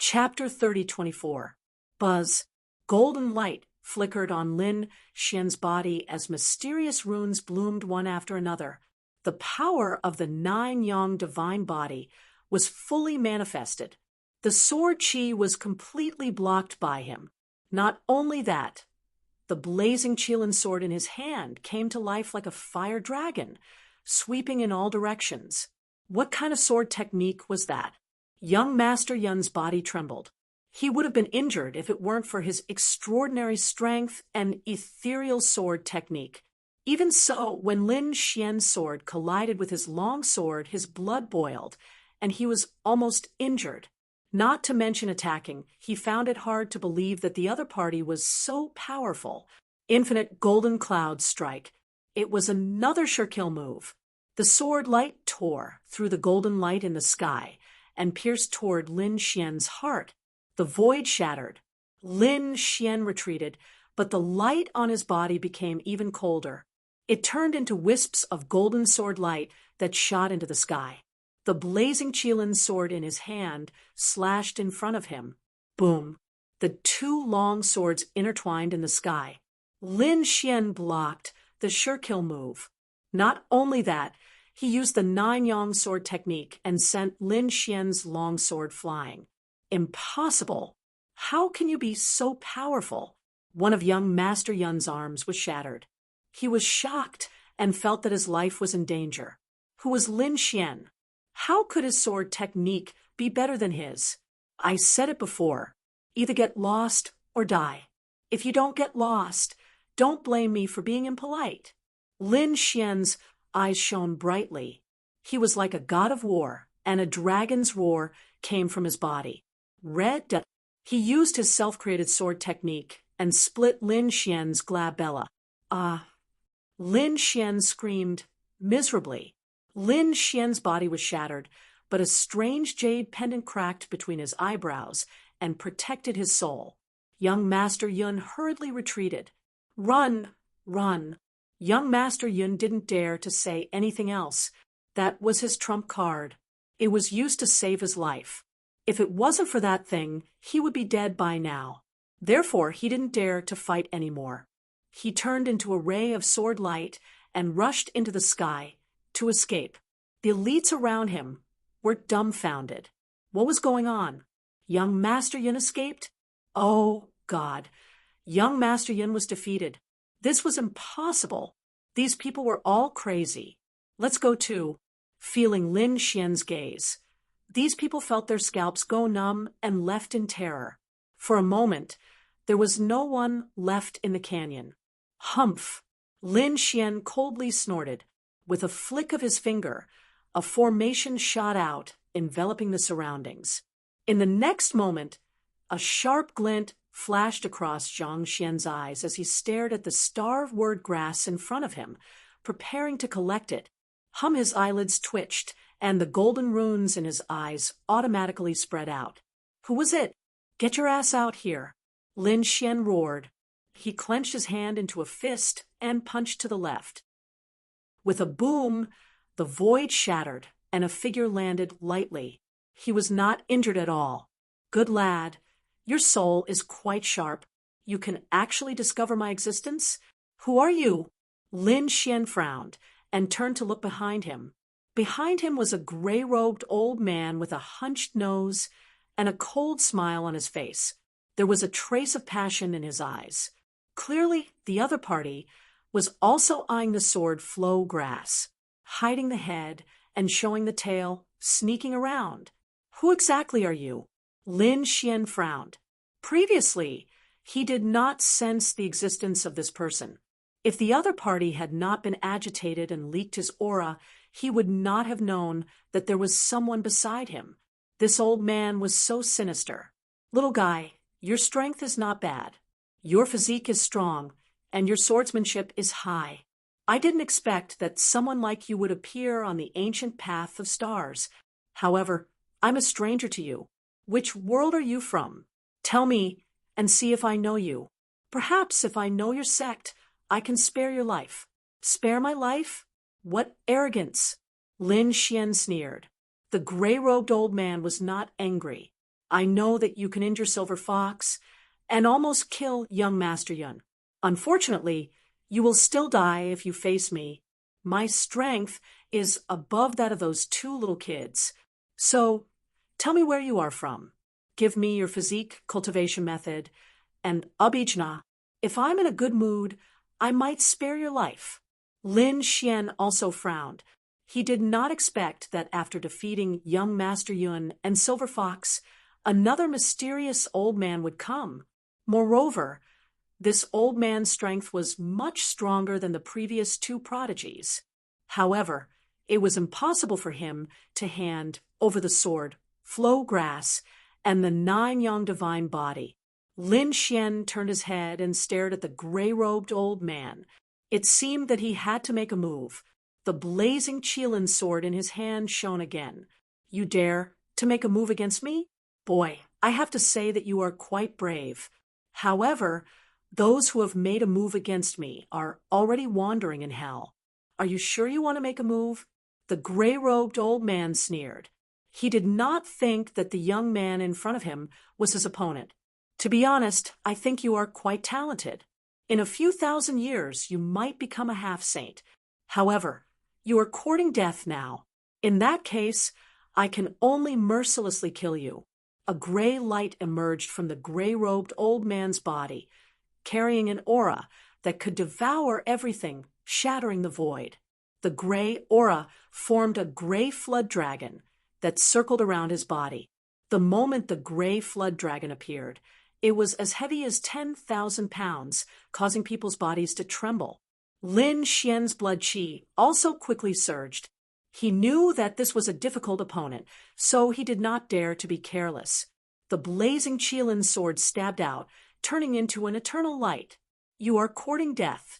Chapter 30:24. Buzz. Golden light flickered on Lin Xian's body as mysterious runes bloomed one after another. The power of the nine-yang divine body was fully manifested. The sword chi was completely blocked by him. Not only that, the blazing Qilin sword in his hand came to life like a fire dragon, sweeping in all directions. What kind of sword technique was that? Young Master Yun's body trembled. He would have been injured if it weren't for his extraordinary strength and ethereal sword technique. Even so, when Lin Xian's sword collided with his long sword, his blood boiled, and he was almost injured. Not to mention attacking, he found it hard to believe that the other party was so powerful. Infinite golden clouds strike. It was another sure-kill move. The sword light tore through the golden light in the sky and pierced toward Lin Xian's heart. The void shattered. Lin Xian retreated, but the light on his body became even colder. It turned into wisps of golden sword light that shot into the sky. The blazing Qilin sword in his hand slashed in front of him. Boom! The two long swords intertwined in the sky. Lin Xian blocked the sure-kill move. Not only that, he used the nine-yang sword technique and sent Lin Xian's long sword flying. Impossible! How can you be so powerful? One of young Master Yun's arms was shattered. He was shocked and felt that his life was in danger. Who was Lin Xian? How could his sword technique be better than his? I said it before. Either get lost or die. If you don't get lost, don't blame me for being impolite. Lin Xian's eyes shone brightly. He was like a god of war, and a dragon's roar came from his body. He used his self-created sword technique and split Lin Xian's glabella. Lin Xian screamed miserably. Lin Xian's body was shattered, but a strange jade pendant cracked between his eyebrows and protected his soul. Young Master Yun hurriedly retreated. Run! Run! Young Master Yun didn't dare to say anything else. That was his trump card. It was used to save his life. If it wasn't for that thing, he would be dead by now. Therefore, he didn't dare to fight anymore. He turned into a ray of sword light and rushed into the sky to escape. The elites around him were dumbfounded. What was going on? Young Master Yun escaped? Oh, God. Young Master Yun was defeated. This was impossible. These people were all crazy. Let's go too. Feeling Lin Xian's gaze. These people felt their scalps go numb and left in terror. For a moment, there was no one left in the canyon. Humph! Lin Xian coldly snorted. With a flick of his finger, a formation shot out, enveloping the surroundings. In the next moment, a sharp glint flashed across Zhang Xian's eyes as he stared at the starved word grass in front of him, preparing to collect it. His eyelids twitched, and the golden runes in his eyes automatically spread out. Who was it? Get your ass out here! Lin Xian roared. He clenched his hand into a fist and punched to the left. With a boom, the void shattered, and a figure landed lightly. He was not injured at all. Good lad. Your soul is quite sharp. You can actually discover my existence? Who are you? Lin Xian frowned and turned to look behind him. Behind him was a gray-robed old man with a hunched nose and a cold smile on his face. There was a trace of passion in his eyes. Clearly, the other party was also eyeing the sword flow grass, hiding the head and showing the tail, sneaking around. Who exactly are you? Lin Xian frowned. Previously, he did not sense the existence of this person. If the other party had not been agitated and leaked his aura, he would not have known that there was someone beside him. This old man was so sinister. Little guy, your strength is not bad. Your physique is strong, and your swordsmanship is high. I didn't expect that someone like you would appear on the ancient path of stars. However, I'm a stranger to you. Which world are you from? Tell me, and see if I know you. Perhaps if I know your sect, I can spare your life. Spare my life? What arrogance! Lin Xian sneered. The gray-robed old man was not angry. I know that you can injure Silver Fox and almost kill young Master Yun. Unfortunately, you will still die if you face me. My strength is above that of those two little kids. So, tell me where you are from. Give me your physique cultivation method, and Abijna, if I'm in a good mood, I might spare your life." Lin Xian also frowned. He did not expect that after defeating young Master Yun and Silver Fox, another mysterious old man would come. Moreover, this old man's strength was much stronger than the previous two prodigies. However, it was impossible for him to hand over the sword, flow grass, and the 9 yang divine body. Lin Xian turned his head and stared at the gray-robed old man. It seemed that he had to make a move. The blazing Qilin sword in his hand shone again. "You dare to make a move against me? Boy, I have to say that you are quite brave. However, those who have made a move against me are already wandering in hell. Are you sure you want to make a move?" The gray-robed old man sneered. He did not think that the young man in front of him was his opponent. "To be honest, I think you are quite talented. In a few thousand years, you might become a half-saint. However, you are courting death now. In that case, I can only mercilessly kill you." A gray light emerged from the gray-robed old man's body, carrying an aura that could devour everything, shattering the void. The gray aura formed a gray flood dragon that circled around his body. The moment the gray flood dragon appeared, it was as heavy as 10,000 pounds, causing people's bodies to tremble. Lin Xian's blood qi also quickly surged. He knew that this was a difficult opponent, so he did not dare to be careless. The blazing Qilin sword stabbed out, turning into an eternal light. "You are courting death."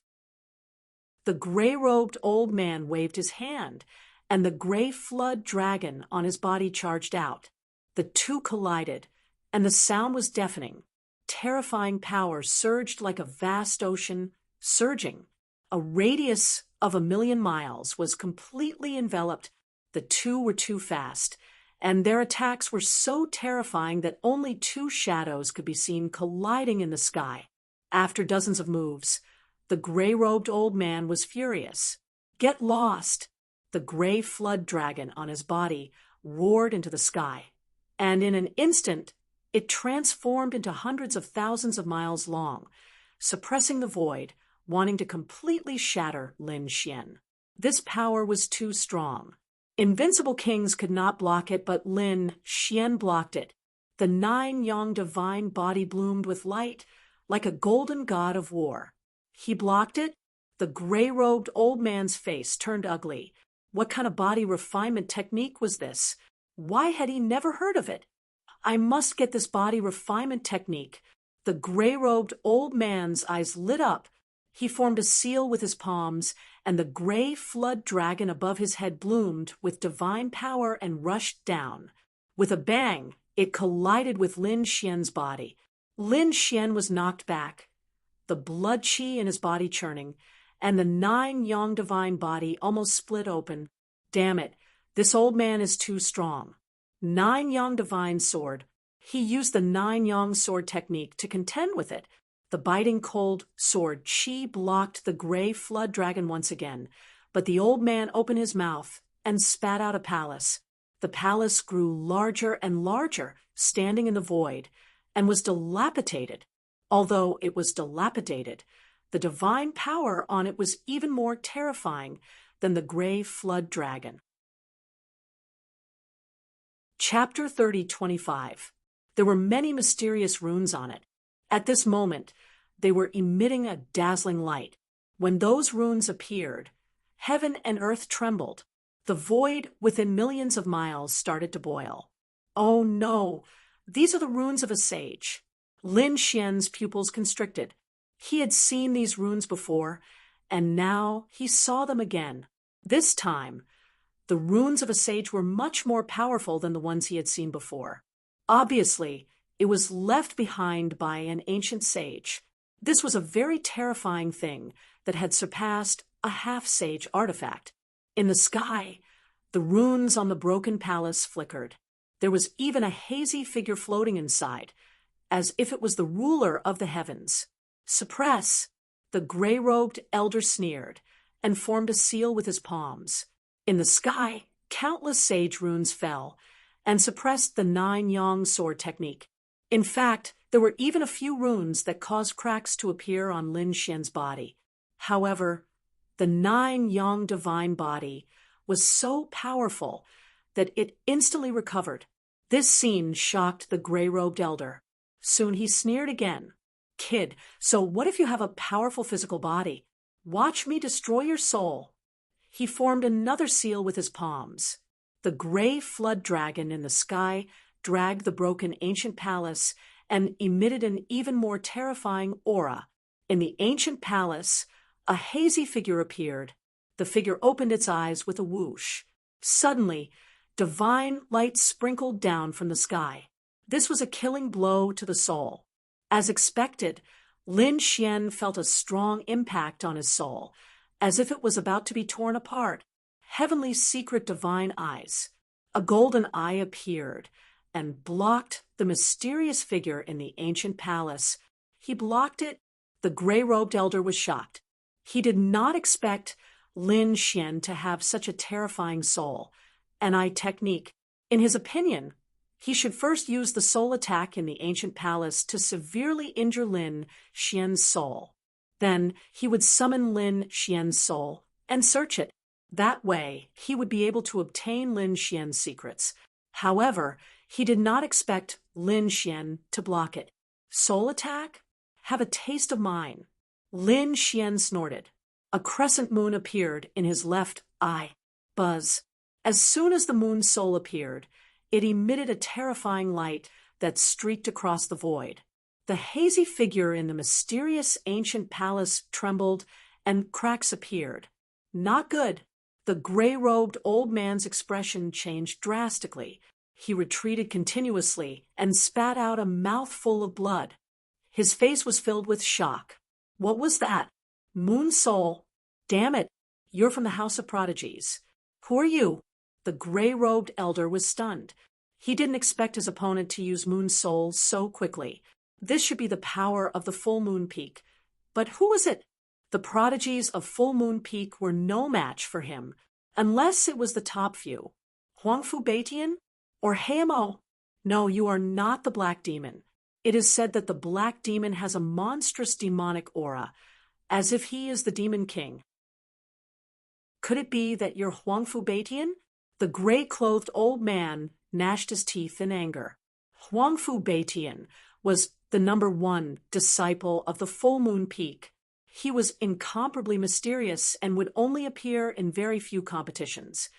The gray-robed old man waved his hand, and the gray flood dragon on his body charged out. The two collided, and the sound was deafening. Terrifying power surged like a vast ocean, surging. A radius of 1,000,000 miles was completely enveloped. The two were too fast, and their attacks were so terrifying that only two shadows could be seen colliding in the sky. After dozens of moves, the gray-robed old man was furious. "Get lost!" The gray flood dragon on his body roared into the sky, and in an instant it transformed into hundreds of thousands of miles long, suppressing the void, wanting to completely shatter Lin Xian. This power was too strong. Invincible kings could not block it, but Lin Xian blocked it. The 9 yang divine body bloomed with light, like a golden god of war. He blocked it. The gray-robed old man's face turned ugly. What kind of body refinement technique was this? Why had he never heard of it? "I must get this body refinement technique." The gray-robed old man's eyes lit up. He formed a seal with his palms, and the gray flood dragon above his head bloomed with divine power and rushed down. With a bang, it collided with Lin Xian's body. Lin Xian was knocked back, the blood qi in his body churning, and the 9 yang divine body almost split open. Damn it, this old man is too strong. 9 yang divine sword. He used the 9 yang sword technique to contend with it. The biting cold sword qi blocked the gray flood dragon once again, but the old man opened his mouth and spat out a palace. The palace grew larger and larger, standing in the void, and was dilapidated. Although it was dilapidated, the divine power on it was even more terrifying than the gray flood dragon. Chapter 30:25. There were many mysterious runes on it. At this moment, they were emitting a dazzling light. When those runes appeared, heaven and earth trembled. The void within millions of miles started to boil. Oh no, these are the runes of a sage. Lin Xian's pupils constricted. He had seen these runes before, and now he saw them again. This time, the runes of a sage were much more powerful than the ones he had seen before. Obviously, it was left behind by an ancient sage. This was a very terrifying thing that had surpassed a half-sage artifact. In the sky, the runes on the broken palace flickered. There was even a hazy figure floating inside, as if it was the ruler of the heavens. "Suppress!" The gray-robed elder sneered, and formed a seal with his palms. In the sky, countless sage runes fell, and suppressed the 9-yang sword technique. In fact, there were even a few runes that caused cracks to appear on Lin Xian's body. However, the 9-yang divine body was so powerful that it instantly recovered. This scene shocked the gray-robed elder. Soon he sneered again. "Kid, so what if you have a powerful physical body? Watch me destroy your soul." He formed another seal with his palms. The gray flood dragon in the sky dragged the broken ancient palace and emitted an even more terrifying aura. In the ancient palace, a hazy figure appeared. The figure opened its eyes with a whoosh. Suddenly, divine light sprinkled down from the sky. This was a killing blow to the soul. As expected, Lin Xian felt a strong impact on his soul, as if it was about to be torn apart. Heavenly secret divine eyes. A golden eye appeared and blocked the mysterious figure in the ancient palace. He blocked it. The gray-robed elder was shocked. He did not expect Lin Xian to have such a terrifying soul. An eye technique. In his opinion, he should first use the soul attack in the ancient palace to severely injure Lin Xian's soul. Then he would summon Lin Xian's soul and search it. That way, he would be able to obtain Lin Xian's secrets. However, he did not expect Lin Xian to block it. Soul attack? Have a taste of mine. Lin Xian snorted. A crescent moon appeared in his left eye. Buzz. As soon as the moon's soul appeared, it emitted a terrifying light that streaked across the void. The hazy figure in the mysterious ancient palace trembled, and cracks appeared. Not good. The gray-robed old man's expression changed drastically. He retreated continuously and spat out a mouthful of blood. His face was filled with shock. What was that? Moon Soul. Damn it, you're from the House of Prodigies. Who are you? The gray-robed elder was stunned. He didn't expect his opponent to use Moon Soul so quickly. This should be the power of the Full Moon Peak. But who was it? The prodigies of Full Moon Peak were no match for him, unless it was the top few. Huangfu Beitian? Or Heimo? No, you are not the Black Demon. It is said that the Black Demon has a monstrous demonic aura, as if he is the Demon King. Could it be that you're Huangfu Beitian? The gray-clothed old man gnashed his teeth in anger. Huangfu Beitian was the #1 disciple of the Full Moon Peak. He was incomparably mysterious and would only appear in very few competitions.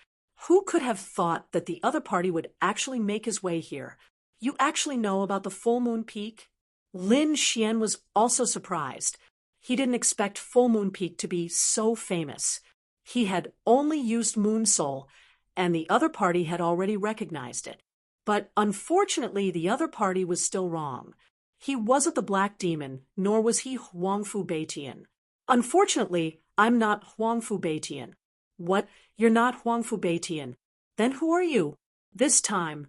Who could have thought that the other party would actually make his way here? You actually know about the Full Moon Peak? Lin Xian was also surprised. He didn't expect Full Moon Peak to be so famous. He had only used Moon Soul, and the other party had already recognized it. But unfortunately, the other party was still wrong. He wasn't the Black Demon, nor was he Huangfu Beitian. Unfortunately, I'm not Huangfu Beitian. What? You're not Huangfu Beitian. Then who are you? This time,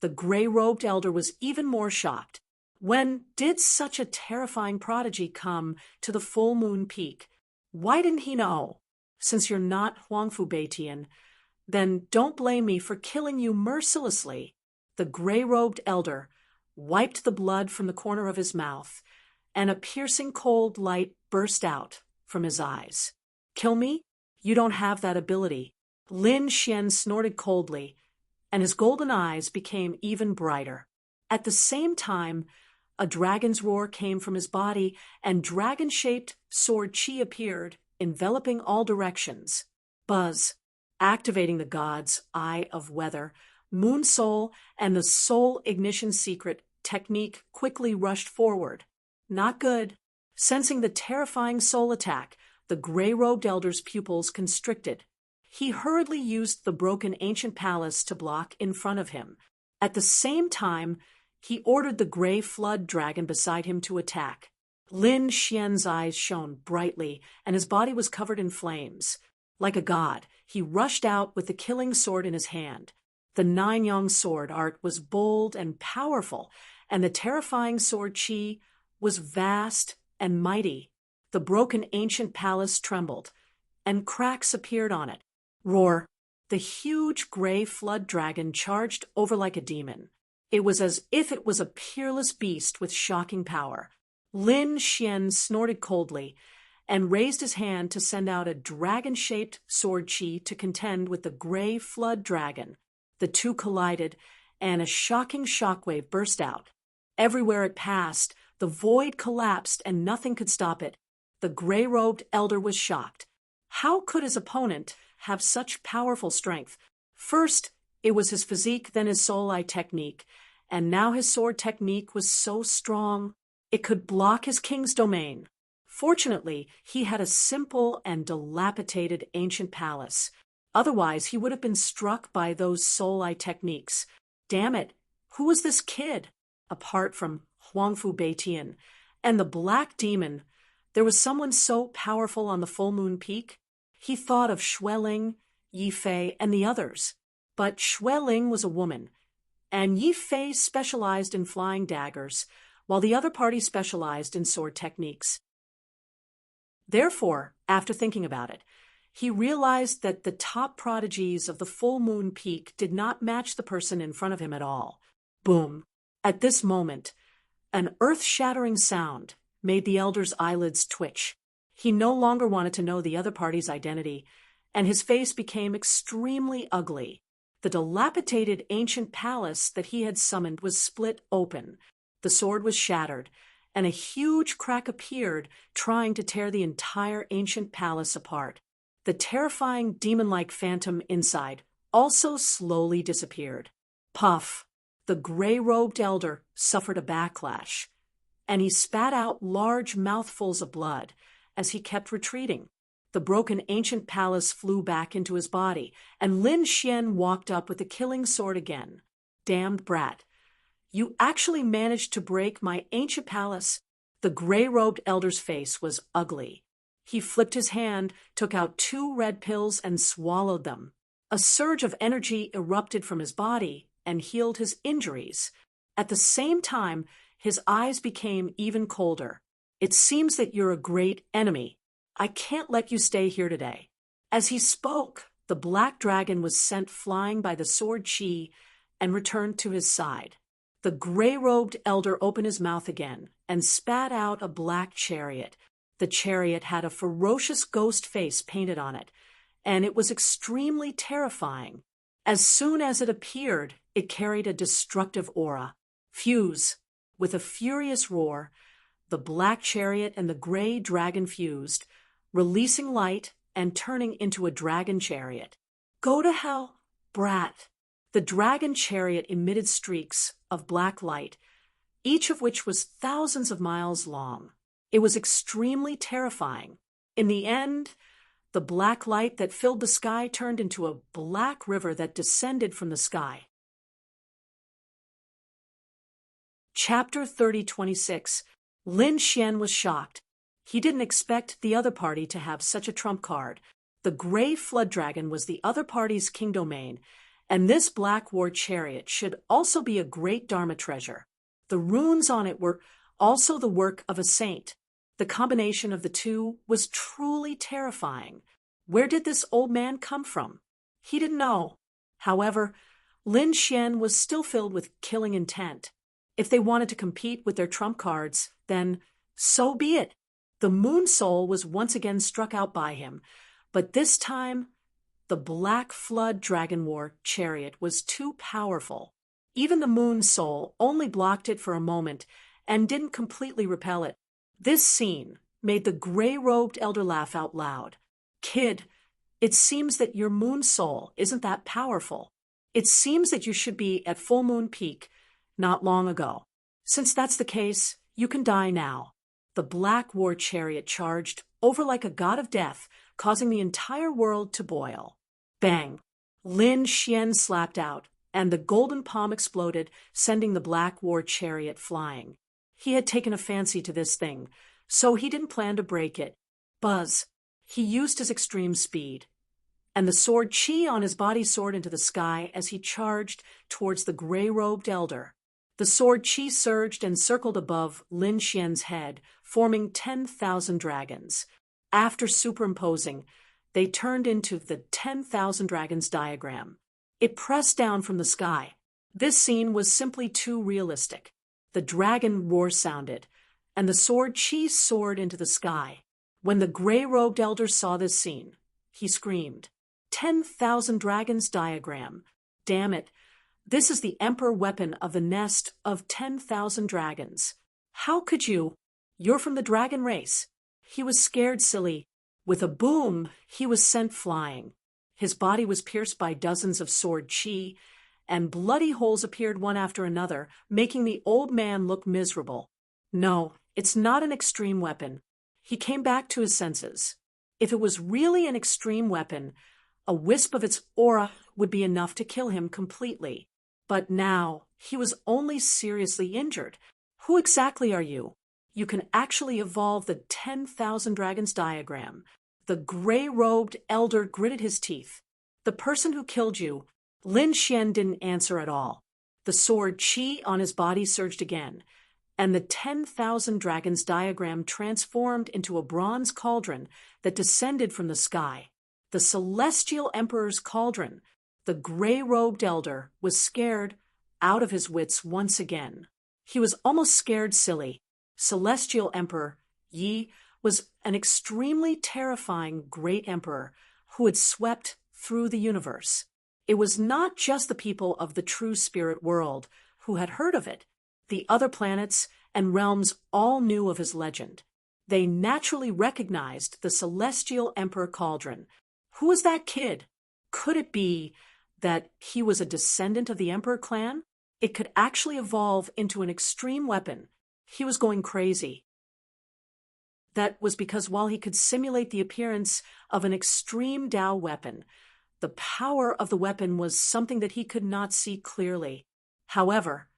the gray-robed elder was even more shocked. When did such a terrifying prodigy come to the Full Moon Peak? Why didn't he know? Since you're not Huangfu Beitian, then don't blame me for killing you mercilessly. The gray-robed elder wiped the blood from the corner of his mouth, and a piercing cold light burst out from his eyes. Kill me? You don't have that ability. Lin Xian snorted coldly, and his golden eyes became even brighter. At the same time, a dragon's roar came from his body, and dragon-shaped sword chi appeared, enveloping all directions. Buzz, activating the god's eye of weather, Moon Soul and the Soul Ignition Secret technique quickly rushed forward. Not good. Sensing the terrifying soul attack, the gray-robed elder's pupils constricted. He hurriedly used the broken ancient palace to block in front of him. At the same time, he ordered the gray flood dragon beside him to attack. Lin Xian's eyes shone brightly, and his body was covered in flames. Like a god, he rushed out with the killing sword in his hand. The nine-yong sword art was bold and powerful, and the terrifying sword chi was vast and mighty. The broken ancient palace trembled, and cracks appeared on it. Roar! The huge gray flood dragon charged over like a demon. It was as if it was a peerless beast with shocking power. Lin Xian snorted coldly and raised his hand to send out a dragon-shaped sword chi to contend with the gray flood dragon. The two collided, and a shocking shockwave burst out. Everywhere it passed, the void collapsed and nothing could stop it. The gray-robed elder was shocked. How could his opponent have such powerful strength? First, it was his physique, then his soul-eye technique, and now his sword technique was so strong it could block his king's domain. Fortunately, he had a simple and dilapidated ancient palace. Otherwise, he would have been struck by those soul-eye techniques. Damn it, who was this kid? Apart from Huangfu Beitian and the Black Demon, there was someone so powerful on the full moon peak. He thought of Xueling, Yifei, and the others. But Xueling was a woman, and Yifei specialized in flying daggers, while the other party specialized in sword techniques. Therefore, after thinking about it, he realized that the top prodigies of the full moon peak did not match the person in front of him at all. Boom! At this moment, an earth-shattering sound made the elder's eyelids twitch. He no longer wanted to know the other party's identity, and his face became extremely ugly. The dilapidated ancient palace that he had summoned was split open. The sword was shattered, and a huge crack appeared, trying to tear the entire ancient palace apart. The terrifying demon-like phantom inside also slowly disappeared. Puff! The gray-robed elder suffered a backlash, and he spat out large mouthfuls of blood as he kept retreating. The broken ancient palace flew back into his body, and Lin Xian walked up with the killing sword again. Damned brat! You actually managed to break my ancient palace. The gray-robed elder's face was ugly. He flipped his hand, took out 2 red pills, and swallowed them. A surge of energy erupted from his body and healed his injuries. At the same time, his eyes became even colder. It seems that you're a great enemy. I can't let you stay here today. As he spoke, the black dragon was sent flying by the sword chi and returned to his side. The gray-robed elder opened his mouth again and spat out a black chariot. The chariot had a ferocious ghost face painted on it, and it was extremely terrifying. As soon as it appeared, it carried a destructive aura. Fuse! With a furious roar, the black chariot and the gray dragon fused, releasing light and turning into a dragon chariot. Go to hell, brat! The dragon chariot emitted streaks of black light, each of which was thousands of miles long. It was extremely terrifying. In the end, the black light that filled the sky turned into a black river that descended from the sky. Chapter 30:26. Lin Xian was shocked. He didn't expect the other party to have such a trump card. The gray flood dragon was the other party's king domain, and this black war chariot should also be a great Dharma treasure. The runes on it were also the work of a saint. The combination of the two was truly terrifying. Where did this old man come from? He didn't know. However, Lin Xian was still filled with killing intent. If they wanted to compete with their trump cards, then so be it. The moon soul was once again struck out by him, but this time the black flood dragon war chariot was too powerful. Even the moon soul only blocked it for a moment and didn't completely repel it. This scene made the gray-robed elder laugh out loud. Kid, it seems that your moon soul isn't that powerful. It seems that you should be at full moon peak not long ago. Since that's the case, you can die now. The black war chariot charged over like a god of death, causing the entire world to boil. Bang! Lin Xian slapped out, and the golden palm exploded, sending the black war chariot flying. He had taken a fancy to this thing, so he didn't plan to break it. Buzz! He used his extreme speed, and the sword Qi on his body soared into the sky as he charged towards the gray-robed elder. The sword Qi surged and circled above Lin Xian's head, forming 10,000 dragons. After superimposing, they turned into the 10,000 dragons diagram. It pressed down from the sky. This scene was simply too realistic. The dragon roar sounded, and the sword Qi soared into the sky. When the gray-robed elder saw this scene, he screamed, 10,000 dragons diagram. Damn it. This is the emperor weapon of the nest of 10,000 dragons. How could you? You're from the dragon race. He was scared silly. With a boom, he was sent flying. His body was pierced by dozens of sword Qi, and bloody holes appeared one after another, making the old man look miserable. No, it's not an extreme weapon. He came back to his senses. If it was really an extreme weapon, a wisp of its aura would be enough to kill him completely. But now, he was only seriously injured. Who exactly are you? You can actually evolve the 10,000 dragons diagram. The gray-robed elder gritted his teeth. The person who killed you, Lin Xian, didn't answer at all. The sword Qi on his body surged again, and the 10,000 dragons diagram transformed into a bronze cauldron that descended from the sky. The celestial emperor's cauldron. The gray-robed elder was scared out of his wits once again. He was almost scared silly. Celestial Emperor Yi was an extremely terrifying great emperor who had swept through the universe. It was not just the people of the true spirit world who had heard of it. The other planets and realms all knew of his legend. They naturally recognized the Celestial Emperor Cauldron. Who was that kid? Could it be that he was a descendant of the Emperor clan? It could actually evolve into an extreme weapon. He was going crazy. That was because while he could simulate the appearance of an extreme Dao weapon, the power of the weapon was something that he could not see clearly. However,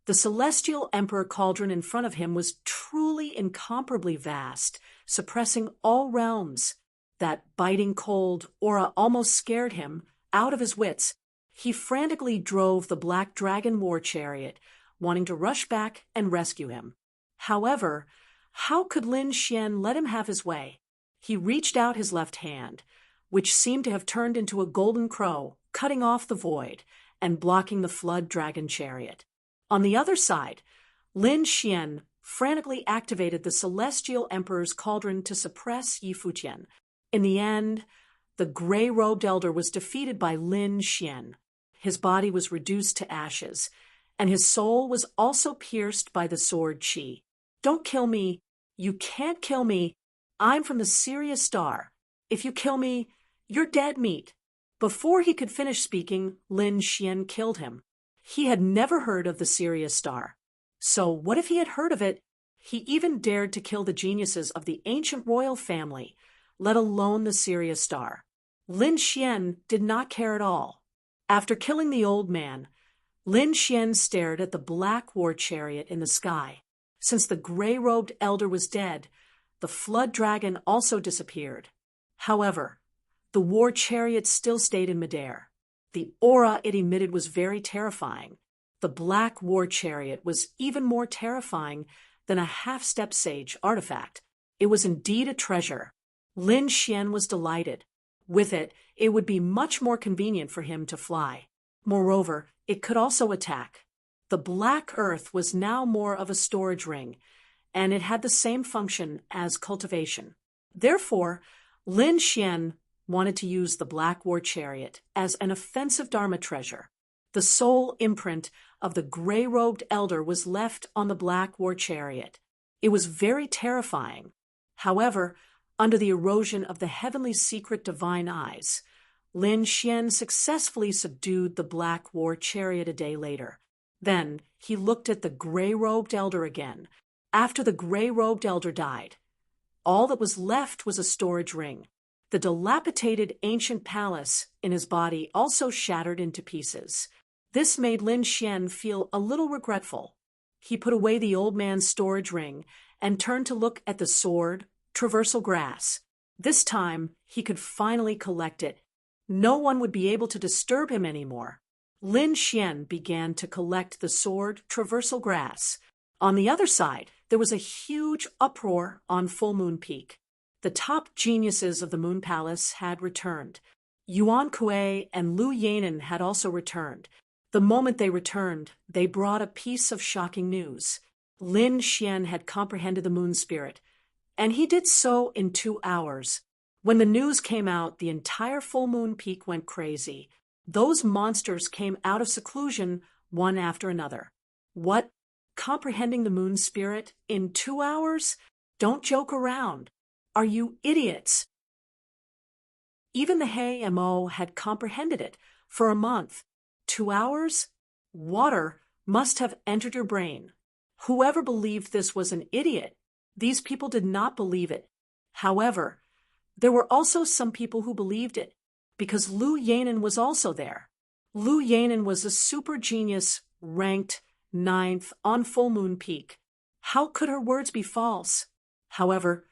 the Celestial Emperor Cauldron in front of him was truly incomparably vast, suppressing all realms. That biting cold aura almost scared him out of his wits. He frantically drove the Black Dragon war chariot, wanting to rush back and rescue him. However, how could Lin Xian let him have his way? He reached out his left hand, which seemed to have turned into a golden crow, cutting off the void and blocking the flood dragon chariot. On the other side, Lin Xian frantically activated the Celestial Emperor's cauldron to suppress Yi Futian. In the end, the gray-robed elder was defeated by Lin Xian. His body was reduced to ashes, and his soul was also pierced by the sword Qi. Don't kill me. You can't kill me. I'm from the Sirius Star. If you kill me, you're dead meat. Before he could finish speaking, Lin Xian killed him. He had never heard of the Sirius Star. So what if he had heard of it? He even dared to kill the geniuses of the ancient royal family, let alone the Sirius Star. Lin Xian did not care at all. After killing the old man, Lin Xian stared at the black war chariot in the sky. Since the gray-robed elder was dead, the flood dragon also disappeared. However, the war chariot still stayed in midair. The aura it emitted was very terrifying. The black war chariot was even more terrifying than a half-step sage artifact. It was indeed a treasure. Lin Xian was delighted. With it, it would be much more convenient for him to fly. Moreover, it could also attack. The black earth was now more of a storage ring, and it had the same function as cultivation. Therefore, Lin Xian wanted to use the black war chariot as an offensive Dharma treasure. The sole imprint of the gray-robed elder was left on the black war chariot. It was very terrifying. However, under the erosion of the heavenly secret divine eyes, Lin Xian successfully subdued the black war chariot a day later. Then he looked at the gray-robed elder again. After the gray-robed elder died, all that was left was a storage ring. The dilapidated ancient palace in his body also shattered into pieces. This made Lin Xian feel a little regretful. He put away the old man's storage ring and turned to look at the sword, traversal grass. This time, he could finally collect it. No one would be able to disturb him anymore. Lin Xian began to collect the sword traversal grass. On the other side, there was a huge uproar on Full Moon Peak. The top geniuses of the Moon Palace had returned. Yuan Kuei and Lu Yanin had also returned. The moment they returned, they brought a piece of shocking news. Lin Xian had comprehended the moon spirit, and he did so in 2 hours. When the news came out, the entire Full Moon Peak went crazy. Those monsters came out of seclusion one after another. What? Comprehending the moon spirit in 2 hours? Don't joke around. Are you idiots? Even the Hey Mo had comprehended it for a month. 2 hours? Water must have entered your brain. Whoever believed this was an idiot. These people did not believe it. However, there were also some people who believed it, because Lu Yanin was also there. Lu Yanin was a super genius, ranked 9th on Full Moon Peak. How could her words be false? However,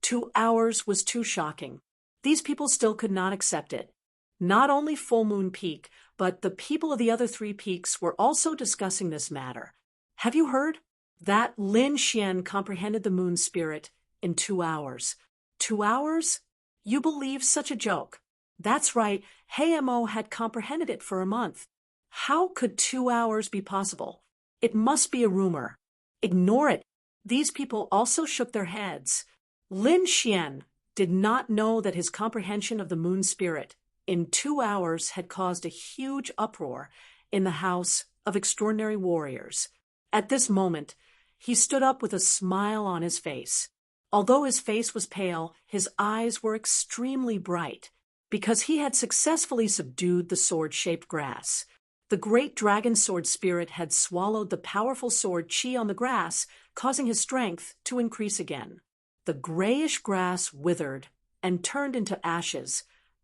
2 hours was too shocking. These people still could not accept it. Not only Full Moon Peak, but the people of the other 3 peaks were also discussing this matter. Have you heard? That Lin Xian comprehended the moon spirit in 2 hours. 2 hours? You believe such a joke? That's right, Hey Mo had comprehended it for a month. How could 2 hours be possible? It must be a rumor. Ignore it. These people also shook their heads. Lin Xian did not know that his comprehension of the moon spirit in 2 hours had caused a huge uproar in the House of Extraordinary Warriors. At this moment, he stood up with a smile on his face. Although his face was pale, his eyes were extremely bright, because he had successfully subdued the sword-shaped grass. The great dragon sword spirit had swallowed the powerful sword chi on the grass, causing his strength to increase again. The grayish grass withered and turned into ashes,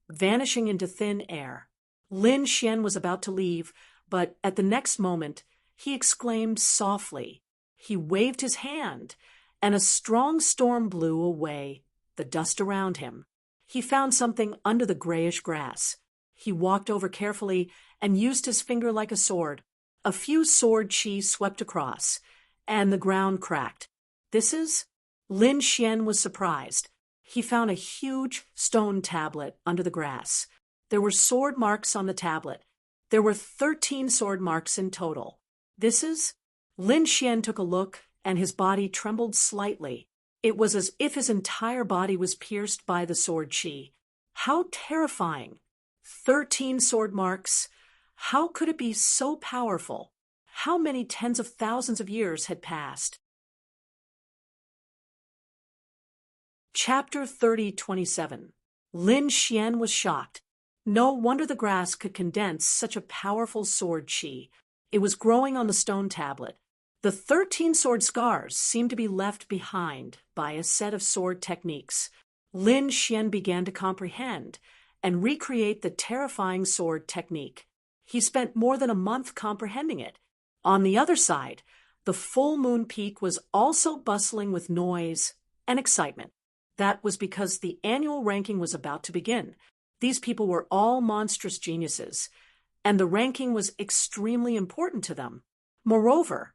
vanishing into thin air. Lin Xian was about to leave, but at the next moment, he exclaimed softly. He waved his hand, and a strong storm blew away the dust around him. He found something under the grayish grass. He walked over carefully and used his finger like a sword. A few sword chi swept across, and the ground cracked. This is? Lin Xian was surprised. He found a huge stone tablet under the grass. There were sword marks on the tablet. There were 13 sword marks in total. This is? Lin Xian took a look, and his body trembled slightly. It was as if his entire body was pierced by the sword chi. How terrifying! 13 sword marks. How could it be so powerful? How many tens of thousands of years had passed? Chapter 30:27. Lin Xian was shocked. No wonder the grass could condense such a powerful sword chi. It was growing on the stone tablet. The 13 sword scars seemed to be left behind by a set of sword techniques. Lin Xian began to comprehend and recreate the terrifying sword technique. He spent more than a month comprehending it. On the other side, the Full Moon Peak was also bustling with noise and excitement. That was because the annual ranking was about to begin. These people were all monstrous geniuses, and the ranking was extremely important to them. Moreover,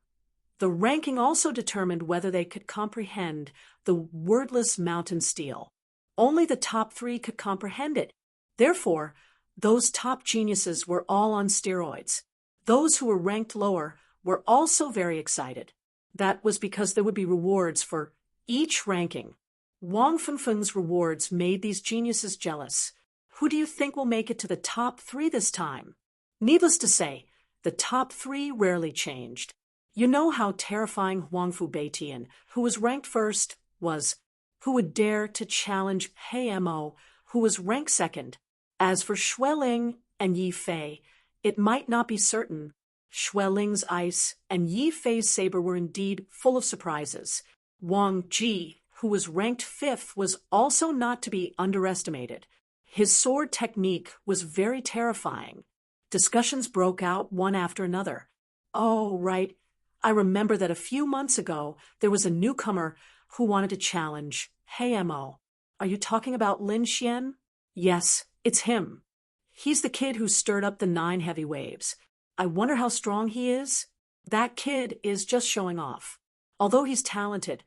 the ranking also determined whether they could comprehend the wordless mountain steel. Only the top 3 could comprehend it. Therefore, those top geniuses were all on steroids. Those who were ranked lower were also very excited. That was because there would be rewards for each ranking. Wang Fengfeng's rewards made these geniuses jealous. Who do you think will make it to the top 3 this time? Needless to say, the top 3 rarely changed. You know how terrifying Huangfu Beitian, who was ranked first, was. Who would dare to challenge He Mo, who was ranked second? As for Xueling and Yi Fei, it might not be certain. Xueling's ice and Yi Fei's saber were indeed full of surprises. Wang Ji, who was ranked 5th, was also not to be underestimated. His sword technique was very terrifying. Discussions broke out one after another. Oh, right. I remember that a few months ago there was a newcomer who wanted to challenge He Mo. Are you talking about Lin Xian? Yes, it's him. He's the kid who stirred up the 9 heavy waves. I wonder how strong he is? That kid is just showing off. Although he's talented,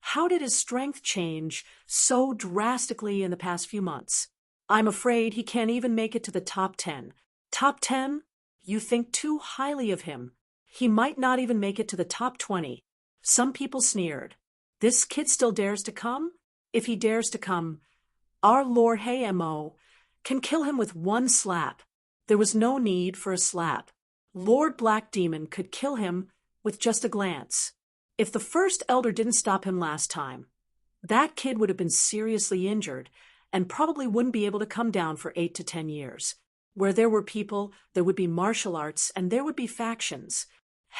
how did his strength change so drastically in the past few months? I'm afraid he can't even make it to the top 10. Top 10? You think too highly of him. He might not even make it to the top 20. Some people sneered. This kid still dares to come? If he dares to come, our Lord Hayamo can kill him with one slap. There was no need for a slap. Lord Black Demon could kill him with just a glance. If the first elder didn't stop him last time, that kid would have been seriously injured and probably wouldn't be able to come down for 8 to 10 years. Where there were people, there would be martial arts and there would be factions.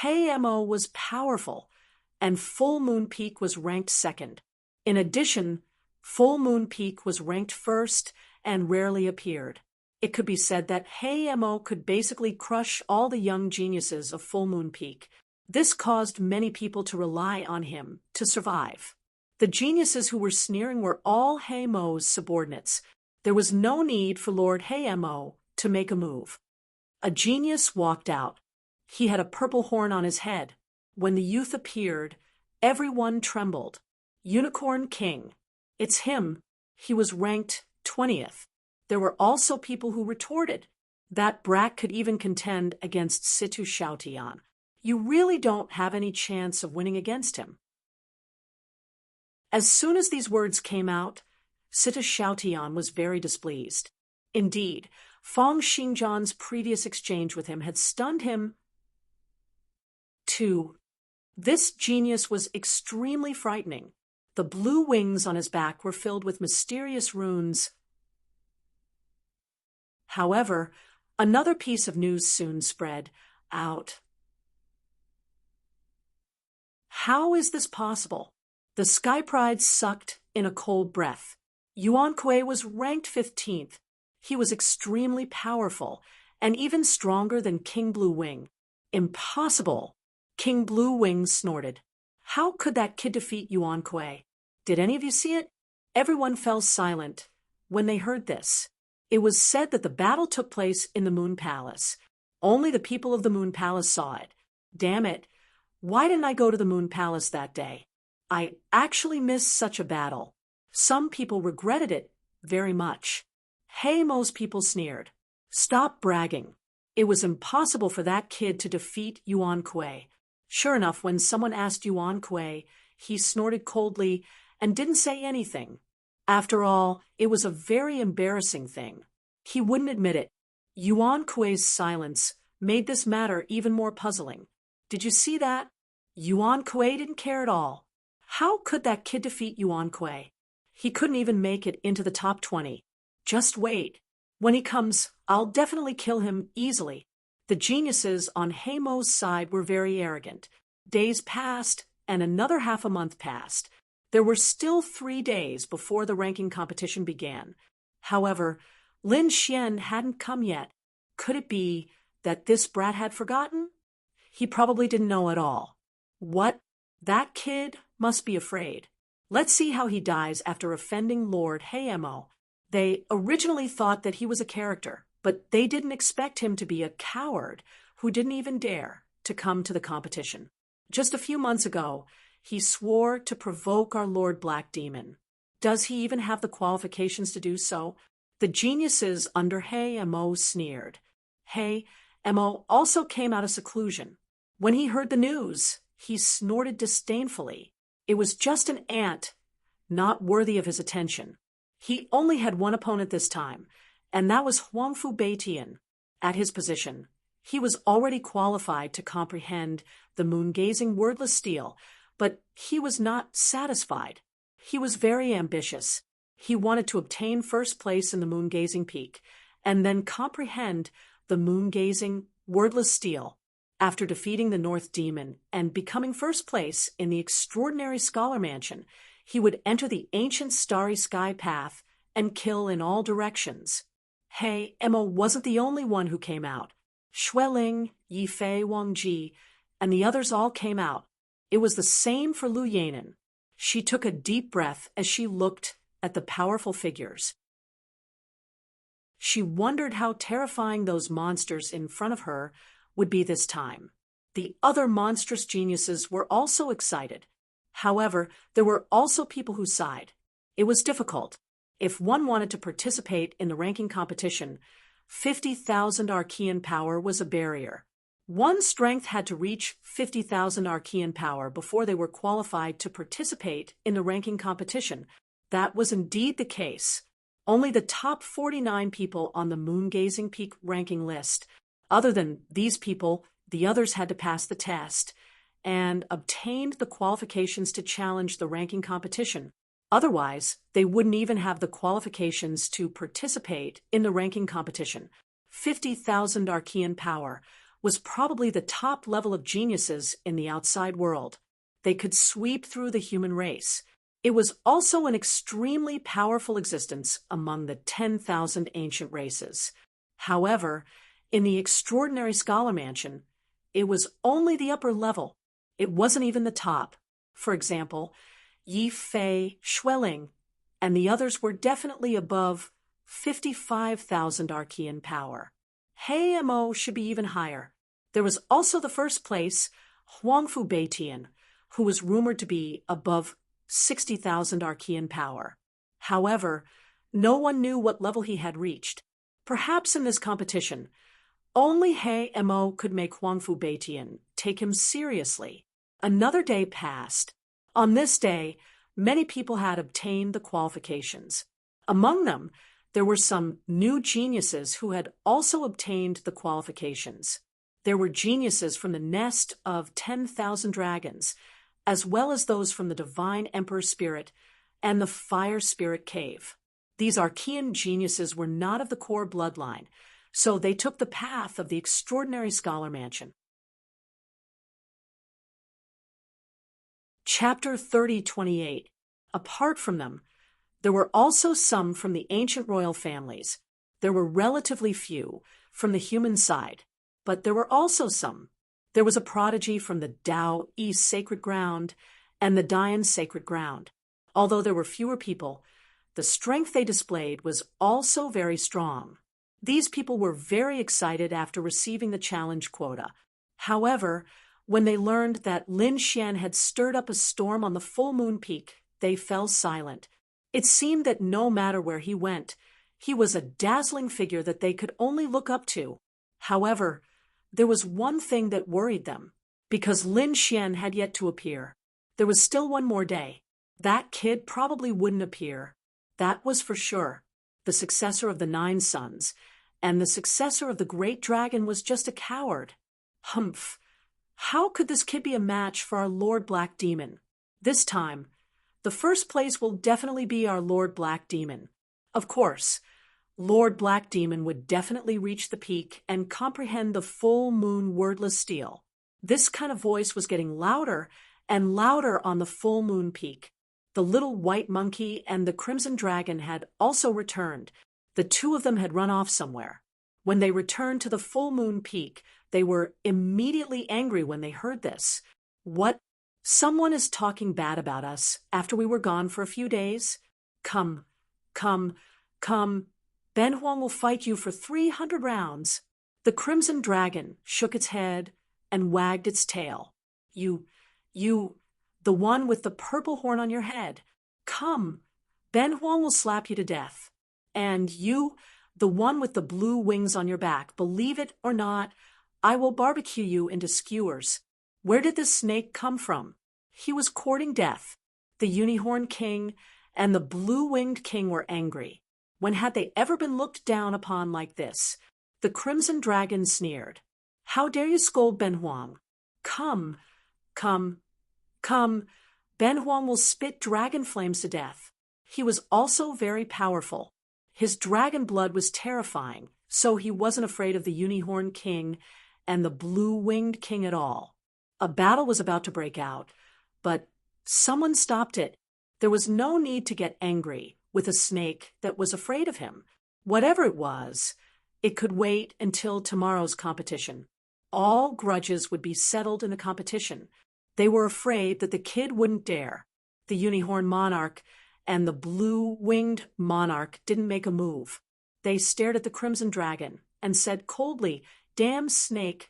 Hayamo was powerful, and Full Moon Peak was ranked second. In addition, Full Moon Peak was ranked first and rarely appeared. It could be said that Hayamo could basically crush all the young geniuses of Full Moon Peak. This caused many people to rely on him to survive. The geniuses who were sneering were all Hayamo's subordinates. There was no need for Lord Hayamo to make a move. A genius walked out. He had a purple horn on his head. When the youth appeared, everyone trembled. Unicorn King. It's him. He was ranked 20th. There were also people who retorted. That brat could even contend against Situ Xiaotian. You really don't have any chance of winning against him. As soon as these words came out, Situ Xiaotian was very displeased. Indeed, Fong Xingjian's previous exchange with him had stunned him too. This genius was extremely frightening. The blue wings on his back were filled with mysterious runes. However, another piece of news soon spread out. How is this possible? The Sky Pride sucked in a cold breath. Yuan Kuei was ranked 15th. He was extremely powerful and even stronger than King Blue Wing. Impossible! King Blue Wing snorted. How could that kid defeat Yuan Kuei? Did any of you see it? Everyone fell silent when they heard this. It was said that the battle took place in the Moon Palace. Only the people of the Moon Palace saw it. Damn it! Why didn't I go to the Moon Palace that day? I actually missed such a battle. Some people regretted it very much. Hayamo's people sneered. Stop bragging. It was impossible for that kid to defeat Yuan Kuei. Sure enough, when someone asked Yuan Kuei, he snorted coldly and didn't say anything. After all, it was a very embarrassing thing. He wouldn't admit it. Yuan Kuei's silence made this matter even more puzzling. Did you see that? Yuan Kuei didn't care at all. How could that kid defeat Yuan Kuei? He couldn't even make it into the top 20. Just wait. When he comes, I'll definitely kill him easily. The geniuses on Hayamo's side were very arrogant. Days passed, and another half a month passed. There were still 3 days before the ranking competition began. However, Lin Xian hadn't come yet. Could it be that this brat had forgotten? He probably didn't know at all. What? That kid must be afraid. Let's see how he dies after offending Lord Hayamo. They originally thought that he was a character, but they didn't expect him to be a coward who didn't even dare to come to the competition. Just a few months ago, he swore to provoke our Lord Black Demon. Does he even have the qualifications to do so? The geniuses under Hayamo sneered. Hayamo also came out of seclusion. When he heard the news, he snorted disdainfully. It was just an ant, not worthy of his attention. He only had one opponent this time, and that was Huangfu Beitian. At his position, he was already qualified to comprehend the moon-gazing wordless steel, but he was not satisfied. He was very ambitious. He wanted to obtain first place in the moon-gazing peak, and then comprehend the moon-gazing wordless steel. After defeating the North Demon and becoming first place in the extraordinary Scholar Mansion, he would enter the ancient starry sky path and kill in all directions. Emma wasn't the only one who came out. Xueling, Yifei, Wang Ji, and the others all came out. It was the same for Lu Yanan. She took a deep breath as she looked at the powerful figures. She wondered how terrifying those monsters in front of her would be this time. The other monstrous geniuses were also excited. However, there were also people who sighed. It was difficult. If one wanted to participate in the ranking competition, 50,000 Archean power was a barrier. One's strength had to reach 50,000 Archean power before they were qualified to participate in the ranking competition. That was indeed the case. Only the top 49 people on the moon-gazing peak ranking list. Other than these people, the others had to pass the test and obtained the qualifications to challenge the ranking competition. Otherwise, they wouldn't even have the qualifications to participate in the ranking competition. 50,000 Archean power was probably the top level of geniuses in the outside world. They could sweep through the human race. It was also an extremely powerful existence among the 10,000 ancient races. However, in the extraordinary scholar mansion, it was only the upper level. It wasn't even the top. For example, Yi Fei Schwelling and the others were definitely above 55,000 Archean power. Hei Mo should be even higher. There was also the first place, Huangfu Beitian, who was rumored to be above 60,000 Archean power. However, no one knew what level he had reached. Perhaps in this competition, only Hei Mo could make Huangfu Beitian take him seriously. Another day passed. On this day, many people had obtained the qualifications. Among them, there were some new geniuses who had also obtained the qualifications. There were geniuses from the nest of 10,000 dragons, as well as those from the Divine Emperor Spirit and the Fire Spirit Cave. These Archean geniuses were not of the core bloodline, so they took the path of the extraordinary scholar mansion. Chapter 30:28. Apart from them, there were also some from the ancient royal families. There were relatively few from the human side, but there were also some. There was a prodigy from the Dao East Sacred Ground and the Dian Sacred Ground. Although there were fewer people, the strength they displayed was also very strong. These people were very excited after receiving the challenge quota. However, when they learned that Lin Xian had stirred up a storm on the full moon peak, they fell silent. It seemed that no matter where he went, he was a dazzling figure that they could only look up to. However, there was one thing that worried them, because Lin Xian had yet to appear. There was still one more day. That kid probably wouldn't appear. That was for sure. The successor of the 9 sons, and the successor of the great dragon was just a coward. Humph! How could this kid be a match for our Lord Black Demon? This time, the first place will definitely be our Lord Black Demon. Of course, Lord Black Demon would definitely reach the peak and comprehend the full moon wordless steel. This kind of voice was getting louder and louder on the full moon peak. The little white monkey and the crimson dragon had also returned. The two of them had run off somewhere. When they returned to the full moon peak, they were immediately angry when they heard this. What? Someone is talking bad about us after we were gone for a few days? Come. Ben Huang will fight you for 300 rounds. The crimson dragon shook its head and wagged its tail. You, the one with the purple horn on your head. Come. Ben Huang will slap you to death. And you, the one with the blue wings on your back, believe it or not, I will barbecue you into skewers. Where did this snake come from? He was courting death. The unicorn king and the blue-winged king were angry. When had they ever been looked down upon like this? The crimson dragon sneered. How dare you scold Ben Huang? Come. Ben Huang will spit dragon flames to death. He was also very powerful. His dragon blood was terrifying, so he wasn't afraid of the unicorn king and the blue-winged king at all. A battle was about to break out, but someone stopped it. There was no need to get angry with a snake that was afraid of him. Whatever it was, it could wait until tomorrow's competition. All grudges would be settled in the competition. They were afraid that the kid wouldn't dare. The unicorn monarch and the blue-winged monarch didn't make a move. they stared at the Crimson Dragon and said coldly, "Damn snake,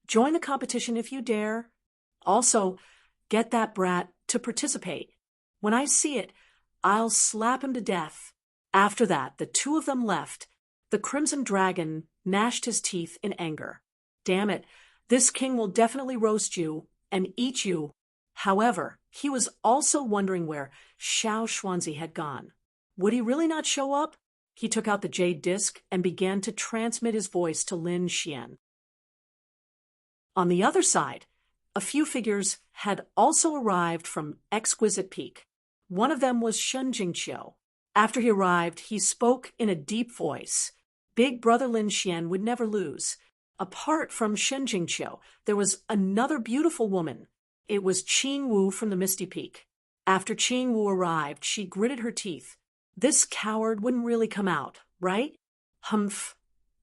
join the competition if you dare. Also, get that brat to participate. When I see it, I'll slap him to death." After that, the two of them left. The Crimson Dragon gnashed his teeth in anger. "Damn it, this king will definitely roast you and eat you." However, he was also wondering where Xiao Xuanzi had gone. Would he really not show up? He took out the jade disc and began to transmit his voice to Lin Xian. On the other side, a few figures had also arrived from Exquisite Peak. One of them was Shen Jingqiu. After he arrived, he spoke in a deep voice. Big brother Lin Xian would never lose. Apart from Shen Jingqiu, there was another beautiful woman. It was Qing Wu from the Misty Peak. After Qing Wu arrived, she gritted her teeth. This coward wouldn't really come out, right? Humph.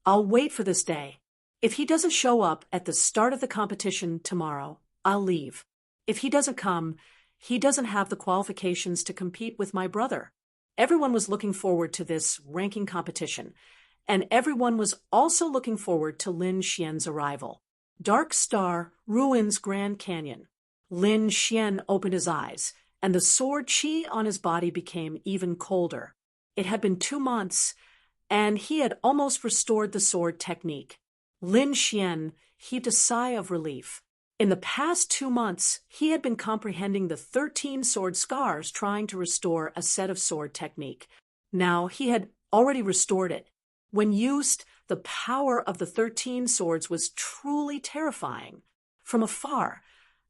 I'll wait for this day. If he doesn't show up at the start of the competition tomorrow, I'll leave. If he doesn't come, he doesn't have the qualifications to compete with my brother. Everyone was looking forward to this ranking competition, and everyone was also looking forward to Lin Xian's arrival. Dark Star Ruins Grand Canyon. Lin Xian opened his eyes, and the sword qi on his body became even colder. It had been 2 months, and he had almost restored the sword technique. Lin Xian heaved a sigh of relief. In the past 2 months, he had been comprehending the 13 sword scars trying to restore a set of sword technique. Now he had already restored it. When used, the power of the 13 swords was truly terrifying. From afar,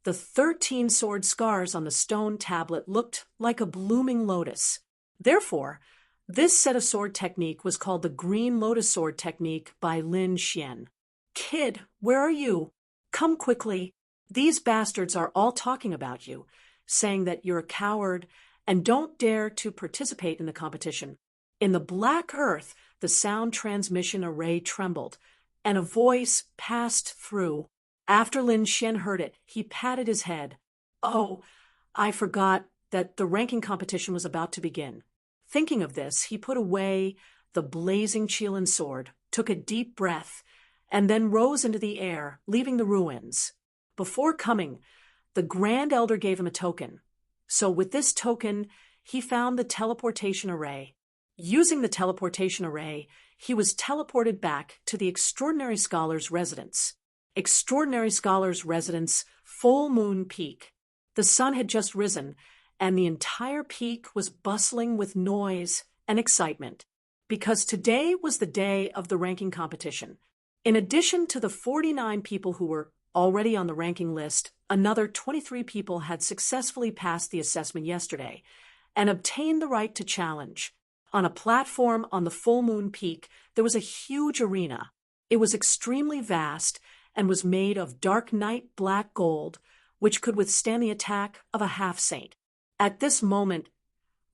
the 13 sword scars on the stone tablet looked like a blooming lotus. Therefore, this set of sword technique was called the Green Lotus Sword Technique by Lin Xian. "Kid, where are you? Come quickly. These bastards are all talking about you, saying that you're a coward and don't dare to participate in the competition." In the black earth, the sound transmission array trembled, and a voice passed through. After Lin Xian heard it, he patted his head. "Oh, I forgot that the ranking competition was about to begin." Thinking of this, he put away the blazing Qilin sword, took a deep breath, and then rose into the air, leaving the ruins. Before coming, the Grand Elder gave him a token. So with this token, he found the teleportation array. Using the teleportation array, he was teleported back to the Extraordinary Scholar's residence. Extraordinary Scholar's residence, Full Moon Peak. The sun had just risen, and the entire peak was bustling with noise and excitement, because today was the day of the ranking competition. In addition to the 49 people who were already on the ranking list, another 23 people had successfully passed the assessment yesterday and obtained the right to challenge. On a platform on the Full Moon Peak, there was a huge arena. It was extremely vast and was made of dark night black gold, which could withstand the attack of a half-saint. At this moment,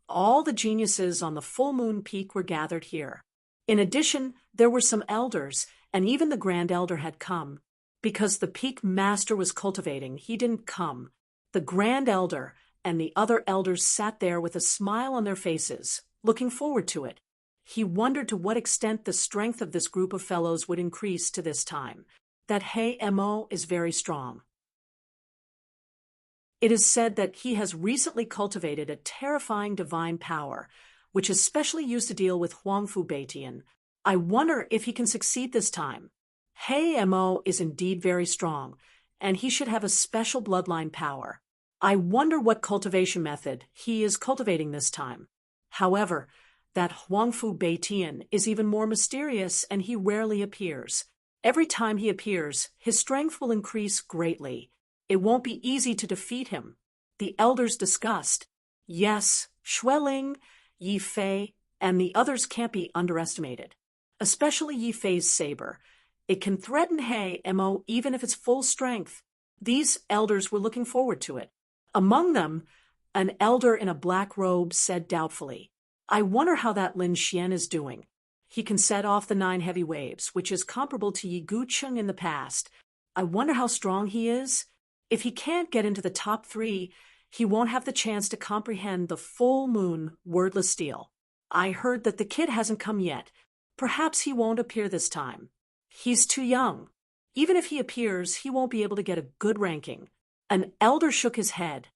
all the geniuses on the Full Moon Peak were gathered here. In addition, there were some elders, and even the Grand Elder had come. Because the Peak Master was cultivating, he didn't come. The Grand Elder and the other elders sat there with a smile on their faces, looking forward to it. He wondered to what extent the strength of this group of fellows would increase to this time. That He Mo is very strong. It is said that he has recently cultivated a terrifying divine power, which is specially used to deal with Huangfu Beitian. I wonder if he can succeed this time. He Mo is indeed very strong, and he should have a special bloodline power. I wonder what cultivation method he is cultivating this time. However, that Huangfu Beitian is even more mysterious, and he rarely appears. Every time he appears, his strength will increase greatly. It won't be easy to defeat him. The elders discussed. Yes, Xueling, Yi Fei, and the others can't be underestimated. Especially Yi Fei's saber. It can threaten He Mo even if it's full strength. These elders were looking forward to it. Among them, an elder in a black robe said doubtfully, "I wonder how that Lin Xian is doing. He can set off the 9 heavy waves, which is comparable to Yi Gucheng in the past. I wonder how strong he is. If he can't get into the top 3, he won't have the chance to comprehend the full moon wordless steel. I heard that the kid hasn't come yet, Perhaps he won't appear this time. He's too young. Even if he appears, he won't be able to get a good ranking. An elder shook his head.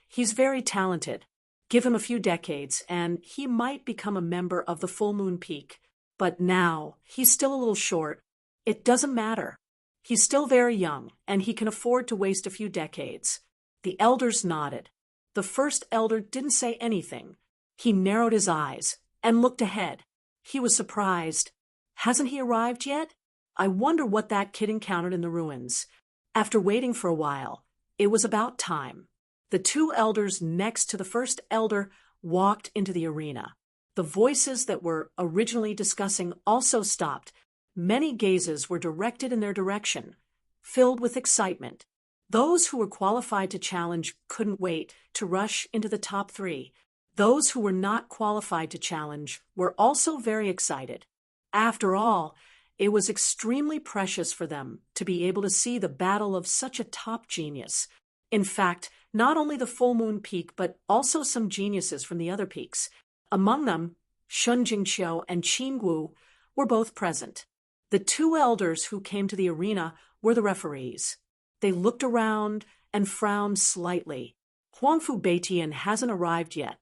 He's very talented. Give him a few decades, and he might become a member of the Full Moon Peak. But now, he's still a little short. It doesn't matter. He's still very young, and he can afford to waste a few decades. The elders nodded. The first elder didn't say anything. He narrowed his eyes and looked ahead. He was surprised. Hasn't he arrived yet? I wonder what that kid encountered in the ruins. After waiting for a while, it was about time. The two elders next to the first elder walked into the arena. The voices that were originally discussing also stopped. Many gazes were directed in their direction, filled with excitement. Those who were qualified to challenge couldn't wait to rush into the top 3. Those who were not qualified to challenge were also very excited. After all, it was extremely precious for them to be able to see the battle of such a top genius. In fact, not only the Full Moon Peak, but also some geniuses from the other peaks. Among them, Shun Jingqiu and Qin Gu were both present. The two elders who came to the arena were the referees. They looked around and frowned slightly. Huangfu Beitian hasn't arrived yet.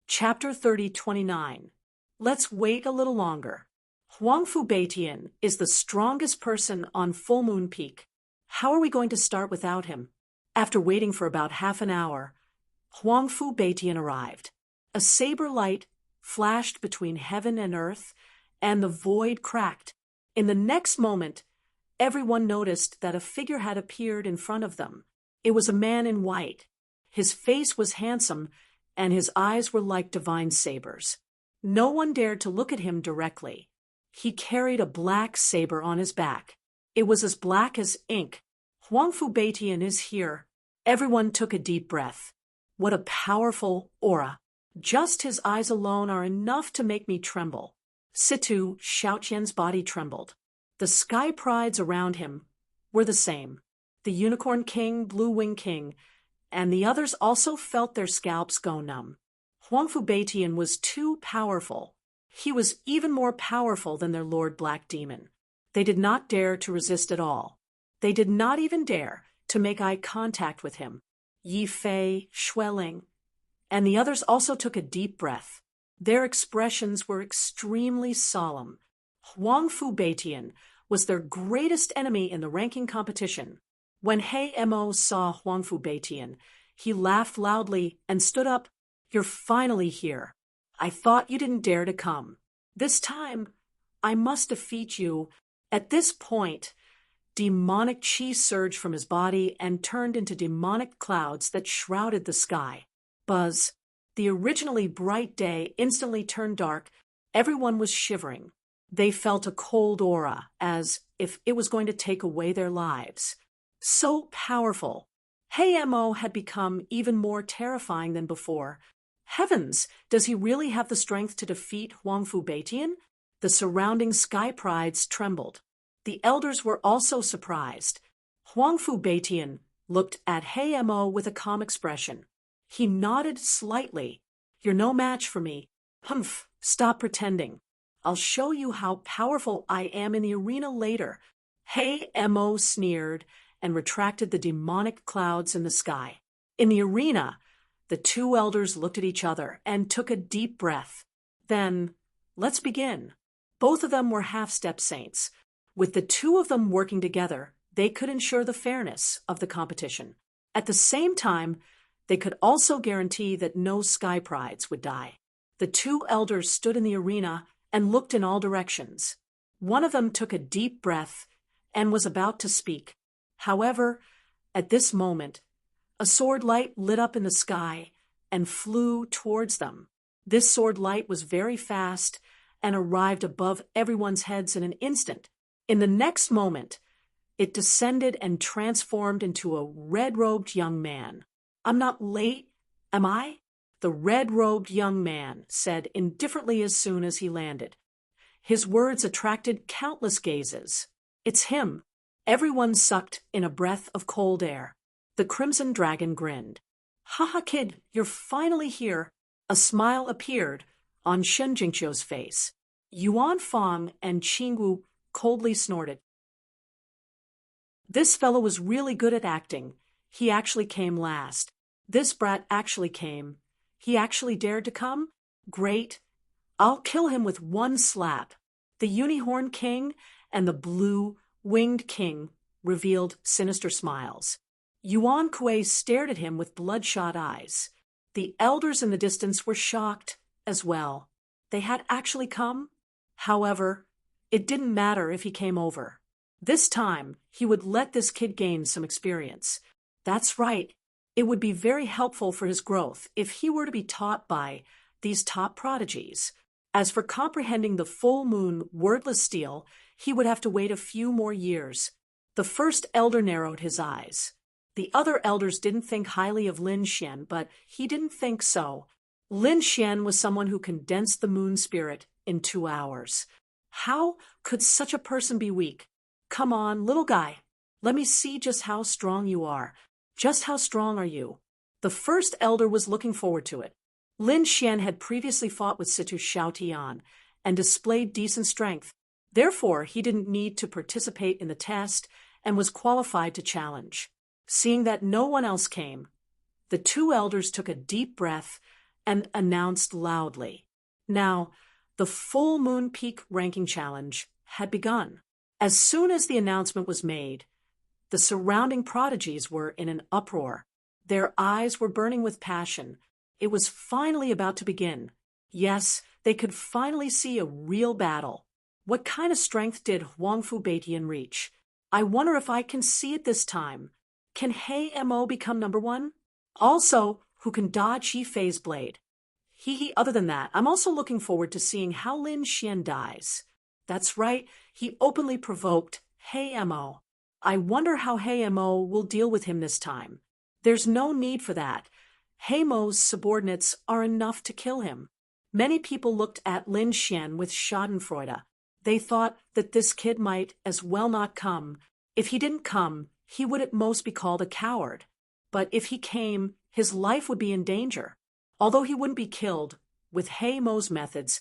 Chapter 30:29. Let's wait a little longer. Huangfu Beitian is the strongest person on Full Moon Peak. How are we going to start without him? After waiting for about half an hour, Huangfu Beitian arrived. A saber light flashed between heaven and earth, and the void cracked. In the next moment, everyone noticed that a figure had appeared in front of them. It was a man in white. His face was handsome, and his eyes were like divine sabers. No one dared to look at him directly. He carried a black saber on his back. It was as black as ink. Huangfu Beitian is here. Everyone took a deep breath. What a powerful aura. Just his eyes alone are enough to make me tremble. Situ, Xiaoqian's body trembled. The sky prides around him were the same. The Unicorn King, Blue Wing King, and the others also felt their scalps go numb. Huangfu Beitian was too powerful. He was even more powerful than their Lord Black Demon. They did not dare to resist at all. They did not even dare to make eye contact with him. Yi Fei, Xueling, and the others also took a deep breath. Their expressions were extremely solemn. Huangfu Beitian was their greatest enemy in the ranking competition. When He Mo saw Huangfu Beitian, he laughed loudly and stood up. You're finally here. I thought you didn't dare to come. This time, I must defeat you. At this point, demonic chi surged from his body and turned into demonic clouds that shrouded the sky. Buzz. The originally bright day instantly turned dark. Everyone was shivering. They felt a cold aura, as if it was going to take away their lives. So powerful. He Mo had become even more terrifying than before. Heavens, does he really have the strength to defeat Huangfu Beitian? The surrounding sky prides trembled. The elders were also surprised. Huangfu Beitian looked at He Mo with a calm expression. He nodded slightly. You're no match for me. Humph, stop pretending. I'll show you how powerful I am in the arena later. He Mo sneered and retracted the demonic clouds in the sky. In the arena, the two elders looked at each other and took a deep breath. Then, let's begin. Both of them were half-step saints. With the two of them working together, they could ensure the fairness of the competition. At the same time, they could also guarantee that no sky prides would die. The two elders stood in the arena and looked in all directions. One of them took a deep breath and was about to speak. However, at this moment, a sword light lit up in the sky and flew towards them. This sword light was very fast and arrived above everyone's heads in an instant. In the next moment, it descended and transformed into a red-robed young man. I'm not late, am I? The red-robed young man said indifferently as soon as he landed. His words attracted countless gazes. It's him. Everyone sucked in a breath of cold air. The Crimson Dragon grinned. Ha ha, kid, you're finally here. A smile appeared on Shen Jingqiu's face. Yuan Fang and Qingwu coldly snorted. This fellow was really good at acting. He actually came last. This brat actually came. He actually dared to come? Great. I'll kill him with one slap. The Unicorn King and the Blue-Winged King revealed sinister smiles. Yuan Kuei stared at him with bloodshot eyes. The elders in the distance were shocked as well. They had actually come? However, it didn't matter if he came over. This time, he would let this kid gain some experience. That's right. It would be very helpful for his growth if he were to be taught by these top prodigies. As for comprehending the full moon wordless steel, he would have to wait a few more years. The first elder narrowed his eyes. The other elders didn't think highly of Lin Xian, but he didn't think so. Lin Xian was someone who condensed the moon spirit in 2 hours. How could such a person be weak? Come on, little guy. Let me see just how strong you are. Just how strong are you? The first elder was looking forward to it. Lin Xian had previously fought with Situ Xiaotian and displayed decent strength. Therefore, he didn't need to participate in the test and was qualified to challenge. Seeing that no one else came, the 2 elders took a deep breath and announced loudly. Now, the Full Moon Peak Ranking Challenge had begun. As soon as the announcement was made, the surrounding prodigies were in an uproar. Their eyes were burning with passion. It was finally about to begin. Yes, they could finally see a real battle. What kind of strength did Huangfu Beitian reach? I wonder if I can see it this time. Can Hei Mo become number 1? Also, who can dodge Yi Fei's blade? Other than that, I'm also looking forward to seeing how Lin Xian dies. That's right, he openly provoked Hei Mo. I wonder how Hei Mo will deal with him this time. There's no need for that. Hei Mo's subordinates are enough to kill him. Many people looked at Lin Xian with schadenfreude. They thought that this kid might as well not come. If he didn't come, he would at most be called a coward. But if he came, his life would be in danger. Although he wouldn't be killed, with Hei Mo's methods,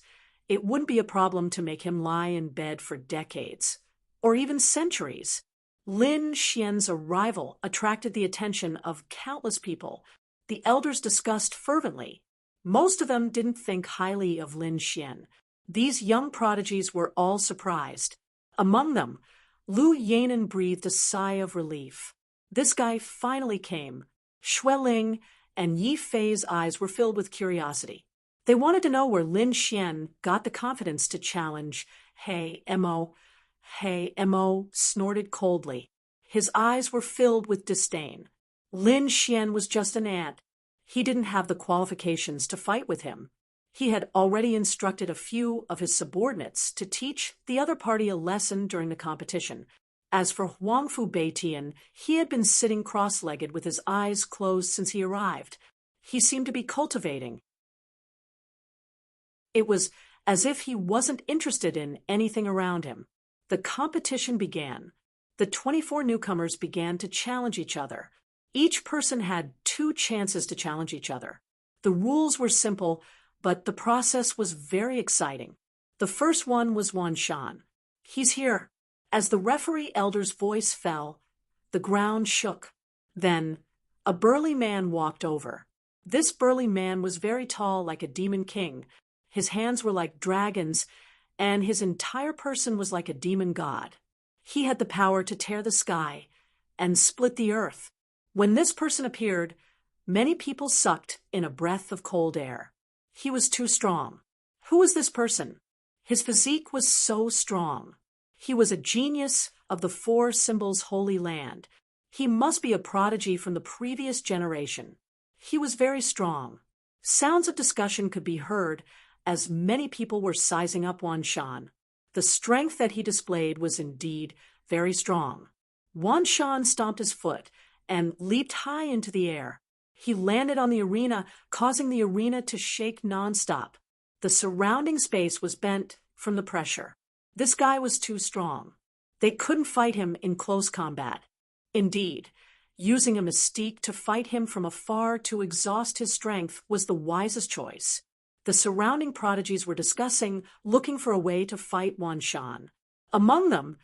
it wouldn't be a problem to make him lie in bed for decades, or even centuries. Lin Xian's arrival attracted the attention of countless people. The elders discussed fervently. Most of them didn't think highly of Lin Xian. These young prodigies were all surprised. Among them, Lu Yanan breathed a sigh of relief. This guy finally came. Xueling and Yi Fei's eyes were filled with curiosity. They wanted to know where Lin Xian got the confidence to challenge Hei Mo. Hei Mo snorted coldly. His eyes were filled with disdain. Lin Xian was just an ant. He didn't have the qualifications to fight with him. He had already instructed a few of his subordinates to teach the other party a lesson during the competition. As for Huangfu Beitian, he had been sitting cross-legged with his eyes closed since he arrived. He seemed to be cultivating. It was as if he wasn't interested in anything around him. The competition began. The 24 newcomers began to challenge each other. Each person had 2 chances to challenge each other. The rules were simple, but the process was very exciting. The first one was Wan Shan. He's here. As the referee elder's voice fell, the ground shook. Then, a burly man walked over. This burly man was very tall, like a demon king. His hands were like dragons, and his entire person was like a demon god. He had the power to tear the sky and split the earth. When this person appeared, many people sucked in a breath of cold air. He was too strong. Who was this person? His physique was so strong. He was a genius of the 4 symbols holy land. He must be a prodigy from the previous generation. He was very strong. Sounds of discussion could be heard as many people were sizing up Wan Shan. The strength that he displayed was indeed very strong. Wan Shan stomped his foot and leaped high into the air. He landed on the arena, causing the arena to shake nonstop. The surrounding space was bent from the pressure. This guy was too strong. They couldn't fight him in close combat. Indeed, Using a mystique to fight him from afar to exhaust his strength was the wisest choice. The surrounding prodigies were discussing, looking for a way to fight Wan Shan. Among them,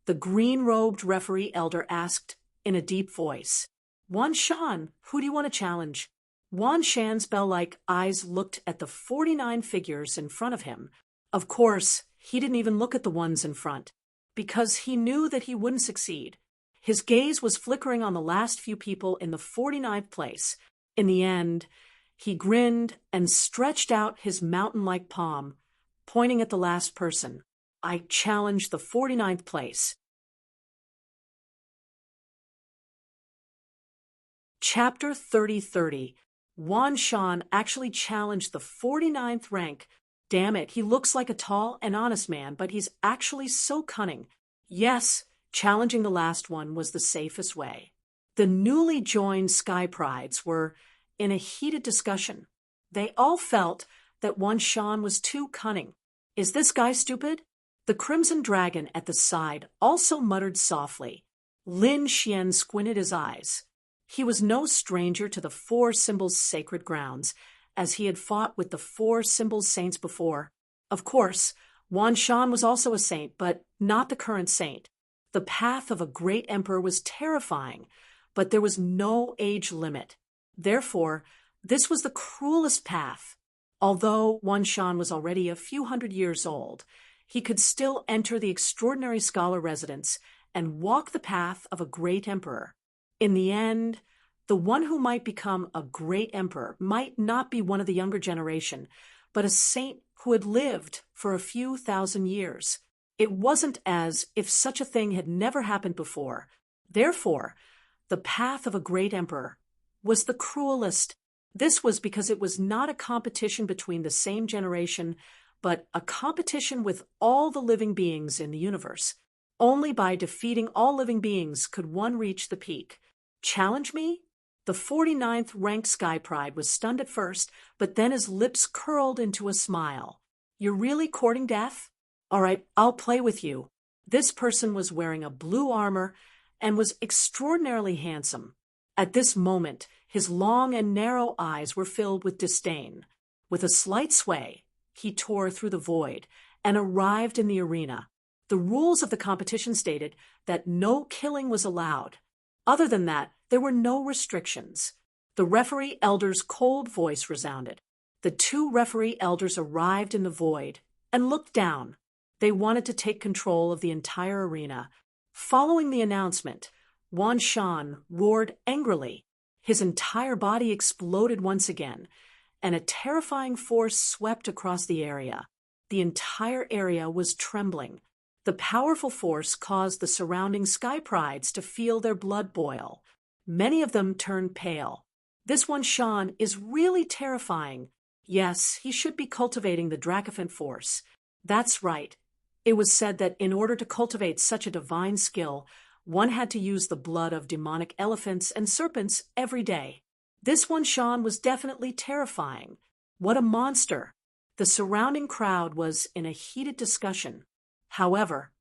the green-robed referee elder asked in a deep voice, "Wan Shan, who do you want to challenge?" Wan Shan's bell-like eyes looked at the 49 figures in front of him. Of course, he didn't even look at the ones in front, because he knew that he wouldn't succeed. His gaze was flickering on the last few people in the 49th place. In the end, he grinned and stretched out his mountain-like palm, pointing at the last person. "I challenge the 49th place." Chapter 30:30. Wan Shan actually challenged the 49th rank. Damn it, he looks like a tall and honest man, but he's actually so cunning. Yes, challenging the last one was the safest way. The newly joined Sky Prides were in a heated discussion. They all felt that Wan Shan was too cunning. "Is this guy stupid?" The Crimson Dragon at the side also muttered softly. Lin Xian squinted his eyes. He was no stranger to the Four Symbols sacred grounds, as he had fought with the Four Symbols saints before. Of course, Wan Shan was also a saint, but not the current saint. The path of a great emperor was terrifying, but there was no age limit. Therefore, this was the cruelest path. Although Wan Shan was already a few hundred years old, he could still enter the extraordinary scholar residence and walk the path of a great emperor. In the end, the one who might become a great emperor might not be one of the younger generation, but a saint who had lived for a few thousand years. It wasn't as if such a thing had never happened before. Therefore, the path of a great emperor was the cruelest. This was because it was not a competition between the same generation, but a competition with all the living beings in the universe. Only by defeating all living beings could one reach the peak. "Challenge me?" The 49th ranked Sky Pride was stunned at first, but then his lips curled into a smile. "You're really courting death? All right, I'll play with you." This person was wearing a blue armor and was extraordinarily handsome. At this moment, his long and narrow eyes were filled with disdain. With a slight sway, he tore through the void and arrived in the arena. The rules of the competition stated that no killing was allowed. Other than that, there were no restrictions. The referee elder's cold voice resounded. The two referee elders arrived in the void and looked down. They wanted to take control of the entire arena. Following the announcement, Wan Shan roared angrily. His entire body exploded once again, and a terrifying force swept across the area. The entire area was trembling. The powerful force caused the surrounding Sky Prides to feel their blood boil. Many of them turned pale. This Wan Shan is really terrifying. Yes, he should be cultivating the Dracophant force. That's right. It was said that in order to cultivate such a divine skill, one had to use the blood of demonic elephants and serpents every day. This Wan Shan was definitely terrifying. What a monster! The surrounding crowd was in a heated discussion. However,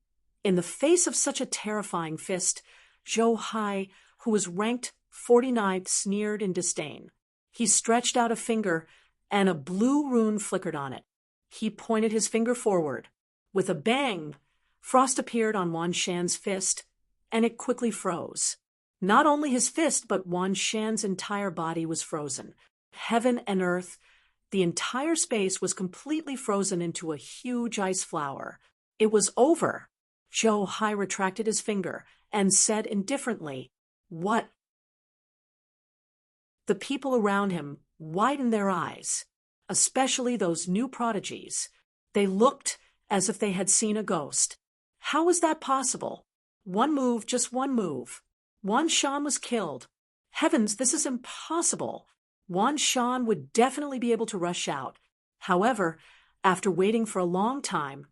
in the face of such a terrifying fist, Zhou Hai, who was ranked 49th, sneered in disdain. He stretched out a finger, and a blue rune flickered on it. He pointed his finger forward. With a bang, frost appeared on Wan Shan's fist, and it quickly froze. Not only his fist, but Wan Shan's entire body was frozen. Heaven and earth, the entire space was completely frozen into a huge ice flower. It was over. Zhou Hai retracted his finger and said indifferently, "What?" The people around him widened their eyes, especially those new prodigies. They looked as if they had seen a ghost. How was that possible? One move, just one move. Wan Shan was killed. Heavens, this is impossible. Wan Shan would definitely be able to rush out. However, after waiting for a long time,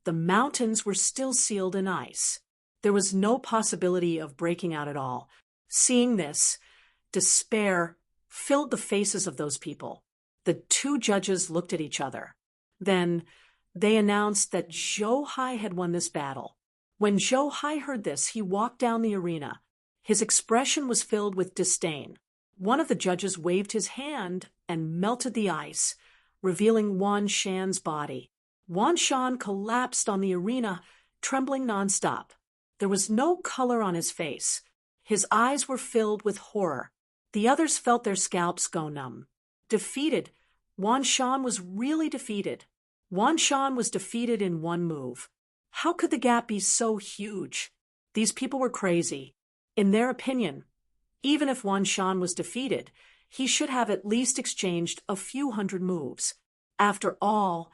the mountains were still sealed in ice. There was no possibility of breaking out at all. Seeing this, despair filled the faces of those people. The two judges looked at each other. Then they announced that Zhou Hai had won this battle. When Zhou Hai heard this, he walked down the arena. His expression was filled with disdain. One of the judges waved his hand and melted the ice, revealing Wan Shan's body. Wan Shan collapsed on the arena, trembling nonstop. There was no color on his face. His eyes were filled with horror. The others felt their scalps go numb. Defeated, Wan Shan was really defeated. Wan Shan was defeated in one move. How could the gap be so huge? These people were crazy. In their opinion, even if Wan Shan was defeated, he should have at least exchanged a few hundred moves. After all,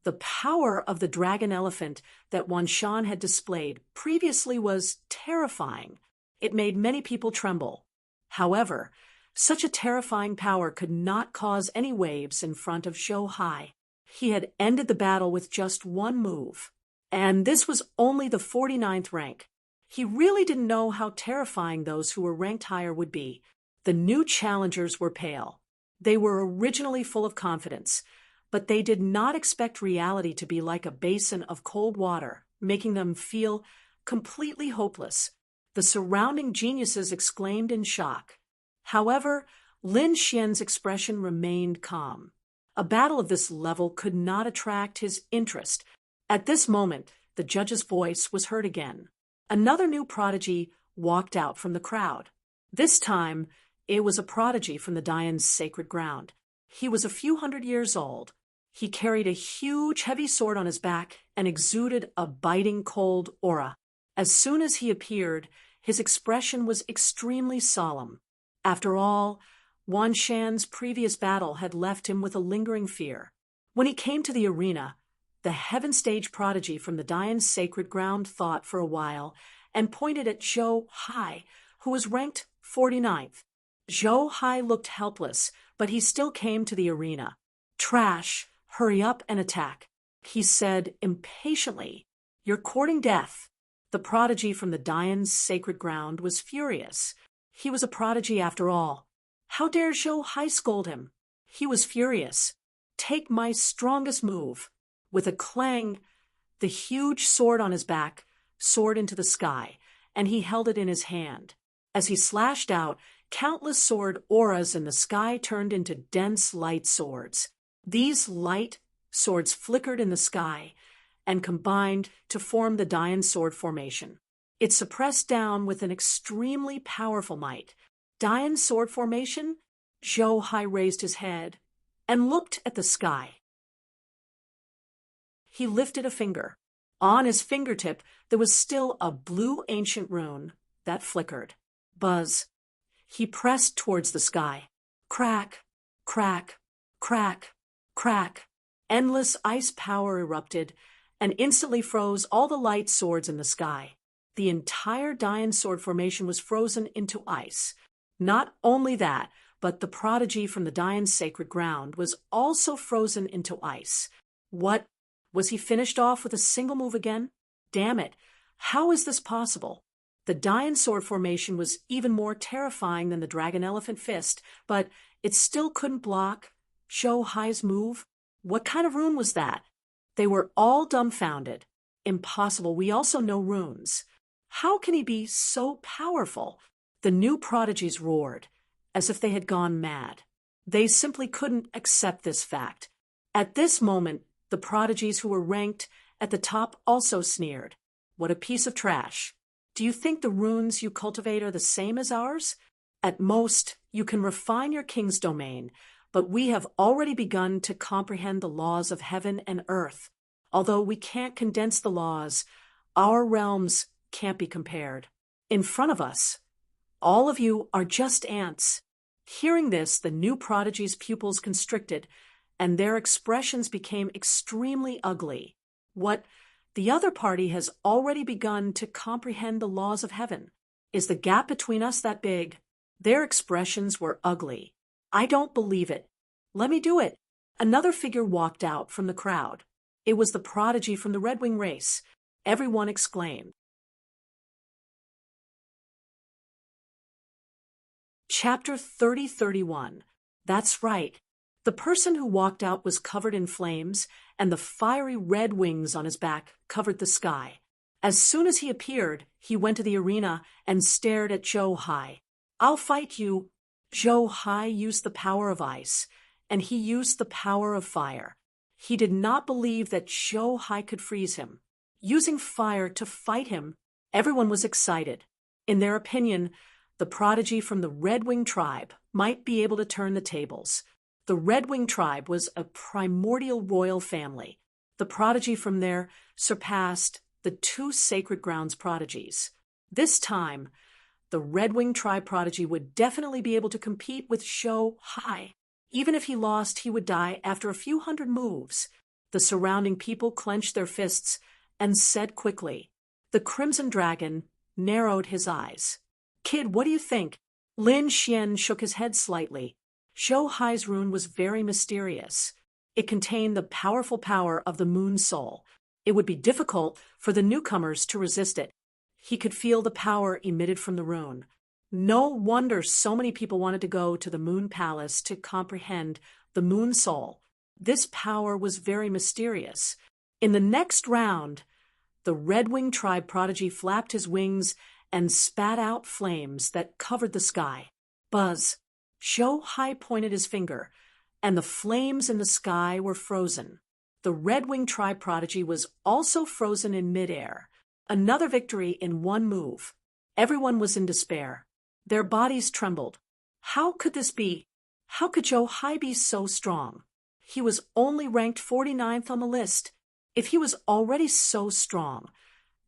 the power of the dragon elephant that Wan Shan had displayed previously was terrifying. It made many people tremble. However, such a terrifying power could not cause any waves in front of Zhou Hai. He had ended the battle with just one move. And this was only the 49th rank. He really didn't know how terrifying those who were ranked higher would be. The new challengers were pale. They were originally full of confidence, but they did not expect reality to be like a basin of cold water, making them feel completely hopeless. The surrounding geniuses exclaimed in shock. However, Lin Xian's expression remained calm. A battle of this level could not attract his interest. At this moment, the judge's voice was heard again. Another new prodigy walked out from the crowd. This time, it was a prodigy from the Dayan's sacred ground. He was a few hundred years old. He carried a huge, heavy sword on his back and exuded a biting, cold aura. As soon as he appeared, his expression was extremely solemn. After all, Wan Shan's previous battle had left him with a lingering fear. When he came to the arena, the heaven stage prodigy from the Dayan's sacred ground thought for a while and pointed at Zhou Hai, who was ranked 49th. Zhou Hai looked helpless, but he still came to the arena. "Trash, hurry up and attack," he said impatiently. "You're courting death." The prodigy from the Dayan's sacred ground was furious. He was a prodigy after all. How dare Zhou Hai scold him? He was furious. "Take my strongest move." With a clang, the huge sword on his back soared into the sky, and he held it in his hand. As he slashed out, countless sword auras in the sky turned into dense light swords. These light swords flickered in the sky and combined to form the Dayan sword formation. It suppressed down with an extremely powerful might. Dayan sword formation? Zhou Hai raised his head and looked at the sky. He lifted a finger. On his fingertip, there was still a blue ancient rune that flickered. Buzz. He pressed towards the sky. Crack, crack, crack, crack. Endless ice power erupted and instantly froze all the light swords in the sky. The entire Dayan sword formation was frozen into ice. Not only that, but the prodigy from the Dayan's sacred ground was also frozen into ice. What? Was he finished off with a single move again? Damn it. How is this possible? The Dayan sword formation was even more terrifying than the dragon elephant fist, but it still couldn't block Zhou Hai's move. What kind of rune was that? They were all dumbfounded. Impossible. We also know runes. How can he be so powerful? The new prodigies roared, as if they had gone mad. They simply couldn't accept this fact. At this moment, the prodigies who were ranked at the top also sneered. What a piece of trash. Do you think the runes you cultivate are the same as ours? At most, you can refine your king's domain, but we have already begun to comprehend the laws of heaven and earth. Although we can't condense the laws, our realms can't be compared. In front of us, all of you are just ants. Hearing this, the new prodigy's pupils constricted, and their expressions became extremely ugly. What? The other party has already begun to comprehend the laws of heaven. Is the gap between us that big? Their expressions were ugly. I don't believe it. Let me do it. Another figure walked out from the crowd. It was the prodigy from the Red Wing race. Everyone exclaimed. Chapter 30-31. That's right. The person who walked out was covered in flames, and the fiery red wings on his back covered the sky. As soon as he appeared, he went to the arena and stared at Zhou Hai. "I'll fight you." Zhou Hai used the power of ice, and he used the power of fire. He did not believe that Zhou Hai could freeze him. Using fire to fight him, everyone was excited. In their opinion, the prodigy from the Red Wing tribe might be able to turn the tables. The Red Wing tribe was a primordial royal family. The prodigy from there surpassed the two Sacred Grounds prodigies. This time, the Red Wing tribe prodigy would definitely be able to compete with Zhou Hai. Even if he lost, he would die after a few hundred moves. The surrounding people clenched their fists and said quickly. The Crimson Dragon narrowed his eyes. "Kid, what do you think?" Lin Xian shook his head slightly. Zhou Hai's rune was very mysterious. It contained the powerful power of the Moon Soul. It would be difficult for the newcomers to resist it. He could feel the power emitted from the rune. No wonder so many people wanted to go to the Moon Palace to comprehend the Moon Soul. This power was very mysterious. In the next round, the Red Wing tribe prodigy flapped his wings and spat out flames that covered the sky. Buzz! Zhou Hai pointed his finger, and the flames in the sky were frozen. The Red Wing tribe prodigy was also frozen in midair. Another victory in one move. Everyone was in despair. Their bodies trembled. How could this be? How could Zhou Hai be so strong? He was only ranked 49th on the list. If he was already so strong,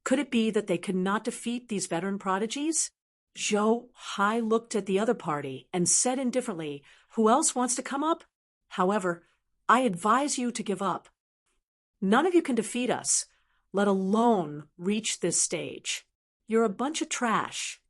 could it be that they could not defeat these veteran prodigies? Zhou Hai looked at the other party and said indifferently, "Who else wants to come up? However, I advise you to give up. None of you can defeat us, let alone reach this stage. You're a bunch of trash.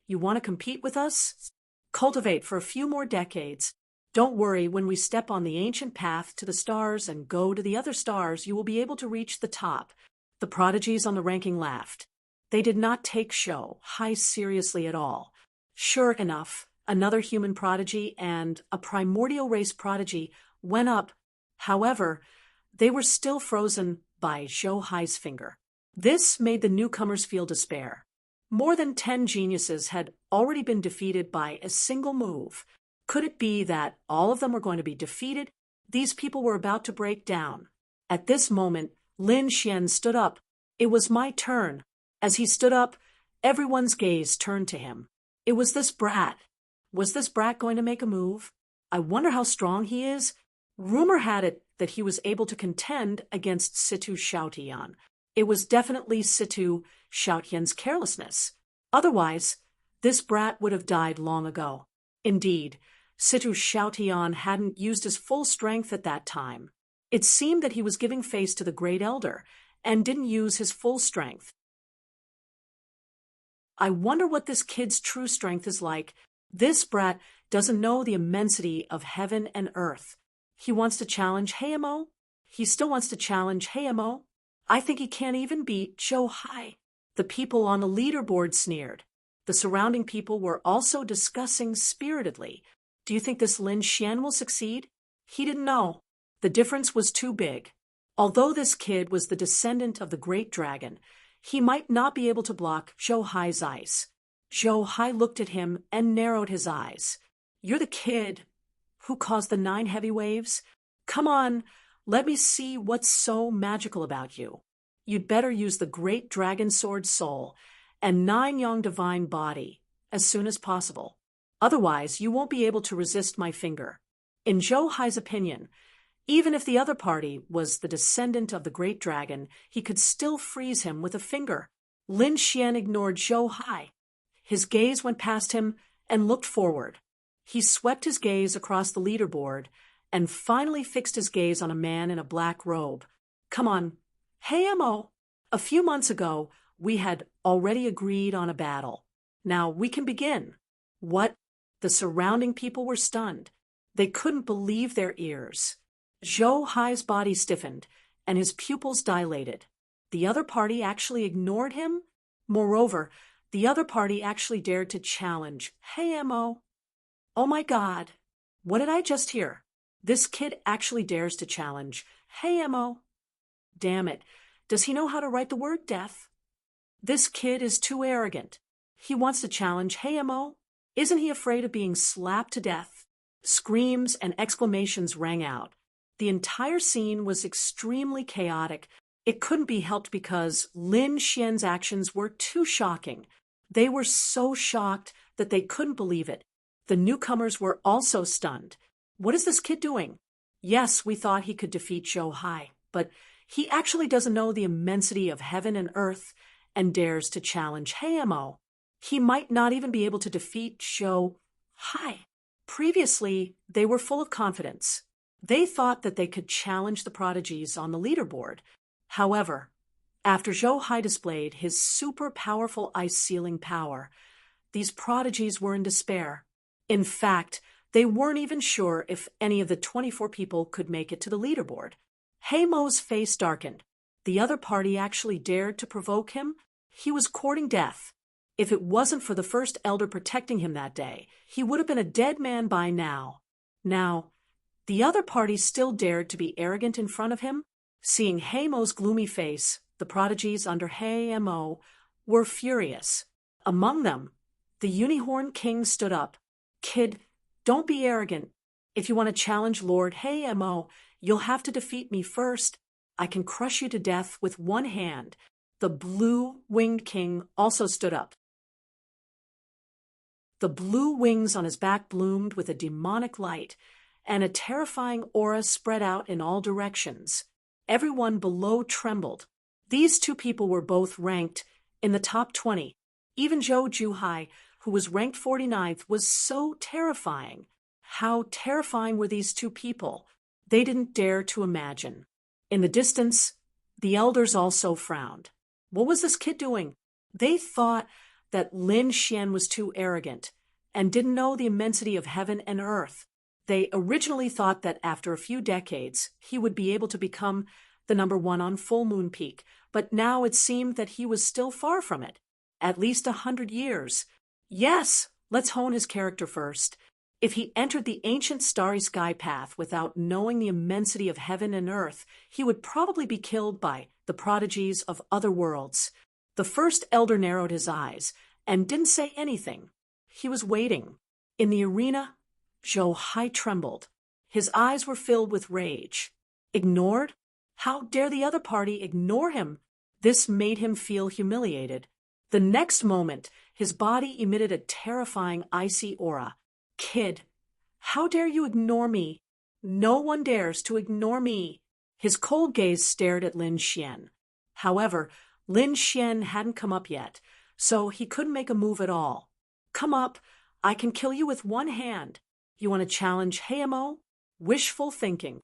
You want to compete with us? Cultivate for a few more decades. Don't worry, when we step on the ancient path to the stars and go to the other stars, you will be able to reach the top." The prodigies on the ranking laughed. They did not take Zhou Hai seriously at all. Sure enough, another human prodigy and a primordial race prodigy went up. However, they were still frozen by Zhou Hai's finger. This made the newcomers feel despair. More than 10 geniuses had already been defeated by a single move. Could it be that all of them were going to be defeated? These people were about to break down. At this moment, Lin Xian stood up. It was my turn. As he stood up, everyone's gaze turned to him. It was this brat. Was this brat going to make a move? I wonder how strong he is. Rumor had it that he was able to contend against Situ Xiaotian. It was definitely Situ Xiaotian's carelessness. Otherwise, this brat would have died long ago. Indeed, Situ Xiaotian hadn't used his full strength at that time. It seemed that he was giving face to the Great Elder and didn't use his full strength. I wonder what this kid's true strength is like. This brat doesn't know the immensity of heaven and earth. He wants to challenge Hayamo. He still wants to challenge Hayamo. I think he can't even beat Zhou Hai. The people on the leaderboard sneered. The surrounding people were also discussing spiritedly. Do you think this Lin Xian will succeed? He didn't know. The difference was too big. Although this kid was the descendant of the great dragon, he might not be able to block Zhou Hai's ice. Zhou Hai looked at him and narrowed his eyes. You're the kid who caused the 9 heavy waves? Come on, let me see what's so magical about you. You'd better use the great dragon sword soul and 9 yang divine body as soon as possible. Otherwise, you won't be able to resist my finger. In Zhou Hai's opinion, even if the other party was the descendant of the great dragon, he could still freeze him with a finger. Lin Xian ignored Zhou Hai. His gaze went past him and looked forward. He swept his gaze across the leaderboard and finally fixed his gaze on a man in a black robe. Come on. Hey, Mo. A few months ago, we had already agreed on a battle. Now we can begin. What? The surrounding people were stunned. They couldn't believe their ears. Zhou Hai's body stiffened, and his pupils dilated. The other party actually ignored him? Moreover, the other party actually dared to challenge. Hey, Mo. Oh my God. What did I just hear? This kid actually dares to challenge. Hey, Mo. Damn it. Does he know how to write the word death? This kid is too arrogant. He wants to challenge Hayamo. Isn't he afraid of being slapped to death? Screams and exclamations rang out. The entire scene was extremely chaotic. It couldn't be helped because Lin Xian's actions were too shocking. They were so shocked that they couldn't believe it. The newcomers were also stunned. What is this kid doing? Yes, we thought he could defeat Zhou Hai, but he actually doesn't know the immensity of heaven and earth and dares to challenge Hayamo. He might not even be able to defeat Zhou Hai. Previously, they were full of confidence. They thought that they could challenge the prodigies on the leaderboard. However, after Zhou Hai displayed his super powerful ice-sealing power, these prodigies were in despair. In fact, they weren't even sure if any of the 24 people could make it to the leaderboard. Hamo's face darkened. The other party actually dared to provoke him. He was courting death. If it wasn't for the first elder protecting him that day, he would have been a dead man by now. Now, the other party still dared to be arrogant in front of him. Seeing Hamo's gloomy face, the prodigies under Hayamo were furious. Among them, the Unicorn King stood up. Kid, don't be arrogant. If you want to challenge Lord Hayamo, you'll have to defeat me first. I can crush you to death with one hand. The Blue-Winged King also stood up. The blue wings on his back bloomed with a demonic light, and a terrifying aura spread out in all directions. Everyone below trembled. These two people were both ranked in the top 20. Even Zhou Juhai, who was ranked 49th, was so terrifying. How terrifying were these two people? They didn't dare to imagine. In the distance, the elders also frowned. What was this kid doing? They thought that Lin Xian was too arrogant and didn't know the immensity of heaven and earth. They originally thought that after a few decades, he would be able to become the number one on Full Moon Peak, but now it seemed that he was still far from it. At least 100 years. Yes, let's hone his character first. If he entered the ancient starry sky path without knowing the immensity of heaven and earth, he would probably be killed by the prodigies of other worlds. The first elder narrowed his eyes and didn't say anything. He was waiting. In the arena, Zhou Hai trembled. His eyes were filled with rage. Ignored? How dare the other party ignore him? This made him feel humiliated. The next moment, his body emitted a terrifying icy aura. Kid, how dare you ignore me? No one dares to ignore me. His cold gaze stared at Lin Xian. However, Lin Xian hadn't come up yet, so he couldn't make a move at all. Come up, I can kill you with one hand. You want to challenge Hayamo? Wishful thinking.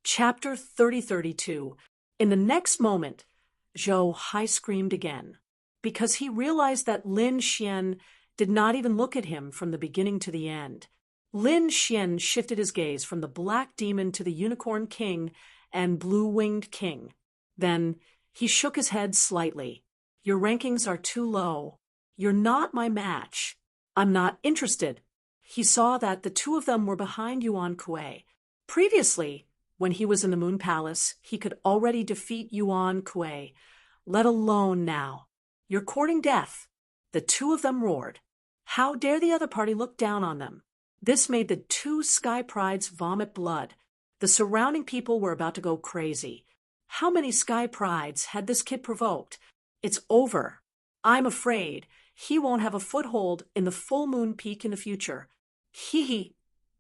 Chapter 3032. In the next moment, Zhou Hai screamed again, because he realized that Lin Xian did not even look at him from the beginning to the end. Lin Xian shifted his gaze from the Black Demon to the Unicorn King and Blue-Winged King. Then he shook his head slightly. Your rankings are too low. You're not my match. I'm not interested. He saw that the two of them were behind Yuan Kuei. Previously, when he was in the Moon Palace, he could already defeat Yuan Kuei, let alone now. You're courting death. The two of them roared. How dare the other party look down on them? This made the two Sky Prides vomit blood. The surrounding people were about to go crazy. How many Sky Prides had this kid provoked? It's over. I'm afraid he won't have a foothold in the Full Moon Peak in the future.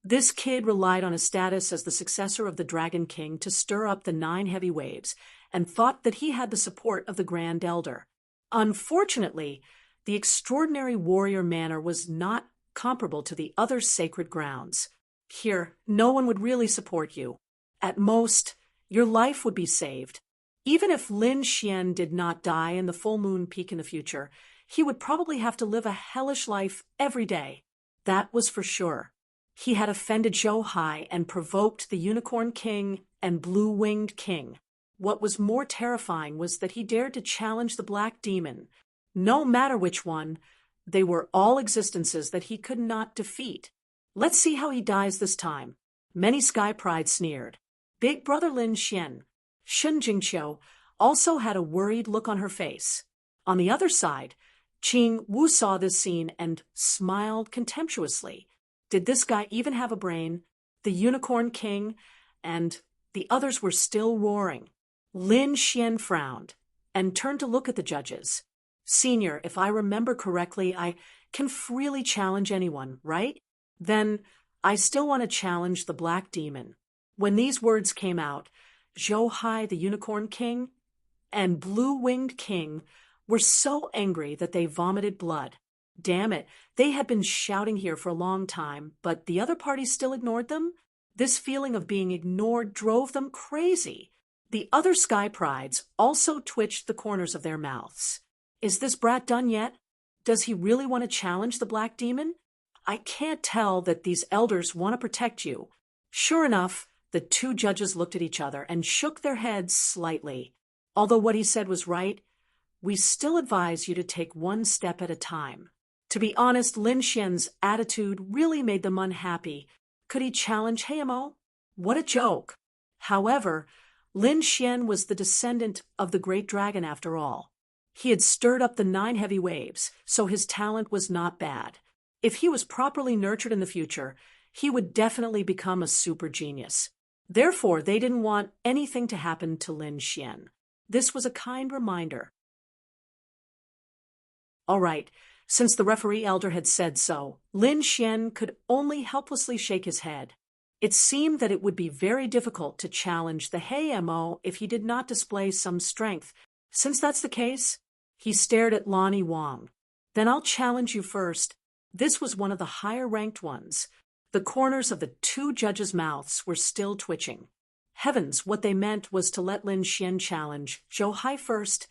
This kid relied on his status as the successor of the Dragon King to stir up the 9 heavy waves and thought that he had the support of the Grand Elder. Unfortunately, the extraordinary warrior manner was not comparable to the other sacred grounds. Here, no one would really support you. At most, your life would be saved. Even if Lin Xian did not die in the Full Moon Peak in the future, he would probably have to live a hellish life every day. That was for sure. He had offended Zhou Hai and provoked the Unicorn King and Blue-Winged King. What was more terrifying was that he dared to challenge the Black Demon. No matter which one, they were all existences that he could not defeat. Let's see how he dies this time. Many Sky Pride sneered. Big Brother Lin Xian, Shen Jingqiu also had a worried look on her face. On the other side, Qing Wu saw this scene and smiled contemptuously. Did this guy even have a brain? The Unicorn King and the others were still roaring. Lin Xian frowned and turned to look at the judges. Senior, if I remember correctly, I can freely challenge anyone, right? Then I still want to challenge the Black Demon. When these words came out, Zhou Hai, the Unicorn King, and Blue-Winged King were so angry that they vomited blood. Damn it, they had been shouting here for a long time, but the other party still ignored them? This feeling of being ignored drove them crazy. The other Sky Prides also twitched the corners of their mouths. Is this brat done yet? Does he really want to challenge the Black Demon? I can't tell that these elders want to protect you. Sure enough, the two judges looked at each other and shook their heads slightly. Although what he said was right, we still advise you to take one step at a time. To be honest, Lin Xian's attitude really made them unhappy. Could he challenge Heimo? What a joke! However, Lin Xian was the descendant of the great dragon after all. He had stirred up the 9 heavy waves, so his talent was not bad. If he was properly nurtured in the future, he would definitely become a super genius. Therefore, they didn't want anything to happen to Lin Xian. This was a kind reminder. All right, since the referee elder had said so, Lin Xian could only helplessly shake his head. It seemed that it would be very difficult to challenge the Heimo if he did not display some strength. Since that's the case, he stared at Lonnie Wang. Then I'll challenge you first. This was one of the higher-ranked ones. The corners of the two judges' mouths were still twitching. Heavens, what they meant was to let Lin Xian challenge Zhou Hai first,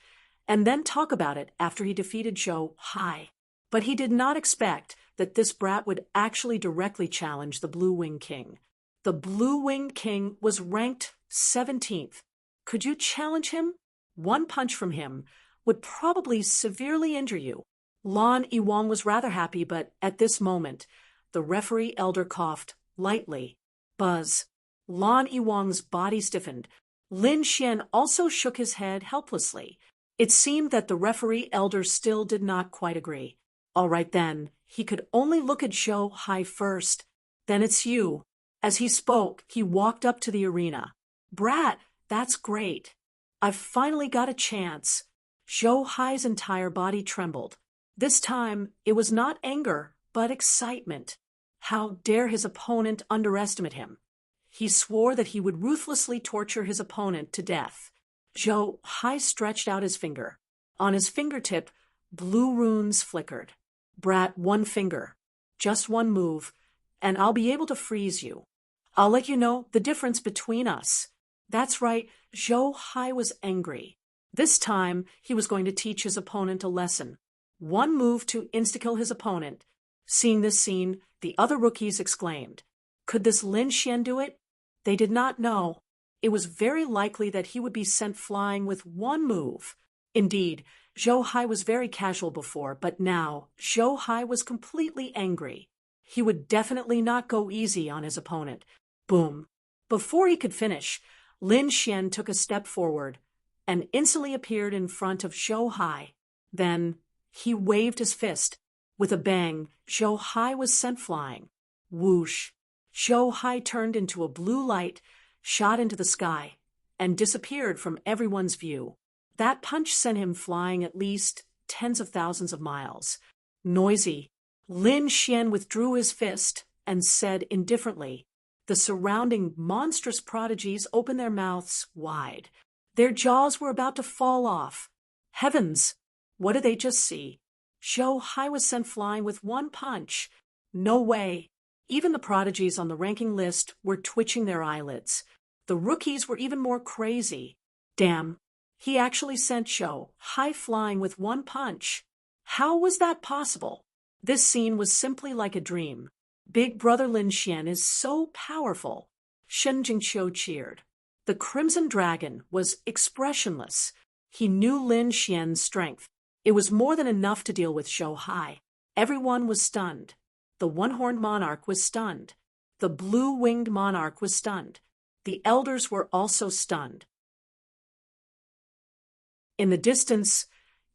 and then talk about it after he defeated Zhou Hai. But he did not expect that this brat would actually directly challenge the Blue-Winged King. The Blue-Winged King was ranked 17th. Could you challenge him? One punch from him would probably severely injure you. Lan Yiwang was rather happy, but at this moment, the referee elder coughed lightly. Buzz. Lan Yiwang's body stiffened. Lin Xian also shook his head helplessly. It seemed that the referee elder still did not quite agree. All right then, he could only look at Zhou Hai first. Then it's you. As he spoke, he walked up to the arena. Brat, that's great. I've finally got a chance. Zhou Hai's entire body trembled. This time, it was not anger, but excitement. How dare his opponent underestimate him? He swore that he would ruthlessly torture his opponent to death. Zhou Hai stretched out his finger. On his fingertip, blue runes flickered. Brat, one finger. Just one move, and I'll be able to freeze you. I'll let you know the difference between us. That's right, Zhou Hai was angry. This time, he was going to teach his opponent a lesson. One move to insta-kill his opponent. Seeing this scene, the other rookies exclaimed. Could this Lin Xian do it? They did not know. It was very likely that he would be sent flying with one move. Indeed, Zhou Hai was very casual before, but now Zhou Hai was completely angry. He would definitely not go easy on his opponent. Boom. Before he could finish, Lin Xian took a step forward and instantly appeared in front of Zhou Hai. Then he waved his fist. With a bang, Zhou Hai was sent flying. Whoosh. Zhou Hai turned into a blue light, shot into the sky, and disappeared from everyone's view. That punch sent him flying at least tens of thousands of miles. Noisy, Lin Xian withdrew his fist and said indifferently. The surrounding monstrous prodigies opened their mouths wide. Their jaws were about to fall off. Heavens! What did they just see? Zhou Hai was sent flying with one punch. No way. Even the prodigies on the ranking list were twitching their eyelids. The rookies were even more crazy. Damn. He actually sent Zhou Hai flying with one punch. How was that possible? This scene was simply like a dream. Big Brother Lin Xian is so powerful. Shen Jingqiu cheered. The Crimson Dragon was expressionless. He knew Lin Xian's strength. It was more than enough to deal with Zhou Hai. Everyone was stunned. The One-Horned Monarch was stunned. The Blue-Winged Monarch was stunned. The elders were also stunned. In the distance,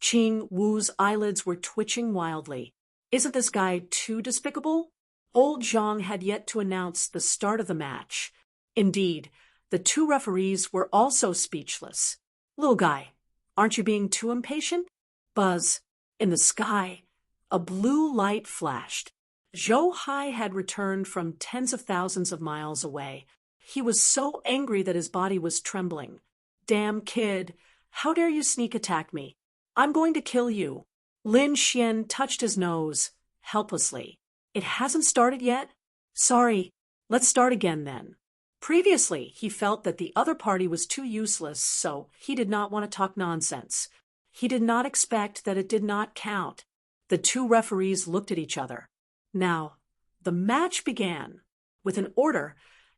Qing Wu's eyelids were twitching wildly. Isn't this guy too despicable? Old Zhang had yet to announce the start of the match. Indeed, the two referees were also speechless. Little guy, aren't you being too impatient? Buzz. In the sky, a blue light flashed. Zhou Hai had returned from tens of thousands of miles away. He was so angry that his body was trembling. Damn kid, how dare you sneak attack me? I'm going to kill you. Lin Xian touched his nose, helplessly. It hasn't started yet? Sorry, let's start again then. Previously, he felt that the other party was too useless, so he did not want to talk nonsense. He did not expect that it did not count. The two referees looked at each other. Now, the match began. With an order,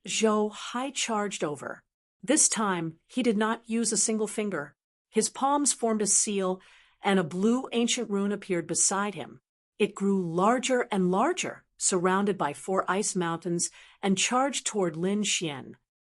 Zhou Hai charged over. This time, he did not use a single finger. His palms formed a seal, and a blue ancient rune appeared beside him. It grew larger and larger, surrounded by 4 ice mountains, and charged toward Lin Xian.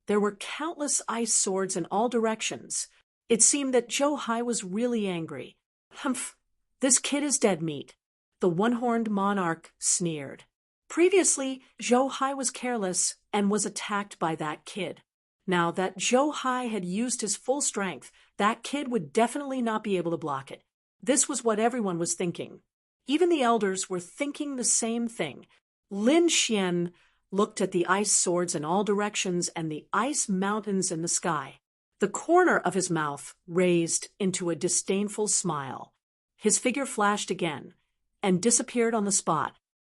There were countless ice swords in all directions. It seemed that Zhou Hai was really angry. Humph, this kid is dead meat. The one-horned monarch sneered. Previously, Zhou Hai was careless and was attacked by that kid. Now that Zhou Hai had used his full strength, that kid would definitely not be able to block it. This was what everyone was thinking. Even the elders were thinking the same thing. Lin Xian looked at the ice swords in all directions and the ice mountains in the sky. The corner of his mouth raised into a disdainful smile. His figure flashed again and disappeared on the spot.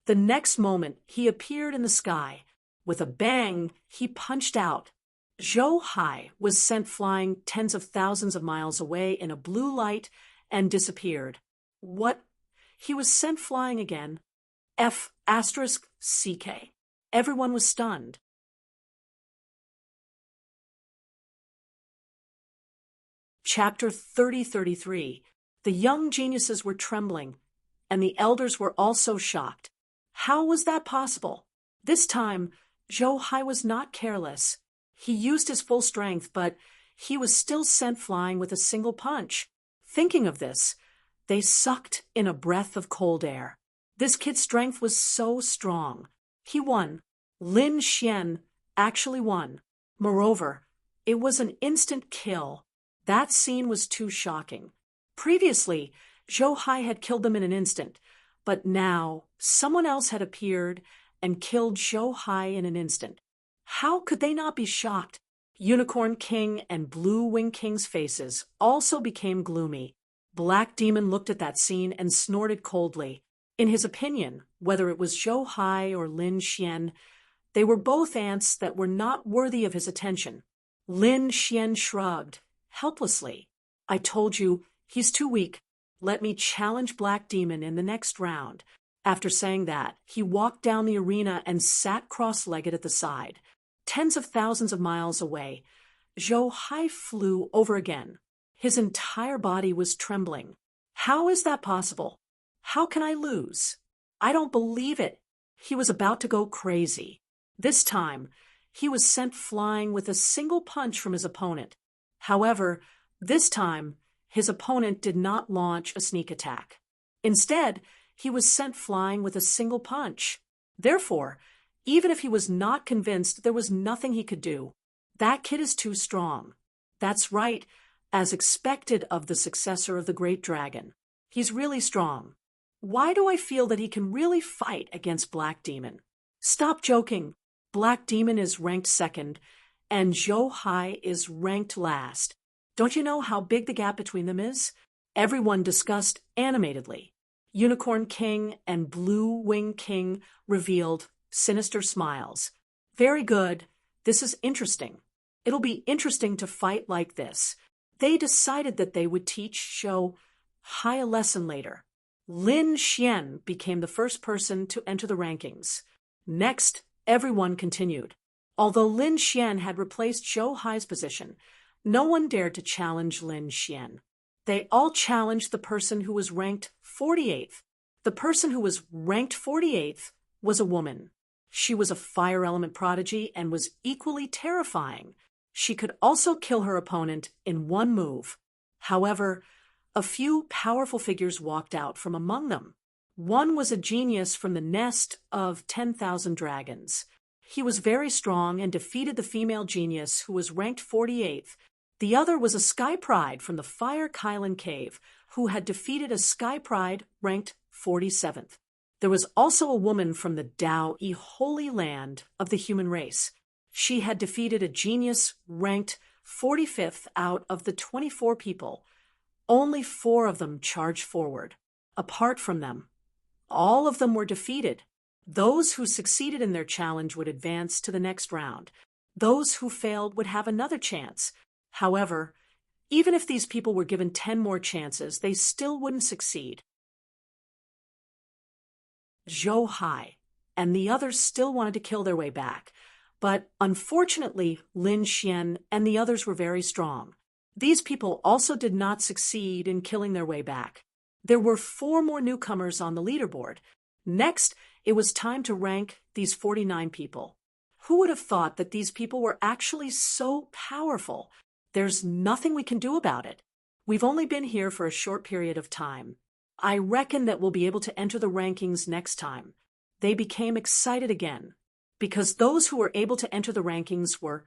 The next moment, he appeared in the sky. With a bang, he punched out. Zhou Hai was sent flying tens of thousands of miles away in a blue light and disappeared. What? He was sent flying again. F***CK. Everyone was stunned. Chapter 30-33. The young geniuses were trembling, and the elders were also shocked. How was that possible? This time, Zhou Hai was not careless. He used his full strength, but he was still sent flying with a single punch. Thinking of this, they sucked in a breath of cold air. This kid's strength was so strong. He won. Lin Xian actually won. Moreover, it was an instant kill. That scene was too shocking. Previously, Zhou Hai had killed them in an instant, but now someone else had appeared and killed Zhou Hai in an instant. How could they not be shocked? Unicorn King and Blue Wing King's faces also became gloomy. Black Demon looked at that scene and snorted coldly. In his opinion, whether it was Zhou Hai or Lin Xian, they were both ants that were not worthy of his attention. Lin Xian shrugged, helplessly. I told you, he's too weak. Let me challenge Black Demon in the next round. After saying that, he walked down the arena and sat cross-legged at the side. Tens of thousands of miles away, Zhou Hai flew over again. His entire body was trembling. How is that possible? How can I lose? I don't believe it. He was about to go crazy. This time, he was sent flying with a single punch from his opponent. However, this time, his opponent did not launch a sneak attack. Instead, he was sent flying with a single punch. Therefore, even if he was not convinced, there was nothing he could do. That kid is too strong. That's right, as expected of the successor of the Great Dragon. He's really strong. Why do I feel that he can really fight against Black Demon? Stop joking. Black Demon is ranked second, and Zhou Hai is ranked last. Don't you know how big the gap between them is? Everyone discussed animatedly. Unicorn King and Blue Wing King revealed sinister smiles. Very good. This is interesting. It'll be interesting to fight like this. They decided that they would teach Zhou Hai a lesson later. Lin Xian became the first person to enter the rankings. Next, everyone continued. Although Lin Xian had replaced Zhou Hai's position, no one dared to challenge Lin Xian. They all challenged the person who was ranked 48th. The person who was ranked 48th was a woman. She was a fire element prodigy and was equally terrifying. She could also kill her opponent in one move. However, a few powerful figures walked out from among them. One was a genius from the nest of 10,000 dragons. He was very strong and defeated the female genius who was ranked 48th. The other was a Sky Pride from the Fire Kylan Cave who had defeated a Sky Pride ranked 47th. There was also a woman from the Tao-E Holy Land of the human race. She had defeated a genius ranked 45th out of the 24 people. Only 4 of them charged forward. Apart from them, all of them were defeated. Those who succeeded in their challenge would advance to the next round. Those who failed would have another chance. However, even if these people were given 10 more chances, they still wouldn't succeed. Zhou Hai and the others still wanted to kill their way back, but unfortunately, Lin Xian and the others were very strong. These people also did not succeed in killing their way back. There were 4 more newcomers on the leaderboard. Next, it was time to rank these 49 people. Who would have thought that these people were actually so powerful? There's nothing we can do about it. We've only been here for a short period of time. I reckon that we'll be able to enter the rankings next time. They became excited again, because those who were able to enter the rankings were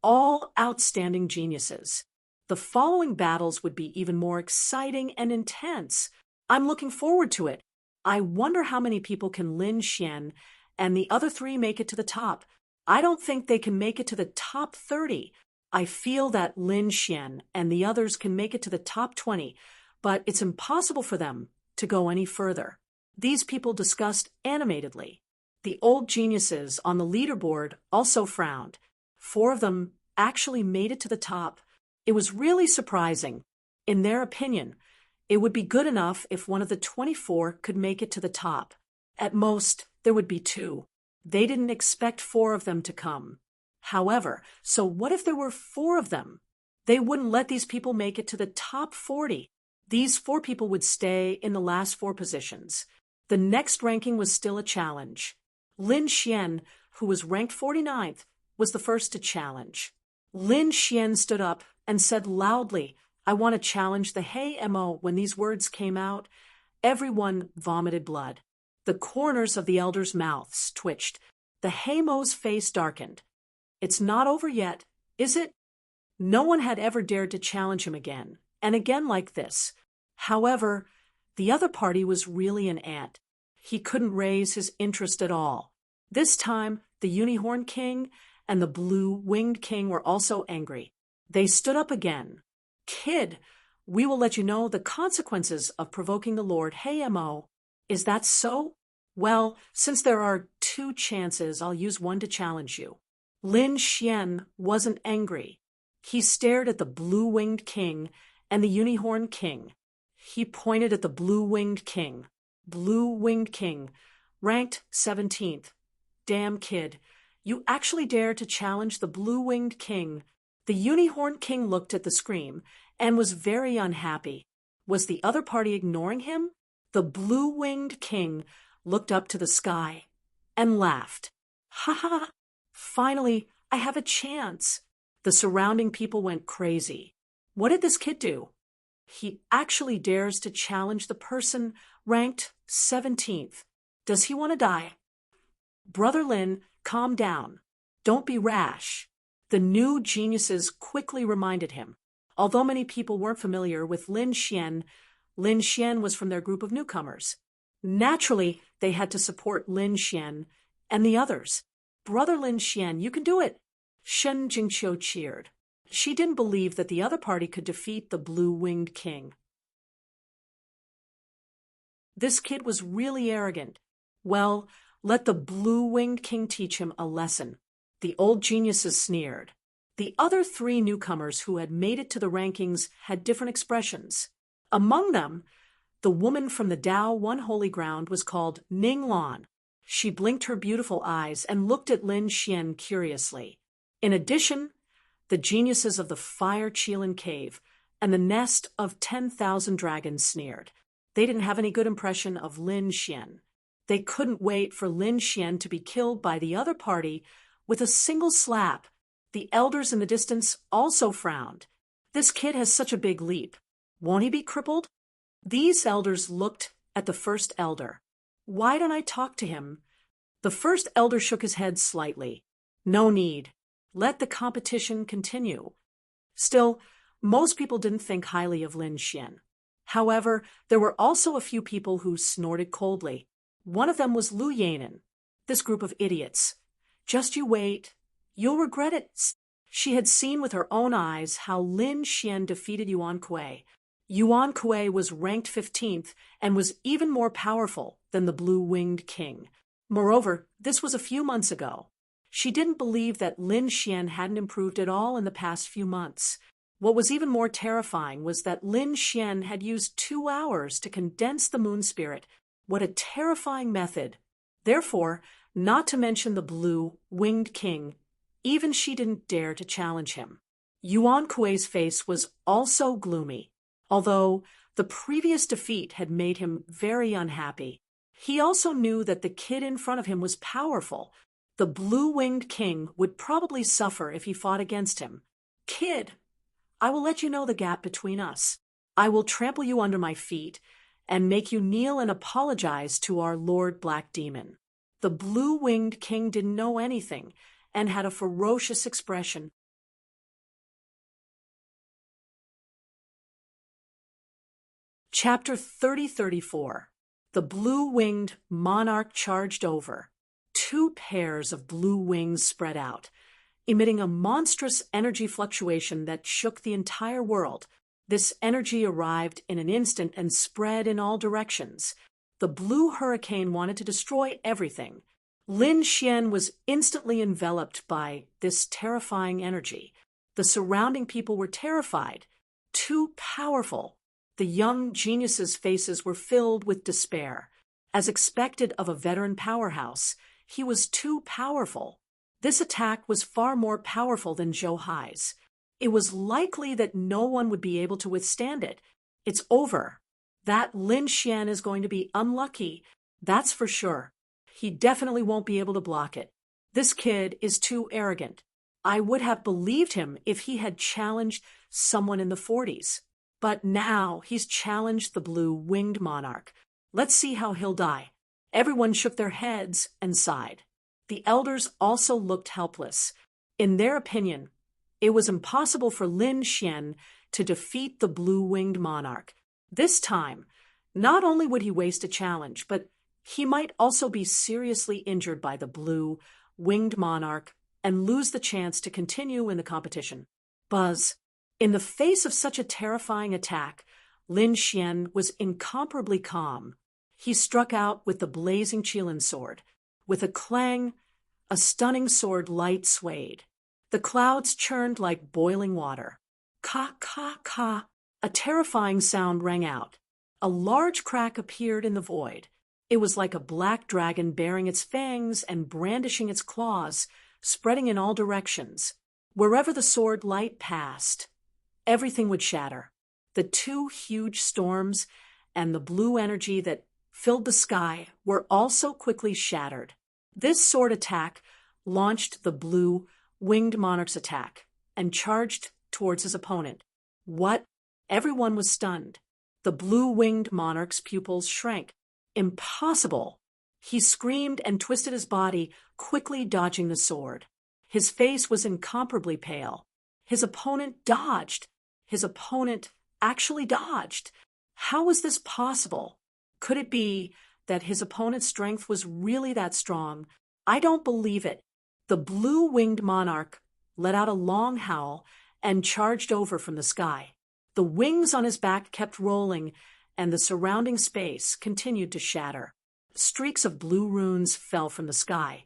all outstanding geniuses. The following battles would be even more exciting and intense. I'm looking forward to it. I wonder how many people can Lin Xian and the other 3 make it to the top. I don't think they can make it to the top 30. I feel that Lin Xian and the others can make it to the top 20, but it's impossible for them to go any further. These people discussed animatedly. The old geniuses on the leaderboard also frowned. 4 of them actually made it to the top. It was really surprising. In their opinion, it would be good enough if one of the 24 could make it to the top. At most, there would be 2. They didn't expect 4 of them to come. However, so what if there were 4 of them? They wouldn't let these people make it to the top 40. These 4 people would stay in the last 4 positions. The next ranking was still a challenge. Lin Xian, who was ranked 49th, was the first to challenge. Lin Xian stood up and said loudly, "I want to challenge the Hey Mo." When these words came out, everyone vomited blood. The corners of the elders' mouths twitched. The Hey Mo's face darkened. It's not over yet, is it? No one had ever dared to challenge him again, and again like this. However, the other party was really an ant. He couldn't raise his interest at all. This time, the Unicorn King and the Blue-Winged King were also angry. They stood up again. "Kid, we will let you know the consequences of provoking the Lord Hey Mo. Is that so? Well, since there are 2 chances, I'll use one to challenge you." Lin Xian wasn't angry. He stared at the Blue-Winged King and the Unicorn King. He pointed at the Blue-Winged King. Blue-Winged King, ranked 17th. "Damn, kid, you actually dare to challenge the Blue-Winged King." The Unicorn King looked at the screen and was very unhappy. Was the other party ignoring him? The Blue-Winged King looked up to the sky and laughed. "Ha ha! Finally, I have a chance." The surrounding people went crazy. What did this kid do? He actually dares to challenge the person ranked 17th. Does he want to die? "Brother Lin, calm down. Don't be rash." The new geniuses quickly reminded him. Although many people weren't familiar with Lin Xian was from their group of newcomers. Naturally, they had to support Lin Xian and the others. "Brother Lin Xian, you can do it." Shen Jingqiu cheered. She didn't believe that the other party could defeat the Blue-Winged King. This kid was really arrogant. Well, let the Blue-Winged King teach him a lesson. The old geniuses sneered. The other 3 newcomers who had made it to the rankings had different expressions. Among them, the woman from the Tao One Holy Ground was called Ning Lan. She blinked her beautiful eyes and looked at Lin Xian curiously. In addition, the geniuses of the Fire Kylan Cave and the nest of 10,000 dragons sneered. They didn't have any good impression of Lin Xian. They couldn't wait for Lin Xian to be killed by the other party with a single slap. The elders in the distance also frowned. This kid has such a big leap. Won't he be crippled? These elders looked at the first elder. Why don't I talk to him? The first elder shook his head slightly. No need. Let the competition continue. Still, most people didn't think highly of Lin Xian. However, there were also a few people who snorted coldly. One of them was Lu Yanin, this group of idiots. Just you wait. You'll regret it. She had seen with her own eyes how Lin Xian defeated Yuan Kuei. Yuan Kuei was ranked 15th and was even more powerful than the Blue-Winged King. Moreover, this was a few months ago. She didn't believe that Lin Xian hadn't improved at all in the past few months. What was even more terrifying was that Lin Xian had used 2 hours to condense the moon spirit. What a terrifying method. Therefore, not to mention the Blue-Winged King, even she didn't dare to challenge him. Yuan Kuei's face was also gloomy, although the previous defeat had made him very unhappy. He also knew that the kid in front of him was powerful. The Blue-Winged King would probably suffer if he fought against him. Kid, I will let you know the gap between us. I will trample you under my feet and make you kneel and apologize to our Lord Black Demon. The Blue-Winged King didn't know anything and had a ferocious expression. Chapter 30-34. The Blue-Winged Monarch charged over. 2 pairs of blue wings spread out, emitting a monstrous energy fluctuation that shook the entire world. This energy arrived in an instant and spread in all directions. The blue hurricane wanted to destroy everything. Lin Xian was instantly enveloped by this terrifying energy. The surrounding people were terrified. Too powerful. The young geniuses' faces were filled with despair. As expected of a veteran powerhouse, he was too powerful. This attack was far more powerful than Zhou Hai's. It was likely that no one would be able to withstand it. It's over. That Lin Xian is going to be unlucky. That's for sure. He definitely won't be able to block it. This kid is too arrogant. I would have believed him if he had challenged someone in the 40s. But now he's challenged the Blue-Winged Monarch. Let's see how he'll die. Everyone shook their heads and sighed. The elders also looked helpless. In their opinion, it was impossible for Lin Xian to defeat the Blue-Winged Monarch. This time, not only would he waste a challenge, but he might also be seriously injured by the Blue-Winged Monarch and lose the chance to continue in the competition. Buzz. In the face of such a terrifying attack, Lin Xian was incomparably calm. He struck out with the blazing Qilin sword. With a clang, a stunning sword light swayed. The clouds churned like boiling water. Ka, ka, ka. A terrifying sound rang out. A large crack appeared in the void. It was like a black dragon baring its fangs and brandishing its claws, spreading in all directions. Wherever the sword light passed, everything would shatter. The 2 huge storms and the blue energy that filled the sky were also quickly shattered. This sword attack launched the Blue-Winged Monarch's attack and charged towards his opponent. What? Everyone was stunned. The Blue-Winged Monarch's pupils shrank. Impossible! He screamed and twisted his body, quickly dodging the sword. His face was incomparably pale. His opponent dodged. His opponent actually dodged. How was this possible? Could it be that his opponent's strength was really that strong? I don't believe it. The Blue-Winged Monarch let out a long howl and charged over from the sky. The wings on his back kept rolling, and the surrounding space continued to shatter. Streaks of blue runes fell from the sky,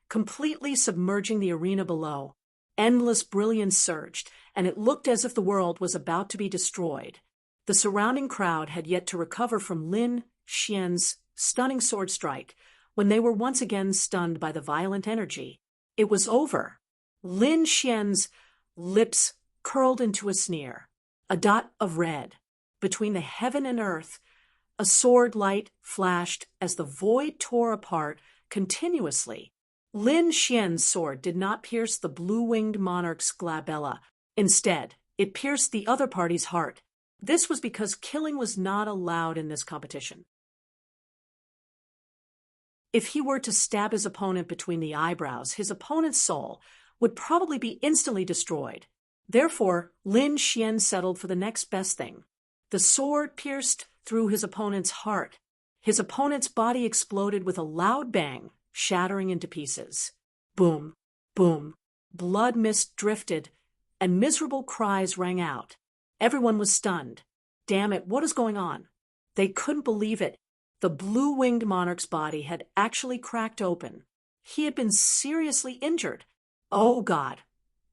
completely submerging the arena below. Endless brilliance surged, and it looked as if the world was about to be destroyed. The surrounding crowd had yet to recover from Lin Xian's stunning sword strike when they were once again stunned by the violent energy. It was over. Lin Xian's lips curled into a sneer. A dot of red. Between the heaven and earth, a sword light flashed as the void tore apart continuously. Lin Xian's sword did not pierce the Blue-Winged Monarch's glabella. Instead, it pierced the other party's heart. This was because killing was not allowed in this competition. If he were to stab his opponent between the eyebrows, his opponent's soul would probably be instantly destroyed. Therefore, Lin Xian settled for the next best thing. The sword pierced through his opponent's heart. His opponent's body exploded with a loud bang, shattering into pieces. Boom, boom. Blood mist drifted, and miserable cries rang out. Everyone was stunned. Damn it, what is going on? They couldn't believe it. The blue-winged monarch's body had actually cracked open. He had been seriously injured. Oh God!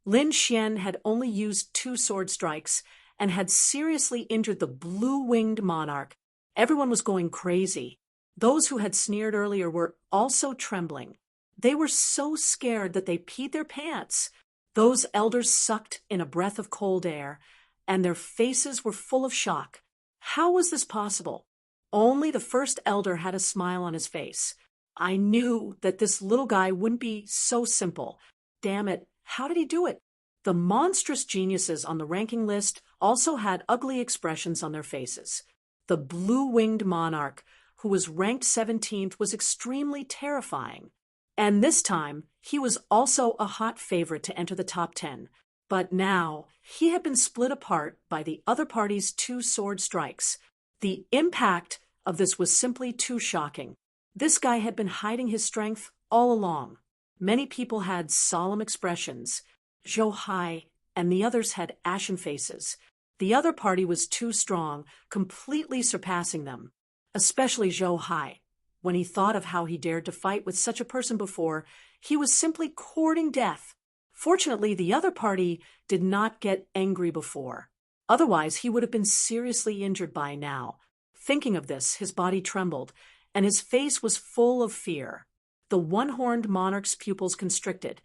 Lin Xian had only used 2 sword strikes and had seriously injured the blue-winged monarch. Everyone was going crazy. Those who had sneered earlier were also trembling. They were so scared that they peed their pants. Those elders sucked in a breath of cold air, and their faces were full of shock. How was this possible? Only the first elder had a smile on his face. I knew that this little guy wouldn't be so simple. Damn it, how did he do it? The monstrous geniuses on the ranking list also had ugly expressions on their faces. The blue-winged monarch, who was ranked 17th, was extremely terrifying. And this time, he was also a hot favorite to enter the top 10. But now, he had been split apart by the other party's 2 sword strikes. The impact of this was simply too shocking. This guy had been hiding his strength all along. Many people had solemn expressions. Zhou Hai and the others had ashen faces. The other party was too strong, completely surpassing them. Especially Zhou Hai. When he thought of how he dared to fight with such a person before, he was simply courting death. Fortunately, the other party did not get angry before. Otherwise, he would have been seriously injured by now. Thinking of this, his body trembled, and his face was full of fear. The one-horned monarch's pupils constricted,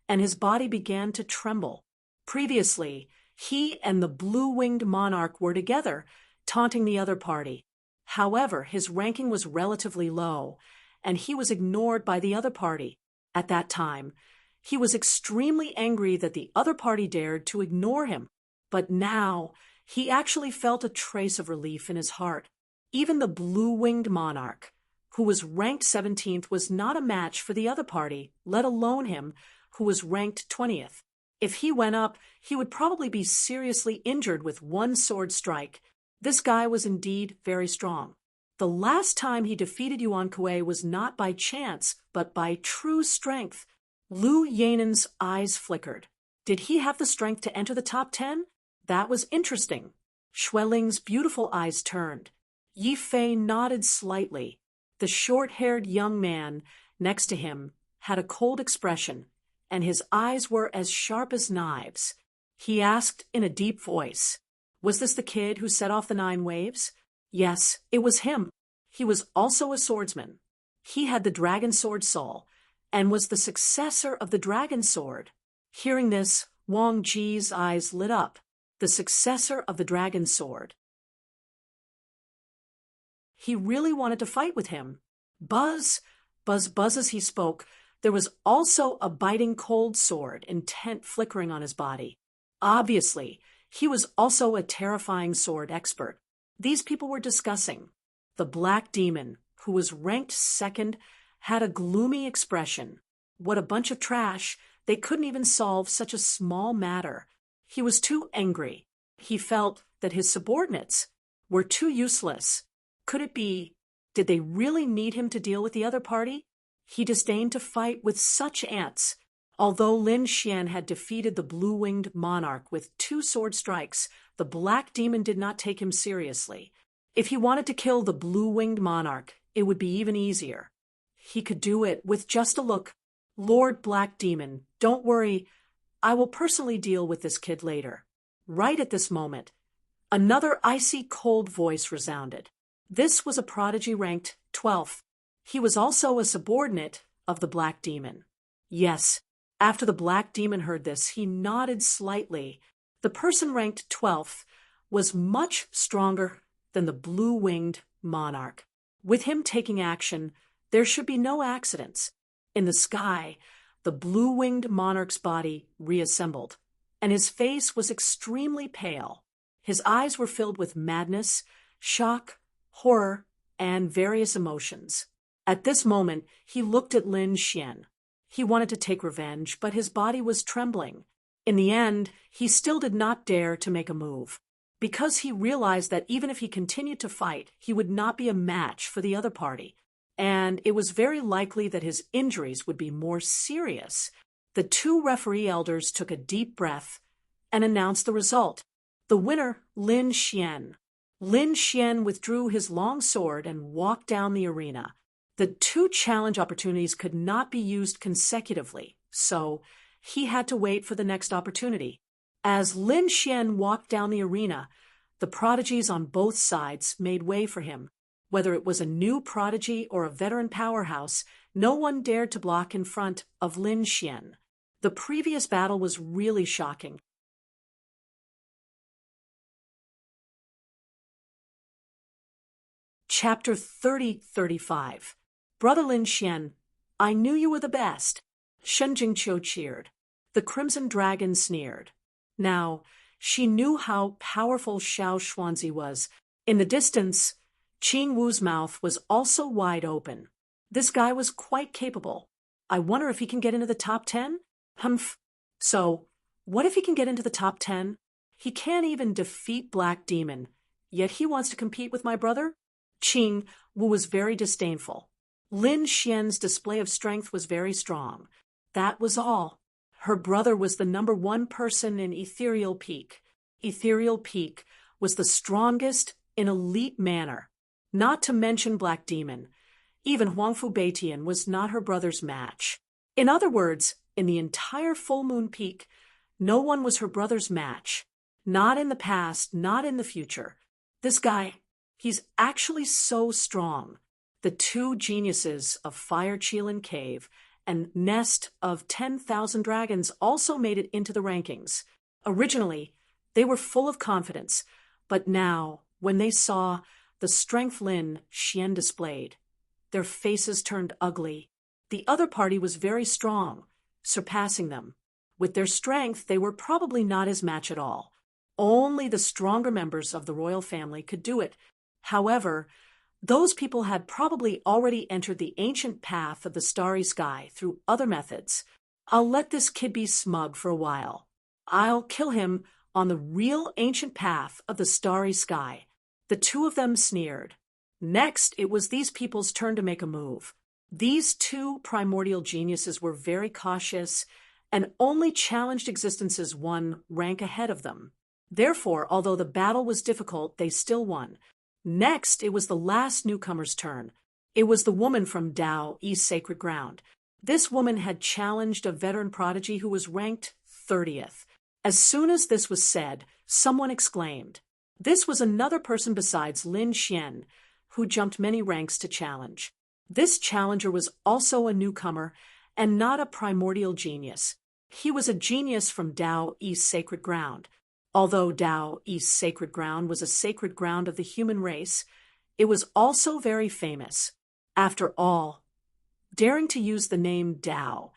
and his body began to tremble. Previously, he and the blue-winged monarch were together, taunting the other party. However, his ranking was relatively low, and he was ignored by the other party. At that time, he was extremely angry that the other party dared to ignore him. But now, he actually felt a trace of relief in his heart. Even the blue-winged monarch, who was ranked 17th, was not a match for the other party, let alone him, who was ranked 20th. If he went up, he would probably be seriously injured with 1 sword strike. This guy was indeed very strong. The last time he defeated Yuan Kuei was not by chance, but by true strength. Lu Yanen's eyes flickered. Did he have the strength to enter the top 10? That was interesting. Xueling's beautiful eyes turned. Yi Fei nodded slightly. The short-haired young man next to him had a cold expression, and his eyes were as sharp as knives. He asked in a deep voice, "Was this the kid who set off the 9 waves?" Yes, it was him. He was also a swordsman. He had the dragon sword soul, and was the successor of the dragon sword. Hearing this, Wang Ji's eyes lit up. The successor of the dragon sword. He really wanted to fight with him. Buzz, buzz, buzz as he spoke. There was also a biting cold sword, intent flickering on his body. Obviously, he was also a terrifying sword expert. These people were discussing. The black demon, who was ranked 2nd, had a gloomy expression. What a bunch of trash. They couldn't even solve such a small matter. He was too angry. He felt that his subordinates were too useless. Could it be, did they really need him to deal with the other party? He disdained to fight with such ants. Although Lin Xian had defeated the blue-winged monarch with 2 sword strikes, the black demon did not take him seriously. If he wanted to kill the blue-winged monarch, it would be even easier. He could do it with just a look. "Lord Black Demon, don't worry. I will personally deal with this kid later." Right at this moment, another icy cold voice resounded. This was a prodigy ranked 12th. He was also a subordinate of the Black Demon. Yes, after the Black Demon heard this, he nodded slightly. The person ranked 12th was much stronger than the blue-winged monarch. With him taking action, there should be no accidents. In the sky, the blue-winged monarch's body reassembled, and his face was extremely pale. His eyes were filled with madness, shock, horror, and various emotions. At this moment, he looked at Lin Xian. He wanted to take revenge, but his body was trembling. In the end, he still did not dare to make a move, because he realized that even if he continued to fight, he would not be a match for the other party, and it was very likely that his injuries would be more serious. The two referee elders took a deep breath and announced the result. The winner, Lin Xian. Lin Xian withdrew his long sword and walked down the arena. The two challenge opportunities could not be used consecutively, so he had to wait for the next opportunity. As Lin Xian walked down the arena, the prodigies on both sides made way for him. Whether it was a new prodigy or a veteran powerhouse, no one dared to block in front of Lin Xian. The previous battle was really shocking. Chapter 30-35. Brother Lin Xian, I knew you were the best. Shen Jingqiu cheered. The Crimson Dragon sneered. Now, she knew how powerful Xiao Xuanzi was. In the distance, Qing Wu's mouth was also wide open. This guy was quite capable. I wonder if he can get into the top 10? Humph. So, what if he can get into the top 10? He can't even defeat Black Demon, yet he wants to compete with my brother? Qing Wu was very disdainful. Lin Xian's display of strength was very strong. That was all. Her brother was the #1 person in Ethereal Peak. Ethereal Peak was the strongest in elite manner. Not to mention Black Demon. Even Huangfu Beitian was not her brother's match. In other words, in the entire Full Moon Peak, no one was her brother's match. Not in the past, not in the future. This guy, he's actually so strong. The two geniuses of Fire Qilin Cave and Nest of 10,000 Dragons also made it into the rankings. Originally, they were full of confidence, but now, when they saw the strength Lin Xian displayed, their faces turned ugly. The other party was very strong, surpassing them. With their strength, they were probably not his match at all. Only the stronger members of the royal family could do it. However, those people had probably already entered the ancient path of the starry sky through other methods. I'll let this kid be smug for a while. I'll kill him on the real ancient path of the starry sky. The two of them sneered. Next, it was these people's turn to make a move. These two primordial geniuses were very cautious and only challenged existences one rank ahead of them. Therefore, although the battle was difficult, they still won. Next, it was the last newcomer's turn. It was the woman from Dao East Sacred Ground. This woman had challenged a veteran prodigy who was ranked 30th. As soon as this was said, someone exclaimed. This was another person besides Lin Xian, who jumped many ranks to challenge. This challenger was also a newcomer and not a primordial genius. He was a genius from Dao East Sacred Ground. Although Dao East Sacred Ground was a sacred ground of the human race, it was also very famous. After all, daring to use the name Dao,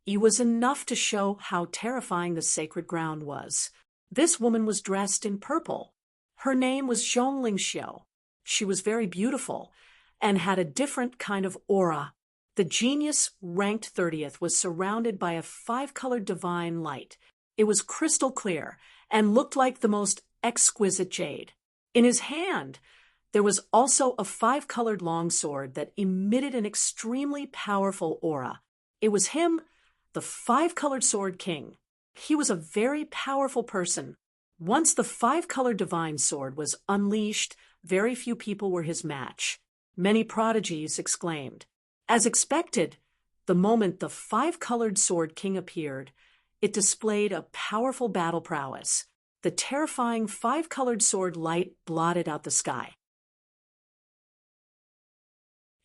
it was enough to show how terrifying the sacred ground was. This woman was dressed in purple. Her name was Zhong Lingxiu. She was very beautiful and had a different kind of aura. The genius ranked 30th was surrounded by a 5-colored divine light. It was crystal clear and looked like the most exquisite jade. In his hand, there was also a 5-colored longsword that emitted an extremely powerful aura. It was him, the 5-colored sword king. He was a very powerful person. Once the 5-colored divine sword was unleashed, very few people were his match. Many prodigies exclaimed. As expected, the moment the 5-colored sword king appeared, it displayed a powerful battle prowess. The terrifying 5-colored sword light blotted out the sky.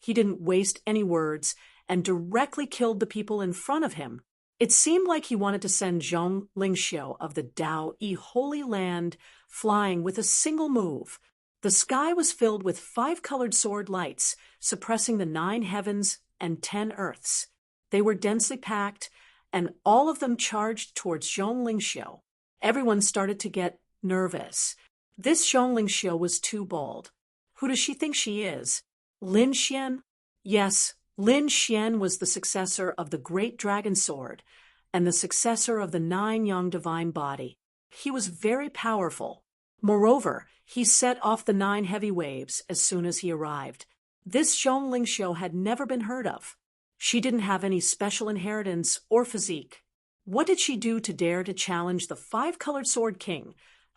He didn't waste any words and directly killed the people in front of him. It seemed like he wanted to send Zhong Lingxiu of the Dao Yi Holy Land flying with a single move. The sky was filled with 5-colored sword lights, suppressing the 9 heavens and 10 earths. They were densely packed, and all of them charged towards Zhong Lingxiu. Everyone started to get nervous. This Zhongling Xiu was too bold. Who does she think she is? Lin Xian? Yes, Lin Xian was the successor of the Great Dragon Sword and the successor of the 9 Yang Divine Body. He was very powerful. Moreover, he set off the 9 heavy waves as soon as he arrived. This Zhongling Xiu had never been heard of. She didn't have any special inheritance or physique. What did she do to dare to challenge the 5-colored sword king,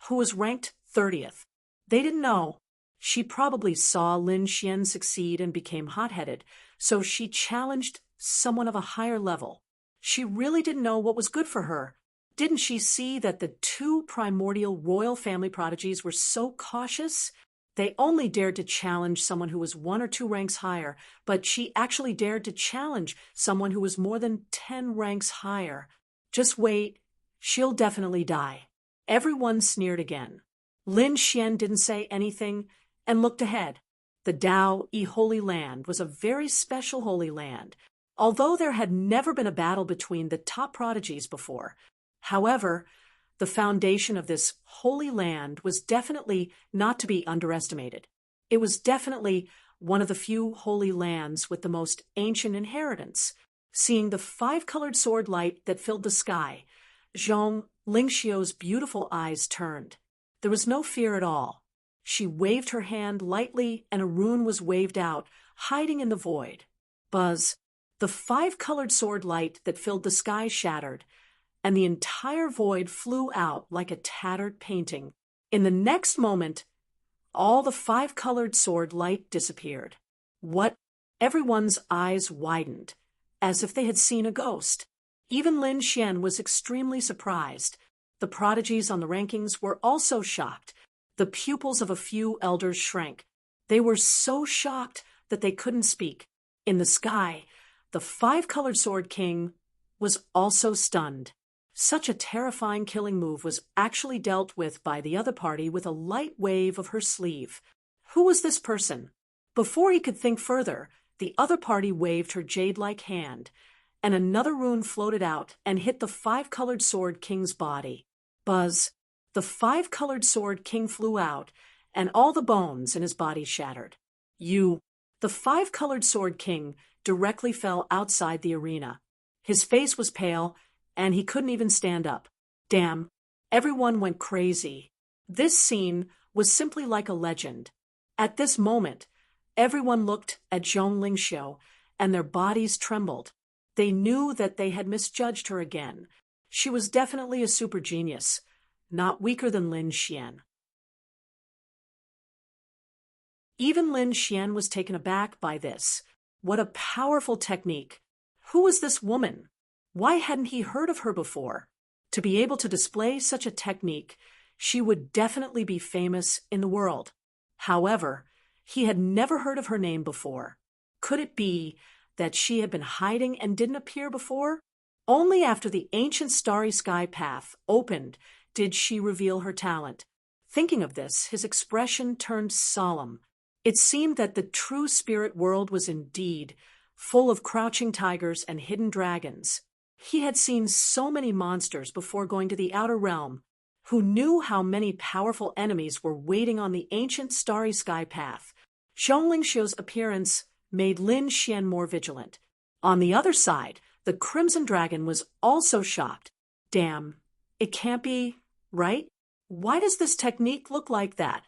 who was ranked 30th? They didn't know. She probably saw Lin Xian succeed and became hot-headed, so she challenged someone of a higher level. She really didn't know what was good for her. Didn't she see that the 2 primordial royal family prodigies were so cautious? They only dared to challenge someone who was 1 or 2 ranks higher, but she actually dared to challenge someone who was more than 10 ranks higher. Just wait, she'll definitely die. Everyone sneered again. Lin Xian didn't say anything and looked ahead. The Dao Yi Holy Land was a very special holy land, although there had never been a battle between the top prodigies before. However, the foundation of this holy land was definitely not to be underestimated. It was definitely one of the few holy lands with the most ancient inheritance. Seeing the 5-colored sword light that filled the sky, Zhong Lingxiu's beautiful eyes turned. There was no fear at all. She waved her hand lightly and a rune was waved out, hiding in the void. Buzz, the 5-colored sword light that filled the sky shattered, and the entire void flew out like a tattered painting. In the next moment, all the 5-colored sword light disappeared. What? Everyone's eyes widened, as if they had seen a ghost. Even Lin Xian was extremely surprised. The prodigies on the rankings were also shocked. The pupils of a few elders shrank. They were so shocked that they couldn't speak. In the sky, the 5-colored sword king was also stunned. Such a terrifying killing move was actually dealt with by the other party with a light wave of her sleeve. Who was this person? Before he could think further, the other party waved her jade-like hand, and another rune floated out and hit the 5-colored sword king's body. Buzz, the 5-colored sword king flew out, and all the bones in his body shattered. The 5-colored sword king directly fell outside the arena. His face was pale, and he couldn't even stand up. Damn, everyone went crazy. This scene was simply like a legend. At this moment, everyone looked at Zhongling Xiu, and their bodies trembled. They knew that they had misjudged her again. She was definitely a super genius, not weaker than Lin Xian. Even Lin Xian was taken aback by this. What a powerful technique. Who was this woman? Why hadn't he heard of her before? To be able to display such a technique, she would definitely be famous in the world. However, he had never heard of her name before. Could it be that she had been hiding and didn't appear before? Only after the ancient starry sky path opened did she reveal her talent. Thinking of this, his expression turned solemn. It seemed that the true spirit world was indeed full of crouching tigers and hidden dragons. He had seen so many monsters before going to the outer realm. Who knew how many powerful enemies were waiting on the ancient starry sky path? Zhongling Xiu's appearance made Lin Xian more vigilant. On the other side, the Crimson Dragon was also shocked. Damn, it can't be, right? Why does this technique look like that?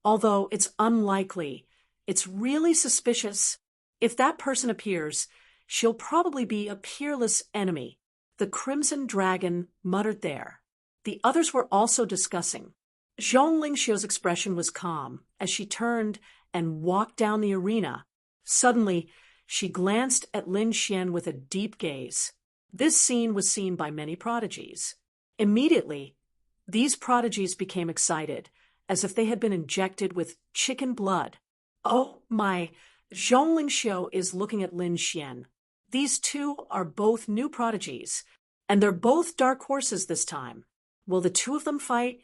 Although it's unlikely, it's really suspicious. If that person appears, she'll probably be a peerless enemy. The Crimson Dragon muttered there. The others were also discussing. Zhongling Xiu's expression was calm as she turned and walked down the arena. Suddenly, she glanced at Lin Xian with a deep gaze. This scene was seen by many prodigies. Immediately, these prodigies became excited, as if they had been injected with chicken blood. Oh my! Zhongling Xiu is looking at Lin Xian. These two are both new prodigies, and they're both dark horses this time. Will the two of them fight?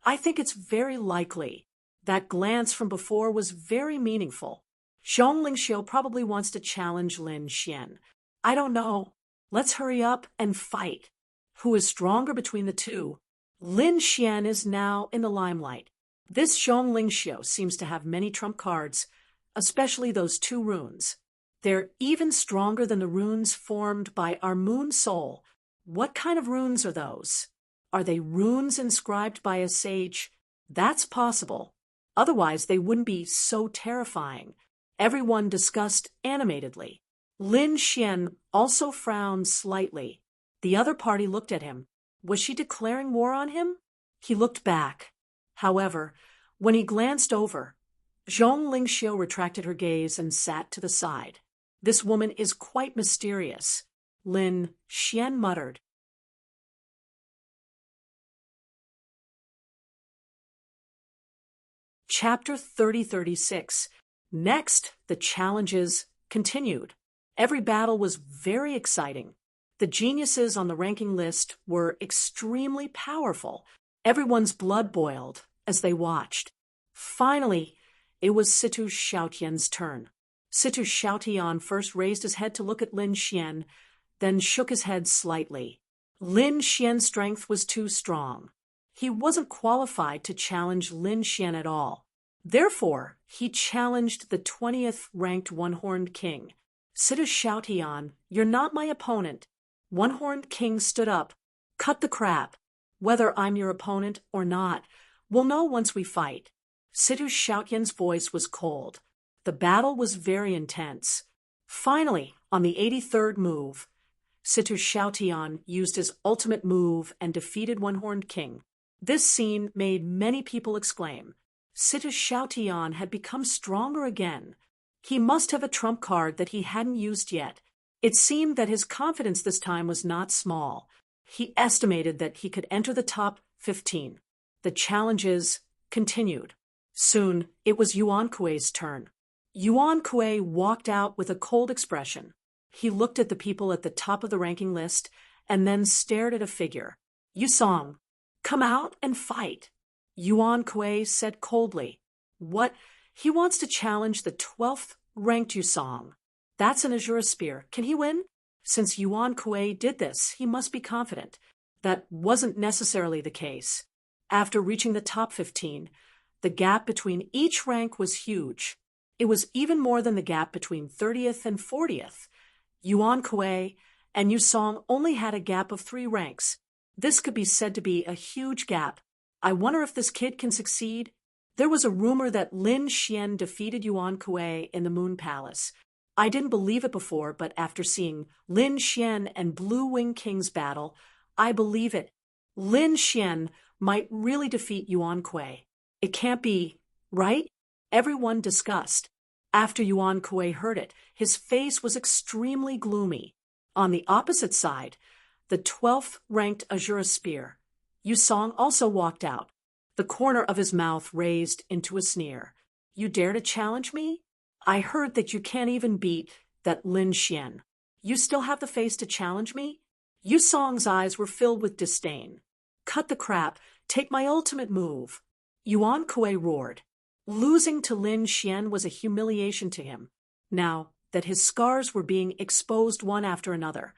I think it's very likely. That glance from before was very meaningful. Zhongling Xiu probably wants to challenge Lin Xian. I don't know. Let's hurry up and fight. Who is stronger between the two? Lin Xian is now in the limelight. This Zhonglingxiu seems to have many trump cards, especially those two runes. They're even stronger than the runes formed by our moon soul. What kind of runes are those? Are they runes inscribed by a sage? That's possible. Otherwise, they wouldn't be so terrifying. Everyone discussed animatedly. Lin Xian also frowned slightly. The other party looked at him. Was she declaring war on him? He looked back. However, when he glanced over, Zhong Lingxiu retracted her gaze and sat to the side. This woman is quite mysterious, Lin Xian muttered. Chapter 3036. Next, the challenges continued. Every battle was very exciting. The geniuses on the ranking list were extremely powerful. Everyone's blood boiled as they watched. Finally, it was Situ Xiaotian's turn. Situ Xiaotian first raised his head to look at Lin Xian, then shook his head slightly. Lin Xian's strength was too strong. He wasn't qualified to challenge Lin Xian at all. Therefore, he challenged the 20th ranked one-horned king. Situ Xiaotian, you're not my opponent. One-horned king stood up. Cut the crap. Whether I'm your opponent or not, we'll know once we fight. Situ Xiaotian's voice was cold. The battle was very intense. Finally, on the 83rd move, Situ Xiaotian used his ultimate move and defeated One-Horned King. This scene made many people exclaim. Situ Xiaotian had become stronger again. He must have a trump card that he hadn't used yet. It seemed that his confidence this time was not small. He estimated that he could enter the top 15. The challenges continued. Soon, it was Yuan Kuei's turn. Yuan Kuei walked out with a cold expression. He looked at the people at the top of the ranking list and then stared at a figure. Yusong, come out and fight. Yuan Kuei said coldly. What? He wants to challenge the 12th ranked Yusong. That's an Azure Spear. Can he win? Since Yuan Kuei did this, he must be confident. That wasn't necessarily the case. After reaching the top 15, the gap between each rank was huge. It was even more than the gap between 30th and 40th. Yuan Kuei and Yusong only had a gap of 3 ranks. This could be said to be a huge gap. I wonder if this kid can succeed. There was a rumor that Lin Xian defeated Yuan Kuei in the Moon Palace. I didn't believe it before, but after seeing Lin Xian and Blue Wing King's battle, I believe it. Lin Xian might really defeat Yuan Kuei. It can't be, right? Everyone discussed. After Yuan Kuei heard it, his face was extremely gloomy. On the opposite side, the 12th ranked Azure Spear, Yusong also walked out, the corner of his mouth raised into a sneer. You dare to challenge me? I heard that you can't even beat that Lin Xian. You still have the face to challenge me? Yusong's eyes were filled with disdain. Cut the crap. Take my ultimate move. Yuan Kuei roared. Losing to Lin Xian was a humiliation to him. Now that his scars were being exposed one after another,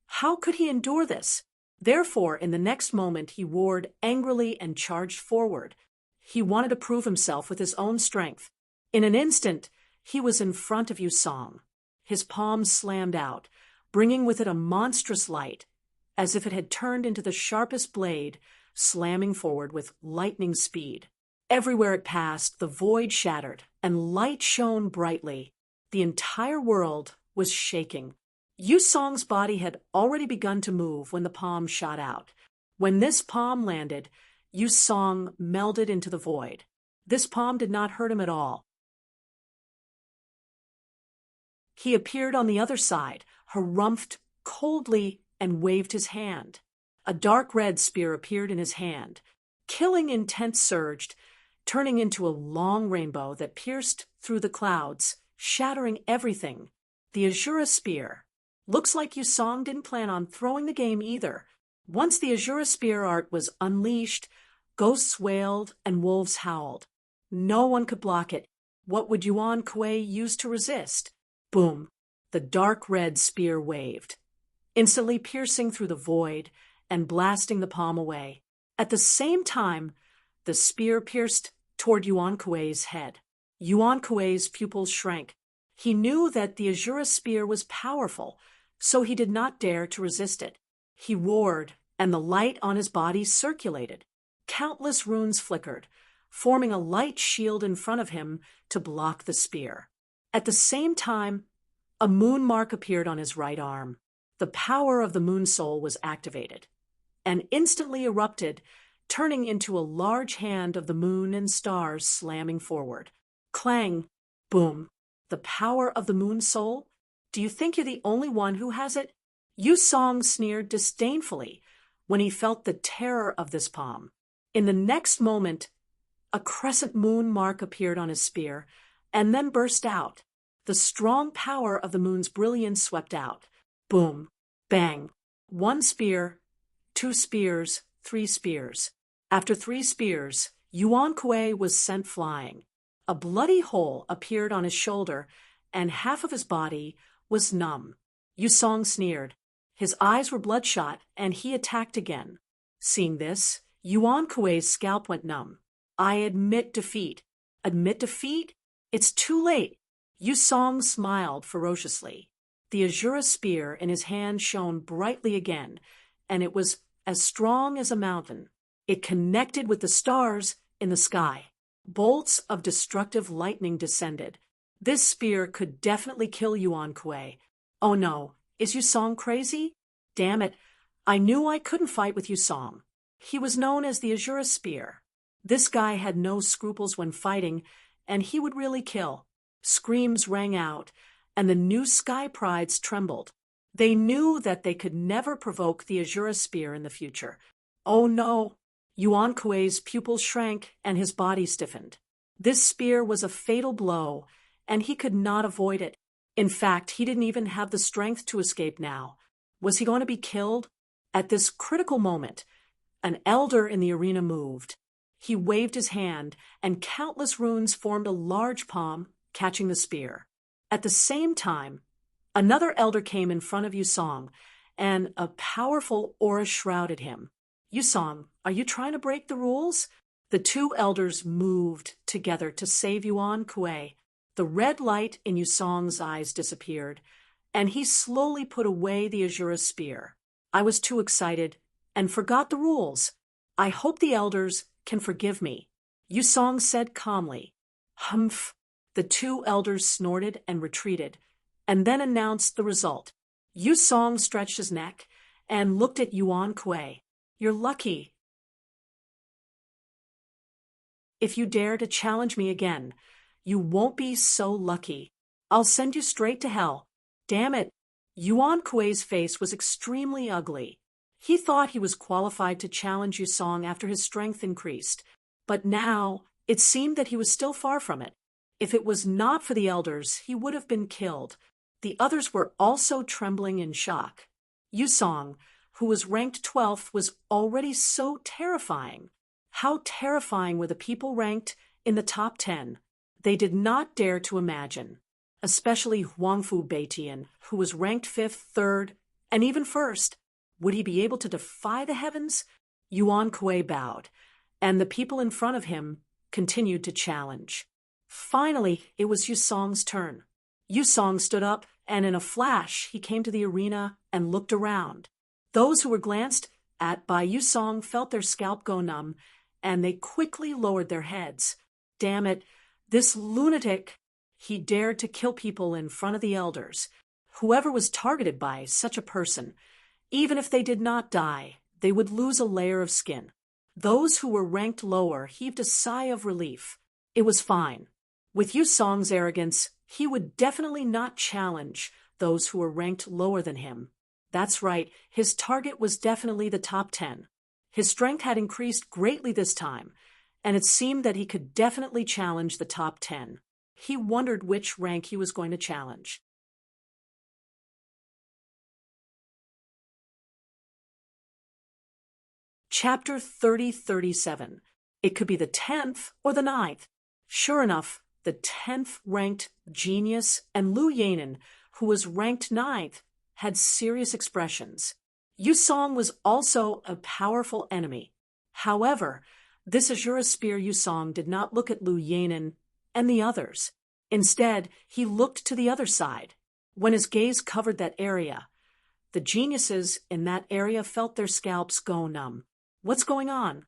how could he endure this? Therefore, in the next moment, he roared angrily and charged forward. He wanted to prove himself with his own strength. In an instant, he was in front of Yusong. His palm slammed out, bringing with it a monstrous light, as if it had turned into the sharpest blade, slamming forward with lightning speed. Everywhere it passed, the void shattered, and light shone brightly. The entire world was shaking. Yusong's body had already begun to move when the palm shot out. When this palm landed, Yusong melded into the void. This palm did not hurt him at all. He appeared on the other side, harumphed coldly, and waved his hand. A dark red spear appeared in his hand. Killing intent surged, turning into a long rainbow that pierced through the clouds, shattering everything. The Azure Spear. Looks like Yusong didn't plan on throwing the game either. Once the Azure Spear art was unleashed, ghosts wailed and wolves howled. No one could block it. What would Yuan Kuei use to resist? Boom! The dark red spear waved, instantly piercing through the void and blasting the palm away. At the same time, the spear pierced toward Yuan Kuei's head. Yuan Kuei's pupils shrank. He knew that the Azura spear was powerful, so he did not dare to resist it. He roared, and the light on his body circulated. Countless runes flickered, forming a light shield in front of him to block the spear. At the same time, a moon mark appeared on his right arm. The power of the moon soul was activated and instantly erupted, turning into a large hand of the moon and stars slamming forward. Clang! Boom! The power of the moon soul? Do you think you're the only one who has it? Yu Song sneered disdainfully when he felt the terror of this palm. In the next moment, a crescent moon mark appeared on his spear and then burst out. The strong power of the moon's brilliance swept out. Boom! Bang! 1 spear, 2 spears, 3 spears. After 3 spears, Yuan Kuei was sent flying. A bloody hole appeared on his shoulder, and half of his body was numb. Yu Song sneered. His eyes were bloodshot, and he attacked again. Seeing this, Yuan Kuei's scalp went numb. I admit defeat. Admit defeat? It's too late. Yu Song smiled ferociously. The Azura spear in his hand shone brightly again, and it was as strong as a mountain. It connected with the stars in the sky. Bolts of destructive lightning descended. This spear could definitely kill Yuan Kuei. Oh no, is Yu Song crazy? Damn it, I knew I couldn't fight with Yu Song. He was known as the Azura spear. This guy had no scruples when fighting, and he would really kill. Screams rang out, and the new Sky Prides trembled. They knew that they could never provoke the Azura spear in the future. Oh no! Yuan Kuei's pupils shrank and his body stiffened. This spear was a fatal blow, and he could not avoid it. In fact, he didn't even have the strength to escape now. Was he going to be killed? At this critical moment, an elder in the arena moved. He waved his hand, and countless runes formed a large palm, catching the spear. At the same time, another elder came in front of Yu Song, and a powerful aura shrouded him. Yu Song, are you trying to break the rules? The 2 elders moved together to save Yuan Kuei. The red light in Yu Song's eyes disappeared, and he slowly put away the Azura spear. I was too excited and forgot the rules. I hope the elders can forgive me. Yu Song said calmly. Humph! The 2 elders snorted and retreated, and then announced the result. Yu Song stretched his neck and looked at Yuan Kuei. You're lucky. If you dare to challenge me again, you won't be so lucky. I'll send you straight to hell. Damn it. Yuan Kuei's face was extremely ugly. He thought he was qualified to challenge Yu Song after his strength increased, but now it seemed that he was still far from it. If it was not for the elders, he would have been killed. The others were also trembling in shock. Yu Song, who was ranked 12th, was already so terrifying. How terrifying were the people ranked in the top 10? They did not dare to imagine, especially Huangfu Beitian, who was ranked 5th, 3rd, and even 1st. Would he be able to defy the heavens? Yuan Kuei bowed, and the people in front of him continued to challenge. Finally, it was Yu Song's turn. Yu Song stood up, and in a flash, he came to the arena and looked around. Those who were glanced at by Yu Song felt their scalp go numb, and they quickly lowered their heads. Damn it, this lunatic! He dared to kill people in front of the elders. Whoever was targeted by such a person, even if they did not die, they would lose a layer of skin. Those who were ranked lower heaved a sigh of relief. It was fine. With Yu Song's arrogance, he would definitely not challenge those who were ranked lower than him. That's right, his target was definitely the top 10. His strength had increased greatly this time, and it seemed that he could definitely challenge the top 10. He wondered which rank he was going to challenge. Chapter 3037. It could be the 10th or the 9th. Sure enough, the 10th ranked genius and Lu Yanin, who was ranked 9th, had serious expressions. Yu Song was also a powerful enemy. However, This Azura spear Yusong did not look at Lu Yanin and the others. Instead, he looked to the other side. When his gaze covered that area, the geniuses in that area felt their scalps go numb. What's going on?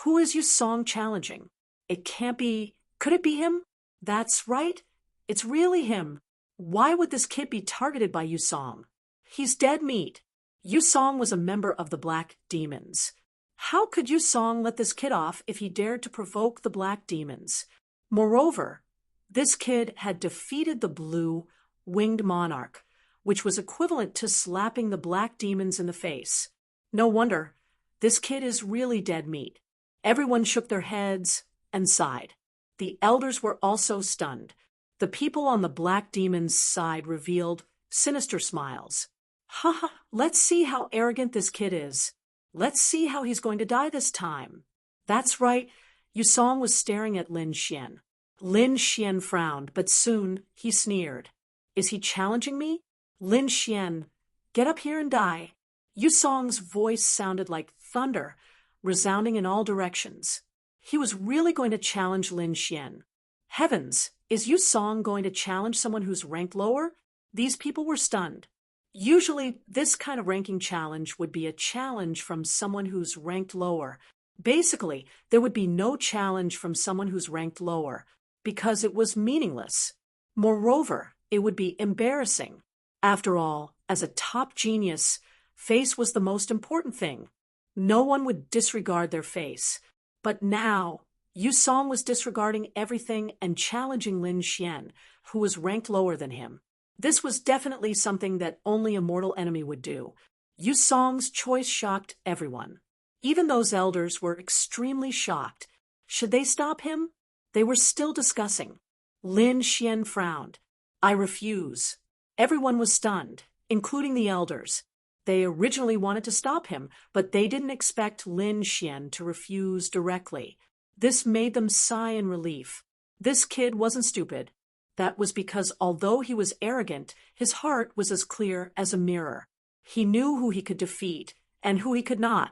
Who is Yusong challenging? It can't be. Could it be him? That's right. It's really him. Why would this kid be targeted by Yusong? He's dead meat. Yusong was a member of the Black Demons. How could Yusong let this kid off if he dared to provoke the Black Demons? Moreover, this kid had defeated the Blue Winged Monarch, which was equivalent to slapping the Black Demons in the face. No wonder. This kid is really dead meat. Everyone shook their heads and sighed. The elders were also stunned. The people on the Black Demon's side revealed sinister smiles. Ha ha, let's see how arrogant this kid is. Let's see how he's going to die this time. That's right, Yusong was staring at Lin Xian. Lin Xian frowned, but soon he sneered. Is he challenging me? Lin Xian, get up here and die. Yusong's voice sounded like thunder, resounding in all directions. He was really going to challenge Lin Xian. Heavens, is Yusong going to challenge someone who's ranked lower? These people were stunned. Usually, this kind of ranking challenge would be a challenge from someone who's ranked lower. Basically, there would be no challenge from someone who's ranked lower, because it was meaningless. Moreover, it would be embarrassing. After all, as a top genius, face was the most important thing. No one would disregard their face. But now, Yusong was disregarding everything and challenging Lin Xian, who was ranked lower than him. This was definitely something that only a mortal enemy would do. Yusong's choice shocked everyone. Even those elders were extremely shocked. Should they stop him? They were still discussing. Lin Xian frowned. I refuse. Everyone was stunned, including the elders. They originally wanted to stop him, but they didn't expect Lin Xian to refuse directly. This made them sigh in relief. This kid wasn't stupid. That was because although he was arrogant, his heart was as clear as a mirror. He knew who he could defeat and who he could not.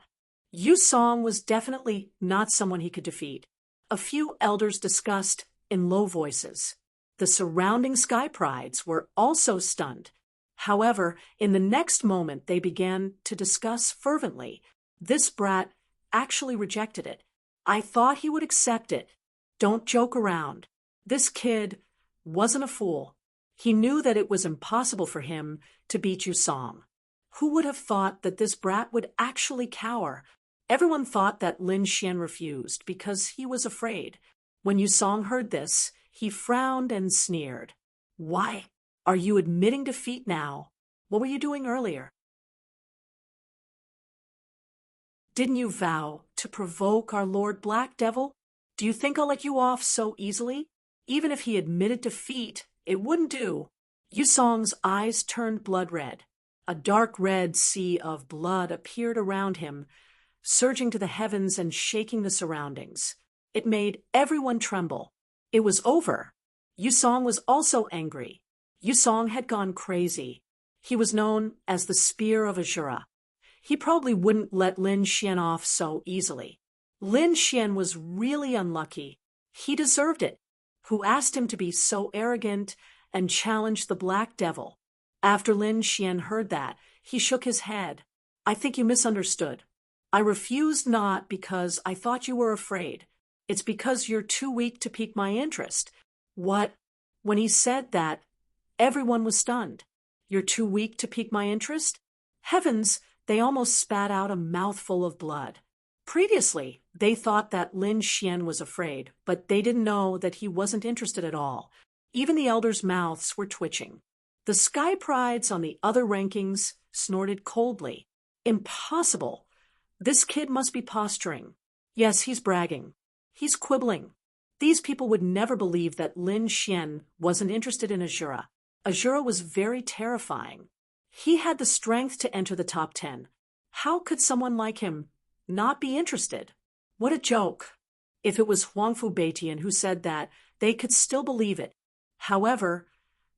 Yusong was definitely not someone he could defeat. A few elders discussed in low voices. The surrounding Sky Prides were also stunned. However, in the next moment they began to discuss fervently. This brat actually rejected it. I thought he would accept it. Don't joke around. This kid wasn't a fool. He knew that it was impossible for him to beat Yusong. Who would have thought that this brat would actually cower? Everyone thought that Lin Xian refused because he was afraid. When Yusong heard this, he frowned and sneered. Why? Are you admitting defeat now? What were you doing earlier? Didn't you vow to provoke our Lord Black Devil? Do you think I'll let you off so easily? Even if he admitted defeat, it wouldn't do. Yusong's eyes turned blood red. A dark red sea of blood appeared around him, surging to the heavens and shaking the surroundings. It made everyone tremble. It was over. Yusong was also angry. Yusong had gone crazy. He was known as the Spear of Azura. He probably wouldn't let Lin Xian off so easily. Lin Xian was really unlucky. He deserved it. Who asked him to be so arrogant and challenge the Black Devil? After Lin Xian heard that, he shook his head. I think you misunderstood. I refused not because I thought you were afraid. It's because you're too weak to pique my interest. What? When he said that, everyone was stunned. You're too weak to pique my interest? Heavens, they almost spat out a mouthful of blood. Previously, they thought that Lin Xian was afraid, but they didn't know that he wasn't interested at all. Even the elders' mouths were twitching. The Sky Prides on the other rankings snorted coldly. Impossible! This kid must be posturing. Yes, he's bragging. He's quibbling. These people would never believe that Lin Xian wasn't interested in Azura. Azura was very terrifying. He had the strength to enter the top 10. How could someone like him not be interested? What a joke. If it was Huangfu Beitian who said that, they could still believe it. However,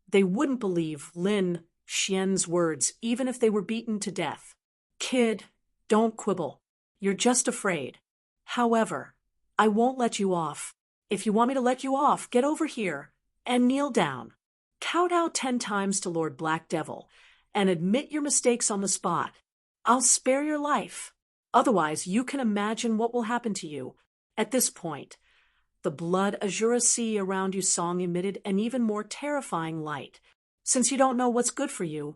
they wouldn't believe Lin Xian's words even if they were beaten to death. Kid, don't quibble. You're just afraid. However, I won't let you off. If you want me to let you off, get over here and kneel down. Kowtow 10 times to Lord Black Devil and admit your mistakes on the spot. I'll spare your life. Otherwise, you can imagine what will happen to you. At this point, the blood azure sea around Yusong emitted an even more terrifying light. Since you don't know what's good for you,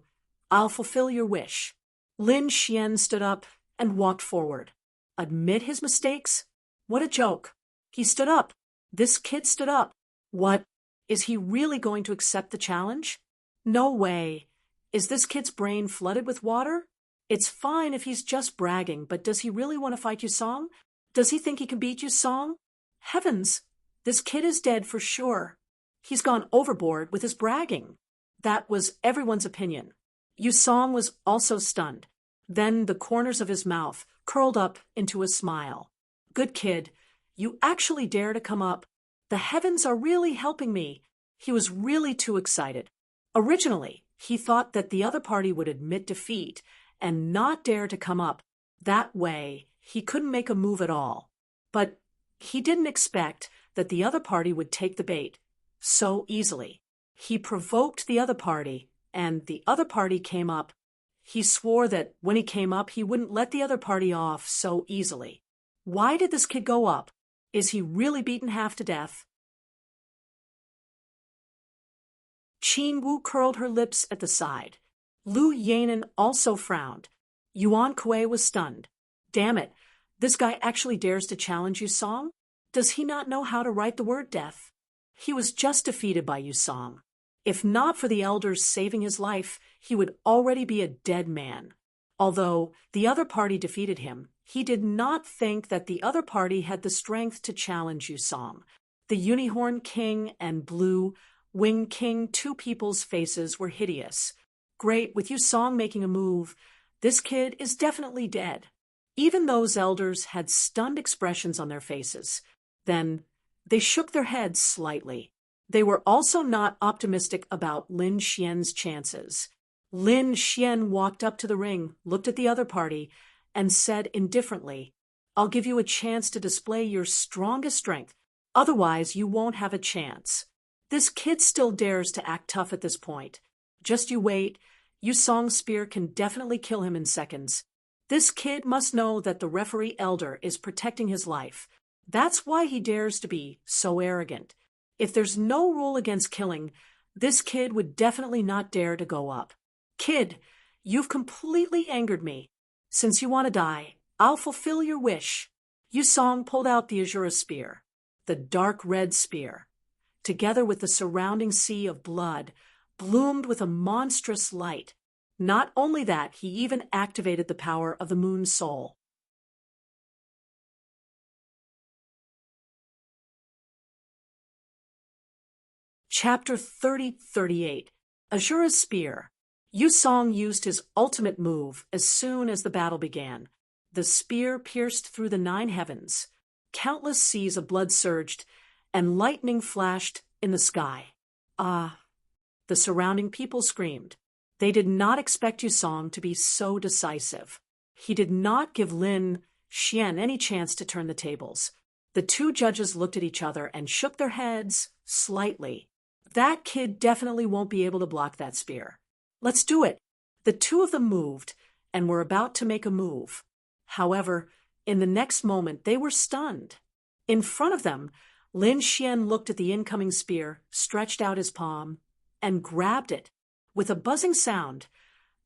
I'll fulfill your wish. Lin Xian stood up and walked forward. Admit his mistakes? What a joke. He stood up. This kid stood up. What? Is he really going to accept the challenge? No way. Is this kid's brain flooded with water? It's fine if he's just bragging, but does he really want to fight Yusong? Does he think he can beat Yusong? Heavens, this kid is dead for sure. He's gone overboard with his bragging. That was everyone's opinion. Yusong was also stunned. Then the corners of his mouth curled up into a smile. Good kid, you actually dare to come up. The heavens are really helping me. He was really too excited. Originally, he thought that the other party would admit defeat and not dare to come up. That way, he couldn't make a move at all. But he didn't expect that the other party would take the bait so easily. He provoked the other party, and the other party came up. He swore that when he came up, he wouldn't let the other party off so easily. Why did this kid go up? Is he really beaten half to death? Qin Wu curled her lips at the side. Lu Yanan also frowned. Yuan Kuei was stunned. Damn it, this guy actually dares to challenge Yusong? Does he not know how to write the word death? He was just defeated by Yusong. If not for the elders saving his life, he would already be a dead man. Although the other party defeated him, he did not think that the other party had the strength to challenge Yusong. The Unicorn King and Blue Wing King, two people's faces were hideous. Great, with Yusong making a move, this kid is definitely dead. Even those elders had stunned expressions on their faces. Then they shook their heads slightly. They were also not optimistic about Lin Xian's chances. Lin Xian walked up to the ring, looked at the other party, and said indifferently, I'll give you a chance to display your strongest strength. Otherwise, you won't have a chance. This kid still dares to act tough at this point. Just you wait. Yusong's spear can definitely kill him in seconds. This kid must know that the referee elder is protecting his life. That's why he dares to be so arrogant. If there's no rule against killing, this kid would definitely not dare to go up. Kid, you've completely angered me. Since you want to die, I'll fulfill your wish. Yusong pulled out the Azura spear, the dark red spear. Together with the surrounding sea of blood, bloomed with a monstrous light. Not only that, he even activated the power of the moon's soul. Chapter 30-38. Azura's Spear. Yusong used his ultimate move as soon as the battle began. The spear pierced through the 9 heavens. Countless seas of blood surged, and lightning flashed in the sky. Ah! The surrounding people screamed. They did not expect Yusong to be so decisive. He did not give Lin Xian any chance to turn the tables. The two judges looked at each other and shook their heads slightly. That kid definitely won't be able to block that spear. Let's do it. The two of them moved and were about to make a move. However, in the next moment, they were stunned. In front of them, Lin Xian looked at the incoming spear, stretched out his palm, and grabbed it. With a buzzing sound,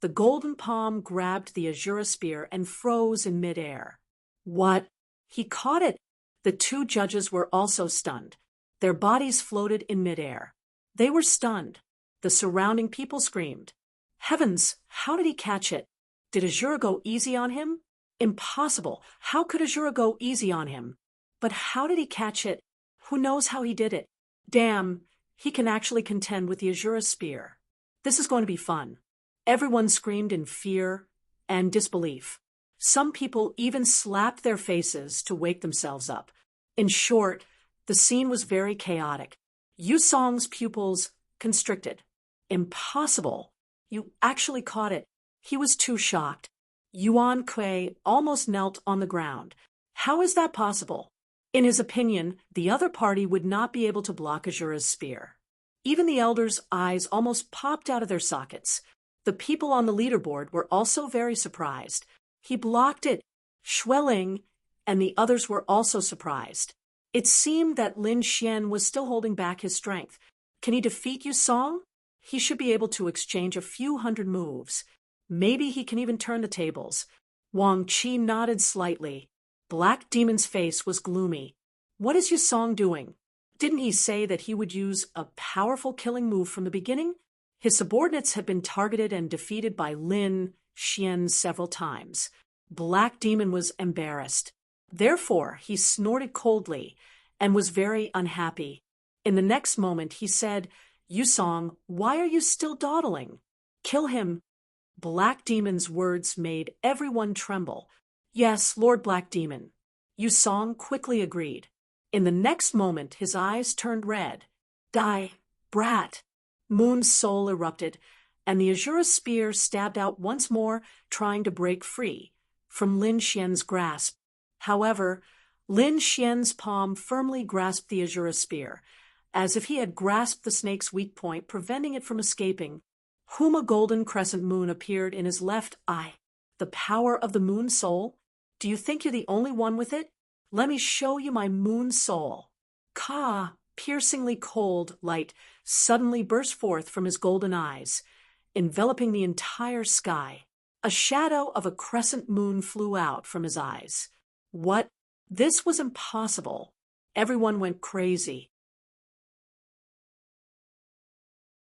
the golden palm grabbed the Azura spear and froze in midair. What? He caught it! The two judges were also stunned. Their bodies floated in midair. They were stunned. The surrounding people screamed. Heavens, how did he catch it? Did Azura go easy on him? Impossible. How could Azura go easy on him? But how did he catch it? Who knows how he did it? Damn, he can actually contend with the Azura spear. This is going to be fun. Everyone screamed in fear and disbelief. Some people even slapped their faces to wake themselves up. In short, the scene was very chaotic. Yusong's pupils constricted. Impossible. You actually caught it. He was too shocked. Yuan Kuei almost knelt on the ground. How is that possible? In his opinion, the other party would not be able to block Azura's spear. Even the elders' eyes almost popped out of their sockets. The people on the leaderboard were also very surprised. He blocked it, Schwelling, and the others were also surprised. It seemed that Lin Xian was still holding back his strength. Can he defeat Yu Song? He should be able to exchange a few hundred moves. Maybe he can even turn the tables. Wang Qi nodded slightly. Black Demon's face was gloomy. What is Yu Song doing? Didn't he say that he would use a powerful killing move from the beginning? His subordinates had been targeted and defeated by Lin Xian several times. Black Demon was embarrassed. Therefore, he snorted coldly and was very unhappy. In the next moment, he said, Yu Song, why are you still dawdling? Kill him. Black Demon's words made everyone tremble. Yes, Lord Black Demon. Yu Song quickly agreed. In the next moment, his eyes turned red. Die, brat! Moon's soul erupted, and the Azura spear stabbed out once more, trying to break free from Lin Xian's grasp. However, Lin Xian's palm firmly grasped the Azura spear, as if he had grasped the snake's weak point, preventing it from escaping. Whom a golden crescent moon appeared in his left eye. The power of the moon soul? Do you think you're the only one with it? Let me show you my moon soul. Ka, piercingly cold light, suddenly burst forth from his golden eyes, enveloping the entire sky. A shadow of a crescent moon flew out from his eyes. What? This was impossible. Everyone went crazy.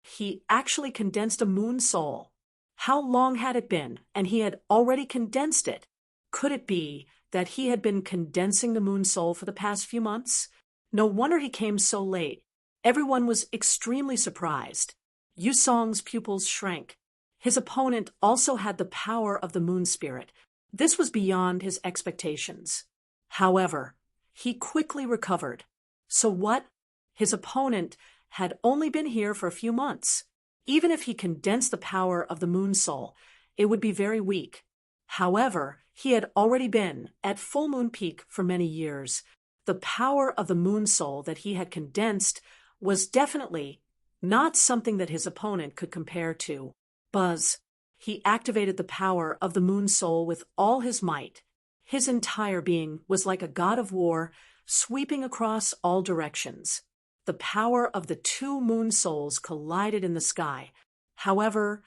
He actually condensed a moon soul. How long had it been, and he had already condensed it? Could it be that he had been condensing the moon soul for the past few months? No wonder he came so late. Everyone was extremely surprised. Yu Song's pupils shrank. His opponent also had the power of the moon spirit. This was beyond his expectations. However, he quickly recovered. So what? His opponent had only been here for a few months. Even if he condensed the power of the moon soul, it would be very weak. However, he had already been at full moon peak for many years. The power of the moon soul that he had condensed was definitely not something that his opponent could compare to. Buzz. He activated the power of the moon soul with all his might. His entire being was like a god of war, sweeping across all directions. The power of the two moon souls collided in the sky. However,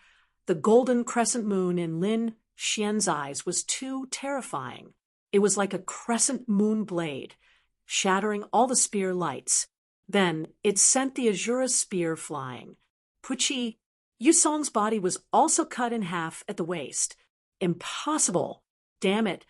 the golden crescent moon in Lin Xian's eyes was too terrifying. It was like a crescent moon blade, shattering all the spear lights. Then it sent the Azura spear flying. Puchi, Yu Song's body was also cut in half at the waist. Impossible! Damn it!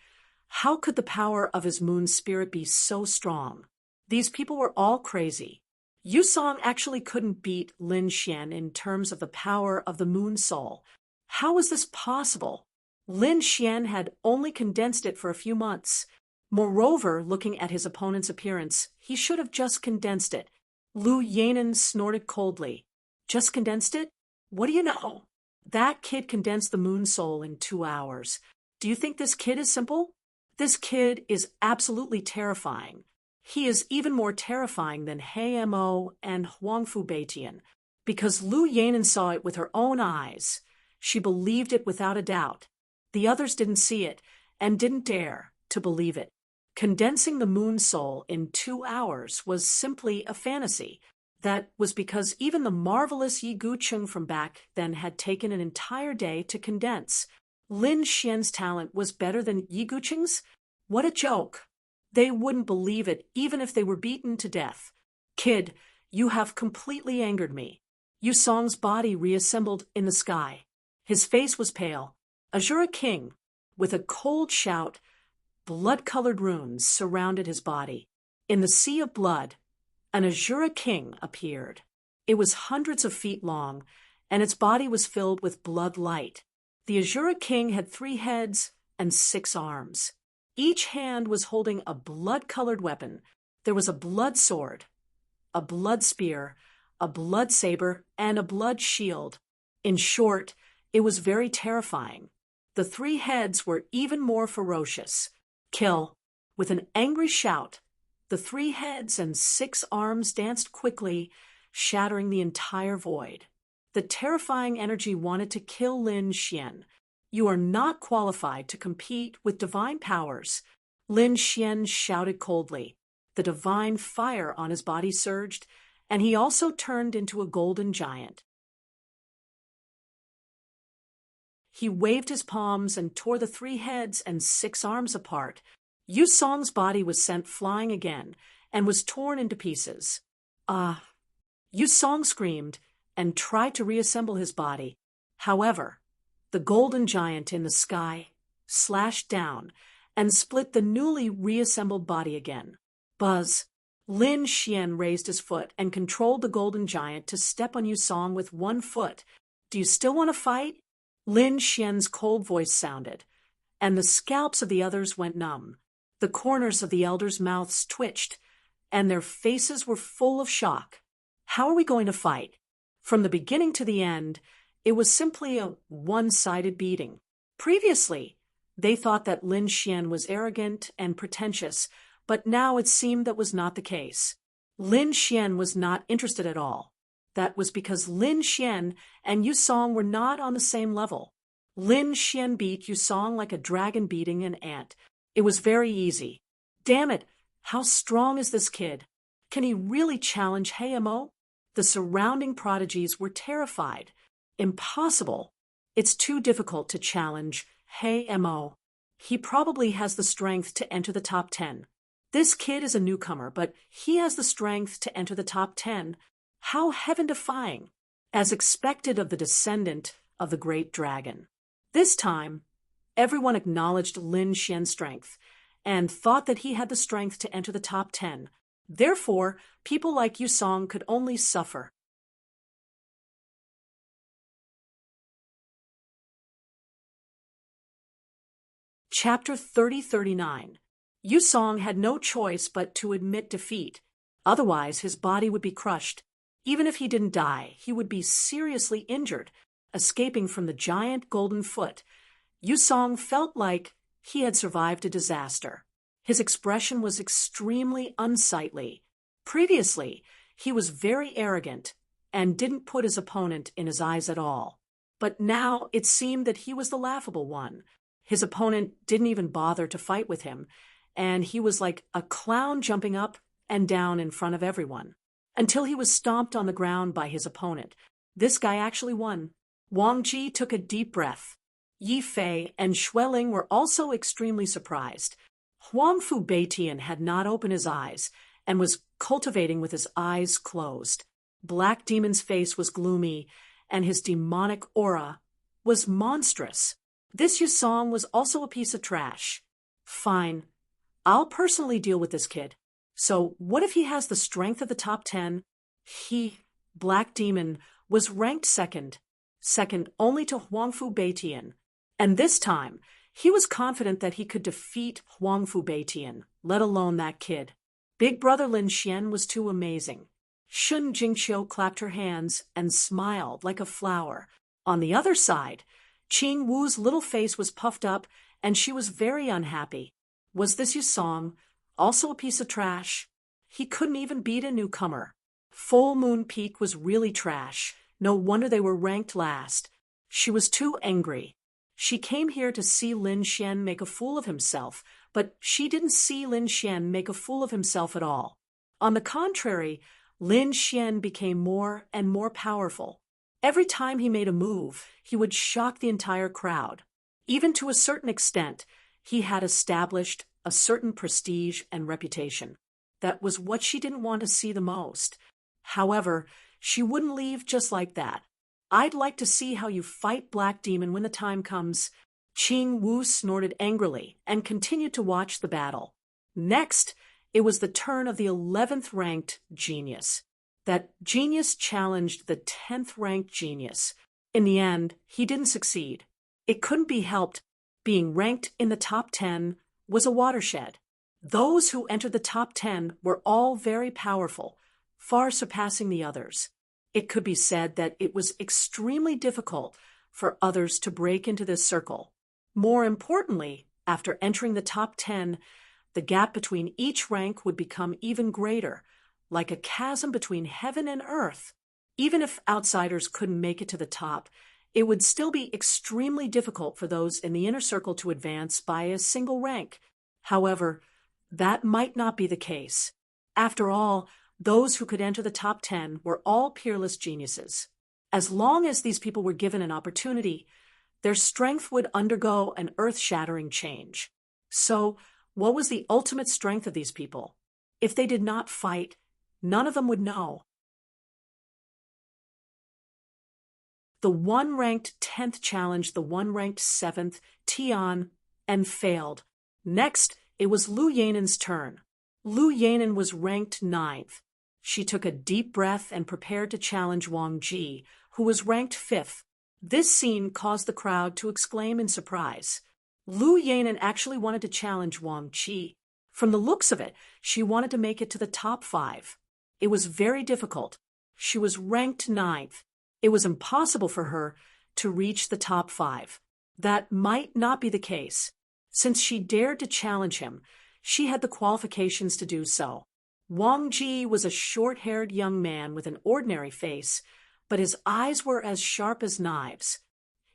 How could the power of his moon spirit be so strong? These people were all crazy. Yu Song actually couldn't beat Lin Xian in terms of the power of the moon soul. How was this possible? Lin Xian had only condensed it for a few months. Moreover, looking at his opponent's appearance, he should have just condensed it. Lu Yanan snorted coldly. Just condensed it? What do you know? That kid condensed the moon soul in 2 hours. Do you think this kid is simple? This kid is absolutely terrifying. He is even more terrifying than He Mo and Huangfu Beitian, because Lu Yanan saw it with her own eyes. She believed it without a doubt. The others didn't see it and didn't dare to believe it. Condensing the moon soul in 2 hours was simply a fantasy. That was because even the marvelous Yi Gucheng from back then had taken an entire day to condense. Lin Xian's talent was better than Yi Gucheng's? What a joke! They wouldn't believe it even if they were beaten to death. Kid, you have completely angered me. Yu Song's body reassembled in the sky. His face was pale. Azura King, with a cold shout, blood-colored runes surrounded his body. In the sea of blood, an Azura King appeared. It was hundreds of feet long, and its body was filled with blood light. The Azura King had 3 heads and 6 arms. Each hand was holding a blood-colored weapon. There was a blood sword, a blood spear, a blood saber, and a blood shield. In short, it was very terrifying. The 3 heads were even more ferocious. Kill. With an angry shout, The 3 heads and 6 arms danced quickly, shattering the entire void. The terrifying energy wanted to kill Lin Xian. "You are not qualified to compete with divine powers," Lin Xian shouted coldly. The divine fire on his body surged, and he also turned into a golden giant. He waved his palms and tore the 3 heads and 6 arms apart. Yu Song's body was sent flying again and was torn into pieces. Yu Song screamed and tried to reassemble his body. However, the golden giant in the sky slashed down and split the newly reassembled body again. Buzz! Lin Xian raised his foot and controlled the golden giant to step on Yu Song with 1 foot. "Do you still want to fight?" Lin Xian's cold voice sounded, and the scalps of the others went numb. The corners of the elders' mouths twitched, and their faces were full of shock. "How are we going to fight?" From the beginning to the end, it was simply a one-sided beating. Previously, they thought that Lin Xian was arrogant and pretentious, but now it seemed that was not the case. Lin Xian was not interested at all. That was because Lin Xian and Yu Song were not on the same level. Lin Xian beat Yu Song like a dragon beating an ant. It was very easy. Damn it, how strong is this kid? Can he really challenge Mo? The surrounding prodigies were terrified. Impossible. It's too difficult to challenge Mo. He probably has the strength to enter the top 10. This kid is a newcomer, but he has the strength to enter the top 10. How heaven-defying, as expected of the descendant of the great dragon. This time, everyone acknowledged Lin Xian's strength and thought that he had the strength to enter the top 10. Therefore, people like Yu Song could only suffer. Chapter 30-39. Yu Song had no choice but to admit defeat. Otherwise, his body would be crushed. Even if he didn't die, he would be seriously injured, escaping from the giant golden foot. Yu Song felt like he had survived a disaster. His expression was extremely unsightly. Previously, he was very arrogant and didn't put his opponent in his eyes at all. But now it seemed that he was the laughable one. His opponent didn't even bother to fight with him, and he was like a clown jumping up and down in front of everyone, until he was stomped on the ground by his opponent. This guy actually won. Wang Ji took a deep breath. Yi Fei and Xueling were also extremely surprised. Huangfu Beitian had not opened his eyes and was cultivating with his eyes closed. Black Demon's face was gloomy, and his demonic aura was monstrous. This Yu Song was also a piece of trash. Fine. I'll personally deal with this kid. So what if he has the strength of the top 10? He, Black Demon, was ranked second only to Huangfu Beitian. And this time, he was confident that he could defeat Huangfu Beitian, let alone that kid. Big brother Lin Xian was too amazing. Shun Jingqiu clapped her hands and smiled like a flower. On the other side, Qing Wu's little face was puffed up, and she was very unhappy. Was this Yu Song also a piece of trash? He couldn't even beat a newcomer. Full Moon Peak was really trash. No wonder they were ranked last. She was too angry. She came here to see Lin Xian make a fool of himself, but she didn't see Lin Xian make a fool of himself at all. On the contrary, Lin Xian became more and more powerful. Every time he made a move, he would shock the entire crowd. Even to a certain extent, he had established a certain prestige and reputation. That was what she didn't want to see the most. However, she wouldn't leave just like that. I'd like to see how you fight Black Demon when the time comes. Qing Wu snorted angrily and continued to watch the battle. Next, it was the turn of the 11th ranked genius. That genius challenged the 10th ranked genius. In the end, he didn't succeed. It couldn't be helped. Being ranked in the top 10 was a watershed. Those who entered the top 10 were all very powerful, far surpassing the others. It could be said that it was extremely difficult for others to break into this circle. More importantly, after entering the top 10, The gap between each rank would become even greater, like a chasm between heaven and earth. Even if outsiders couldn't make it to the top, it would still be extremely difficult for those in the inner circle to advance by a single rank. However, that might not be the case. After all, those who could enter the top 10 were all peerless geniuses. As long as these people were given an opportunity, their strength would undergo an earth-shattering change. So, what was the ultimate strength of these people? If they did not fight, none of them would know. The one-ranked 10th challenged the one-ranked 7th, Tian, and failed. Next, it was Lu Yanen's turn. Lu Yanen was ranked 9th. She took a deep breath and prepared to challenge Wang Ji, who was ranked 5th. This scene caused the crowd to exclaim in surprise. Lu Yanen actually wanted to challenge Wang Ji. From the looks of it, she wanted to make it to the top 5. It was very difficult. She was ranked 9th. It was impossible for her to reach the top 5. That might not be the case. Since she dared to challenge him, she had the qualifications to do so. Wang Ji was a short-haired young man with an ordinary face, but his eyes were as sharp as knives.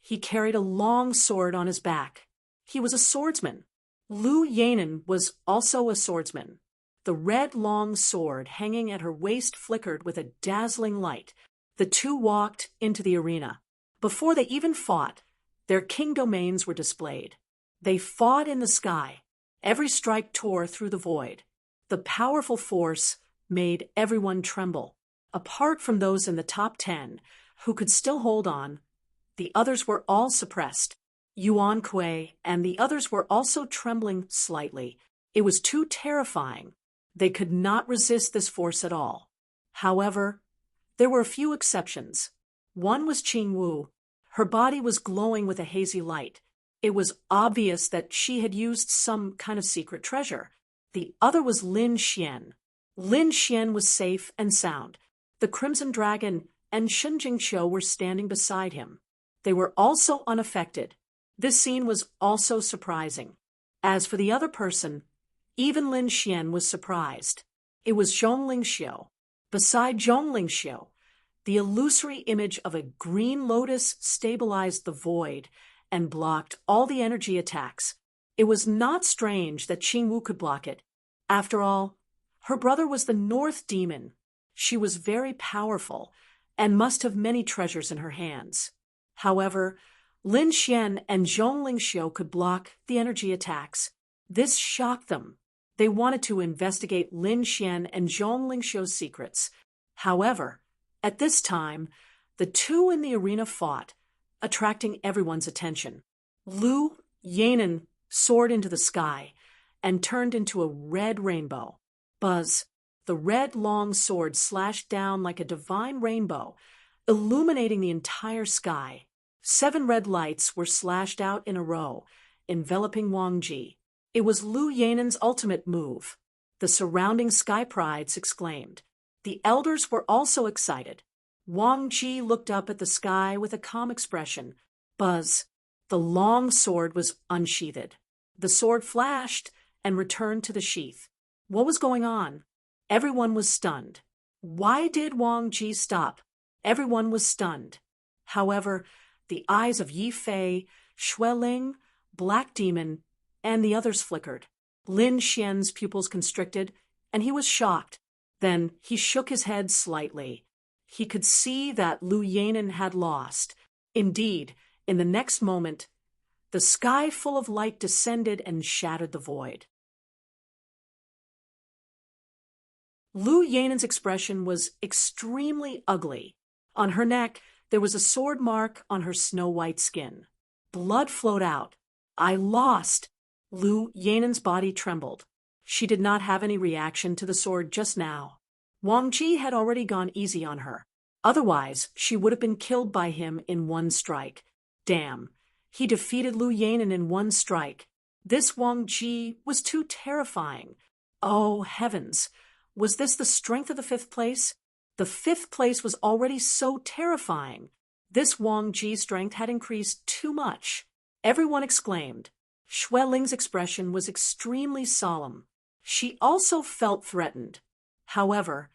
He carried a long sword on his back. He was a swordsman. Lu Yanen was also a swordsman. The red long sword hanging at her waist flickered with a dazzling light. The two walked into the arena. Before they even fought, their king domains were displayed. They fought in the sky. Every strike tore through the void. The powerful force made everyone tremble. Apart from those in the top 10, who could still hold on, the others were all suppressed. Yuan Kuei and the others were also trembling slightly. It was too terrifying. They could not resist this force at all. However, there were a few exceptions. One was Qing Wu. Her body was glowing with a hazy light. It was obvious that she had used some kind of secret treasure. The other was Lin Xian. Lin Xian was safe and sound. The Crimson Dragon and Shen Jingqiu were standing beside him. They were also unaffected. This scene was also surprising. As for the other person, even Lin Xian was surprised. It was Zhong Lingxiu. Beside Zhong Lingxiu, the illusory image of a green lotus stabilized the void and blocked all the energy attacks. It was not strange that Qing Wu could block it. After all, her brother was the North Demon. She was very powerful and must have many treasures in her hands. However, Lin Xian and Zhong Lingxiu could block the energy attacks. This shocked them. They wanted to investigate Lin Xian and Zhong Lingxiu's secrets. However, at this time, the two in the arena fought, attracting everyone's attention. Lu Yanen soared into the sky and turned into a red rainbow. Buzz, the red long sword slashed down like a divine rainbow, illuminating the entire sky. 7 red lights were slashed out in a row, enveloping Wang Ji. It was Lu Yanen's ultimate move. The surrounding sky prides exclaimed. The elders were also excited. Wang Ji looked up at the sky with a calm expression. Buzz, the long sword was unsheathed. The sword flashed and returned to the sheath. What was going on? Everyone was stunned. Why did Wang Ji stop? Everyone was stunned. However, the eyes of Yi Fei, Xueling, Black Demon, and the others flickered. Lin Xian's pupils constricted, and he was shocked. Then he shook his head slightly. He could see that Lu Yanen had lost. Indeed, in the next moment, the sky full of light descended and shattered the void. Lu Yanen's expression was extremely ugly. On her neck, there was a sword mark on her snow-white skin. Blood flowed out. I lost. Lu Yanen's body trembled. She did not have any reaction to the sword just now. Wang Ji had already gone easy on her. Otherwise, she would have been killed by him in one strike. Damn, he defeated Lu Yanen in one strike. This Wang Ji was too terrifying. Oh, heavens! Was this the strength of the 5th place? The 5th place was already so terrifying. This Wang Ji's strength had increased too much. Everyone exclaimed. Xueling's expression was extremely solemn. She also felt threatened. However,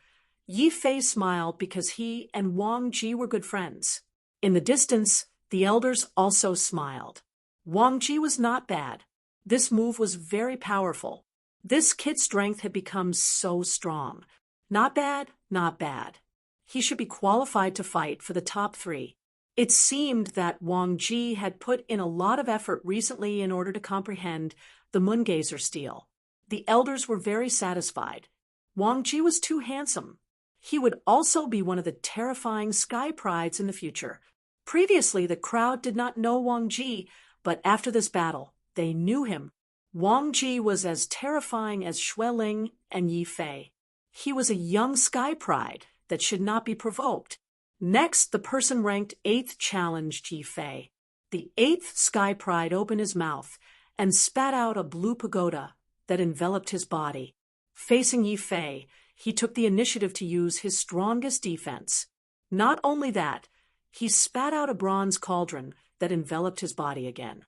Yi Fei smiled because he and Wang Ji were good friends. In the distance, the elders also smiled. Wang Ji was not bad. This move was very powerful. This kid's strength had become so strong. Not bad, not bad. He should be qualified to fight for the top 3. It seemed that Wang Ji had put in a lot of effort recently in order to comprehend the Moongazer steel. The elders were very satisfied. Wang Ji was too handsome. He would also be one of the terrifying sky prides in the future. Previously, the crowd did not know Wang Ji, but after this battle, they knew him. Wang Ji was as terrifying as Xueling and Yi Fei. He was a young sky pride that should not be provoked. Next, the person ranked 8th challenged Yi Fei. The 8th sky pride opened his mouth and spat out a blue pagoda that enveloped his body. Facing Yi Fei, he took the initiative to use his strongest defense. Not only that, he spat out a bronze cauldron that enveloped his body again.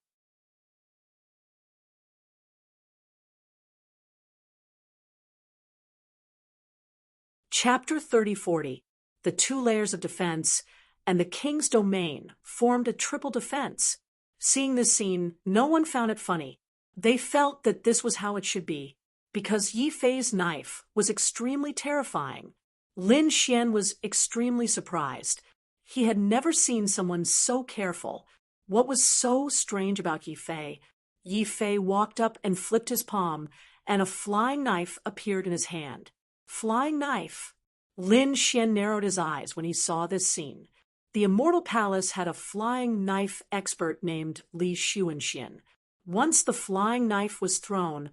Chapter 30-40. The 2 layers of defense and the king's domain formed a triple defense. Seeing this scene, no one found it funny. They felt that this was how it should be, because Yi Fei's knife was extremely terrifying. Lin Xian was extremely surprised. He had never seen someone so careful. What was so strange about Yi Fei? Yi Fei walked up and flipped his palm, and a flying knife appeared in his hand. Flying knife. Lin Xian narrowed his eyes when he saw this scene. The Immortal Palace had a flying knife expert named Li Xuanxian. Once the flying knife was thrown,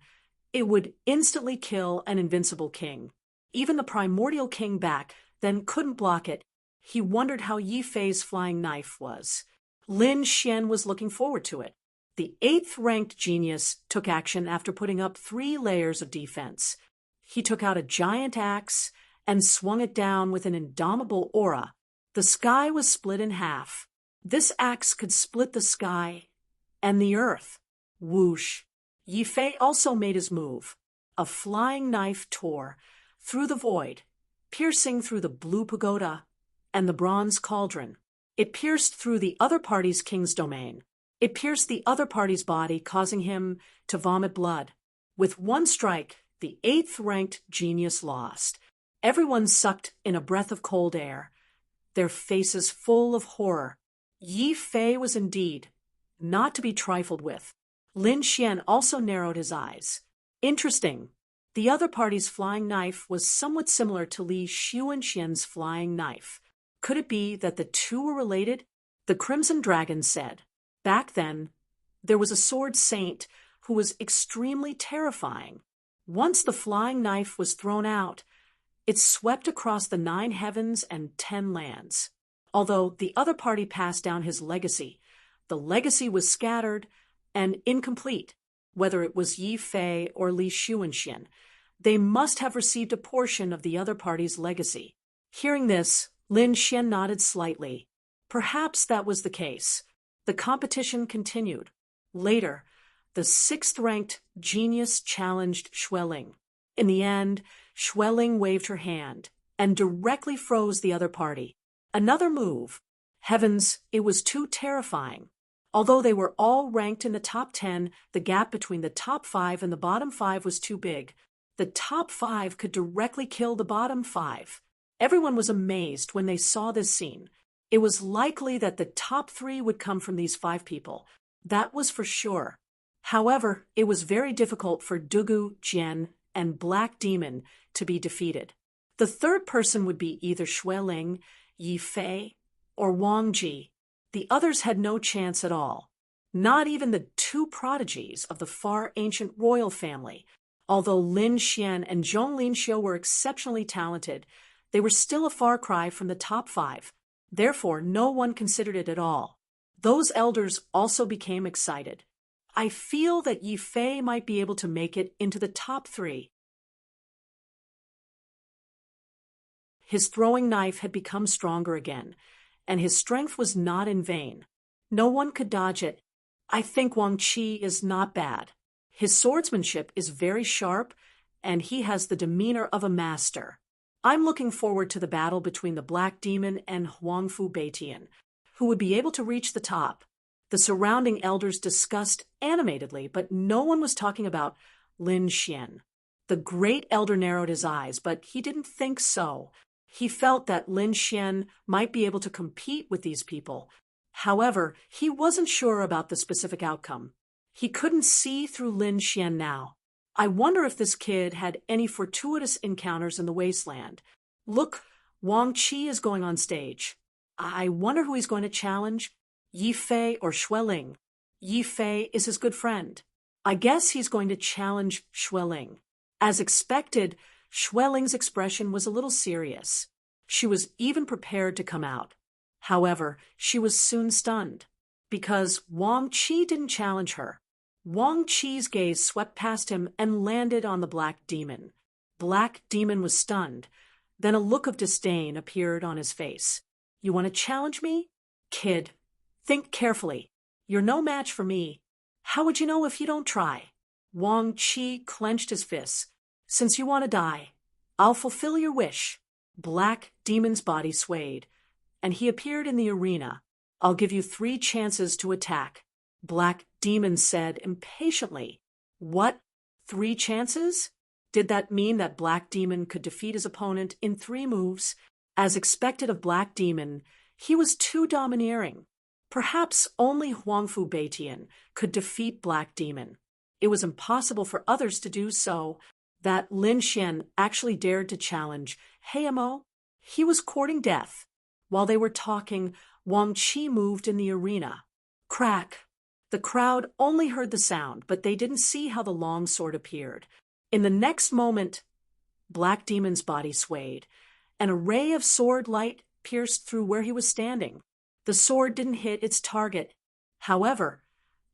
it would instantly kill an invincible king. Even the primordial king back then couldn't block it. He wondered how Yi Fei's flying knife was. Lin Xian was looking forward to it. The 8th-ranked genius took action after putting up 3 layers of defense. He took out a giant axe and swung it down with an indomitable aura. The sky was split in half. This axe could split the sky and the earth. Whoosh! Yi Fei also made his move. A flying knife tore through the void, piercing through the blue pagoda and the bronze cauldron. It pierced through the other party's king's domain. It pierced the other party's body, causing him to vomit blood. With one strike, the 8th-ranked genius lost. Everyone sucked in a breath of cold air, their faces full of horror. Yi Fei was indeed not to be trifled with. Lin Xian also narrowed his eyes. Interesting. The other party's flying knife was somewhat similar to Li Xuanxian's flying knife. Could it be that the 2 were related? The Crimson Dragon said. Back then, there was a sword saint who was extremely terrifying. Once the flying knife was thrown out, it swept across the 9 heavens and 10 lands. Although the other party passed down his legacy, the legacy was scattered and incomplete. Whether it was Yi Fei or Li Xuanxian, they must have received a portion of the other party's legacy. Hearing this, Lin Xian nodded slightly. Perhaps that was the case. The competition continued. Later, the 6th-ranked genius challenged Xueling. In the end, Xueling waved her hand and directly froze the other party. Another move. Heavens, it was too terrifying. Although they were all ranked in the top 10, the gap between the top 5 and the bottom 5 was too big. The top 5 could directly kill the bottom 5. Everyone was amazed when they saw this scene. It was likely that the top 3 would come from these 5 people. That was for sure. However, it was very difficult for Dugu, Jian, and Black Demon to be defeated. The 3rd person would be either Xueling, Yi Fei, or Wang Ji. The others had no chance at all. Not even the 2 prodigies of the far ancient royal family. Although Lin Xian and Zhong Linxiu were exceptionally talented, they were still a far cry from the top 5. Therefore, no one considered it at all. Those elders also became excited. I feel that Yi Fei might be able to make it into the top 3. His throwing knife had become stronger again, and his strength was not in vain. No one could dodge it. I think Wang Qi is not bad. His swordsmanship is very sharp, and he has the demeanor of a master. I'm looking forward to the battle between the Black Demon and Huangfu Beitian, who would be able to reach the top. The surrounding elders discussed animatedly, but no one was talking about Lin Xian. The great elder narrowed his eyes, but he didn't think so. He felt that Lin Xian might be able to compete with these people. However, he wasn't sure about the specific outcome. He couldn't see through Lin Xian now. I wonder if this kid had any fortuitous encounters in the wasteland. Look, Wang Qi is going on stage. I wonder who he's going to challenge. Yi Fei or Xueling. Yi Fei is his good friend. I guess he's going to challenge Xueling. As expected, Xueling's expression was a little serious. She was even prepared to come out. However, she was soon stunned, because Wang Qi didn't challenge her. Wang Qi's gaze swept past him and landed on the Black Demon. Black Demon was stunned. Then a look of disdain appeared on his face. You want to challenge me? Kid, think carefully. You're no match for me. How would you know if you don't try? Wang Qi clenched his fists. Since you want to die, I'll fulfill your wish. Black Demon's body swayed, and he appeared in the arena. I'll give you 3 chances to attack. Black Demon said impatiently. What? 3 chances? Did that mean that Black Demon could defeat his opponent in 3 moves? As expected of Black Demon, he was too domineering. Perhaps only Huangfu Beitian could defeat Black Demon. It was impossible for others to do so. That Lin Xian actually dared to challenge Heimo. He was courting death. While they were talking, Wang Qi moved in the arena. Crack! The crowd only heard the sound, but they didn't see how the long sword appeared. In the next moment, Black Demon's body swayed. An array of sword light pierced through where he was standing. The sword didn't hit its target. However,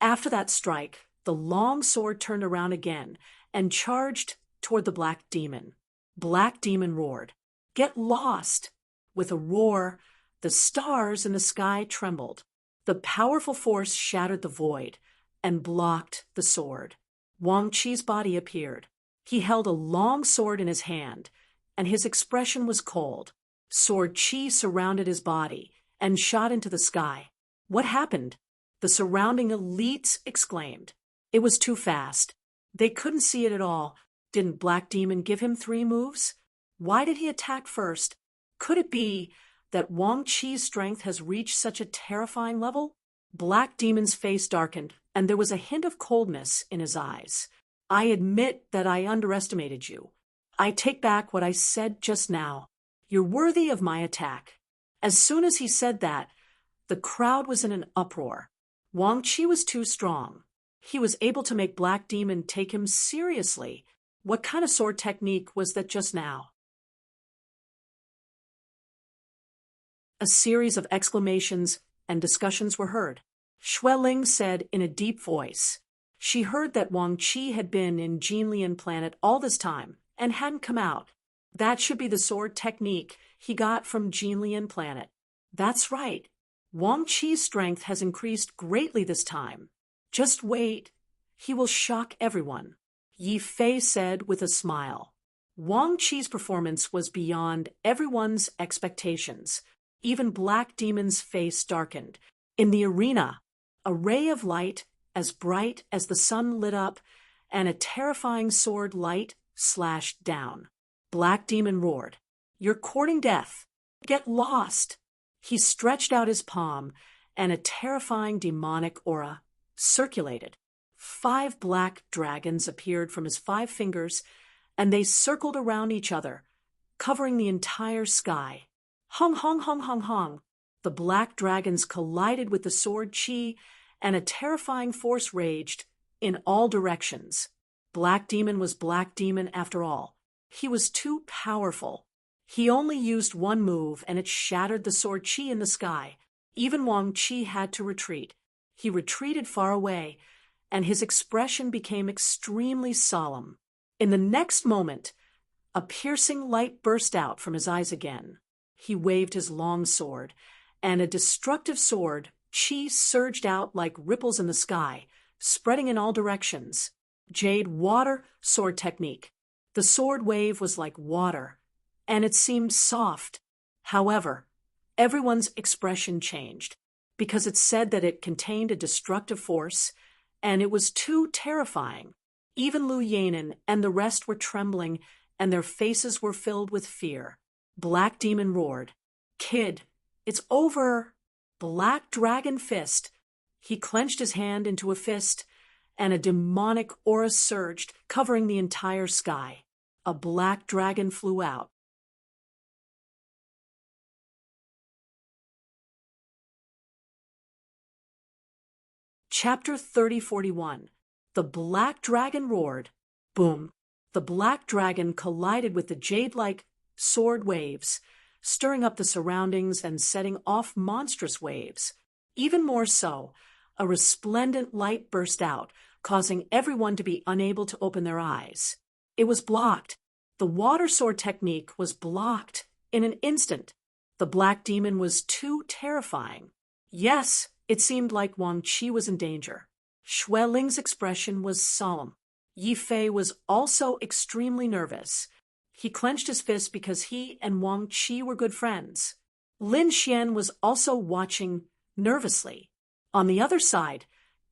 after that strike, the long sword turned around again and charged toward the Black Demon. Black Demon roared, "Get lost!" With a roar, the stars in the sky trembled. The powerful force shattered the void and blocked the sword. Wang Qi's body appeared. He held a long sword in his hand, and his expression was cold. Sword Qi surrounded his body and shot into the sky. What happened? The surrounding elites exclaimed. It was too fast. They couldn't see it at all. Didn't Black Demon give him 3 moves? Why did he attack first? Could it be that Wang Qi's strength has reached such a terrifying level? Black Demon's face darkened, and there was a hint of coldness in his eyes. I admit that I underestimated you. I take back what I said just now. You're worthy of my attack. As soon as he said that, the crowd was in an uproar. Wang Qi was too strong. He was able to make Black Demon take him seriously. What kind of sword technique was that just now? A series of exclamations and discussions were heard. Xueling said in a deep voice. She heard that Wang Qi had been in Jinlian planet all this time and hadn't come out. That should be the sword technique he got from Jinlian planet. That's right. Wang Qi's strength has increased greatly this time. Just wait. He will shock everyone. Yi Fei said with a smile. Wang Qi's performance was beyond everyone's expectations. Even Black Demon's face darkened. In the arena, a ray of light as bright as the sun lit up, and a terrifying sword light slashed down. Black Demon roared, "You're courting death. Get lost!" He stretched out his palm, and a terrifying demonic aura circulated. 5 black dragons appeared from his 5 fingers, and they circled around each other, covering the entire sky. Hong, hong, hong, hong, hong. The black dragons collided with the sword Qi, and a terrifying force raged in all directions. Black Demon was Black Demon after all. He was too powerful. He only used 1 move, and it shattered the sword Qi in the sky. Even Wang Qi had to retreat. He retreated far away, and his expression became extremely solemn. In the next moment, a piercing light burst out from his eyes again. He waved his long sword, and a destructive sword, Qi, surged out like ripples in the sky, spreading in all directions. Jade water sword technique. The sword wave was like water, and it seemed soft. However, everyone's expression changed, because it said that it contained a destructive force, and it was too terrifying. Even Lu Yanin and the rest were trembling, and their faces were filled with fear. Black Demon roared, "Kid, it's over!" Black Dragon Fist. He clenched his hand into a fist, and a demonic aura surged, covering the entire sky. A black dragon flew out. Chapter 3041. The Black Dragon roared. Boom. The black dragon collided with the jade-like sword waves, stirring up the surroundings and setting off monstrous waves. Even more so, a resplendent light burst out, causing everyone to be unable to open their eyes. It was blocked. The water sword technique was blocked in an instant. The black demon was too terrifying. Yes, it seemed like Wang Qi was in danger. Xue Ling's expression was solemn. Yi Fei was also extremely nervous. He clenched his fist because he and Wang Qi were good friends. Lin Xian was also watching nervously. On the other side,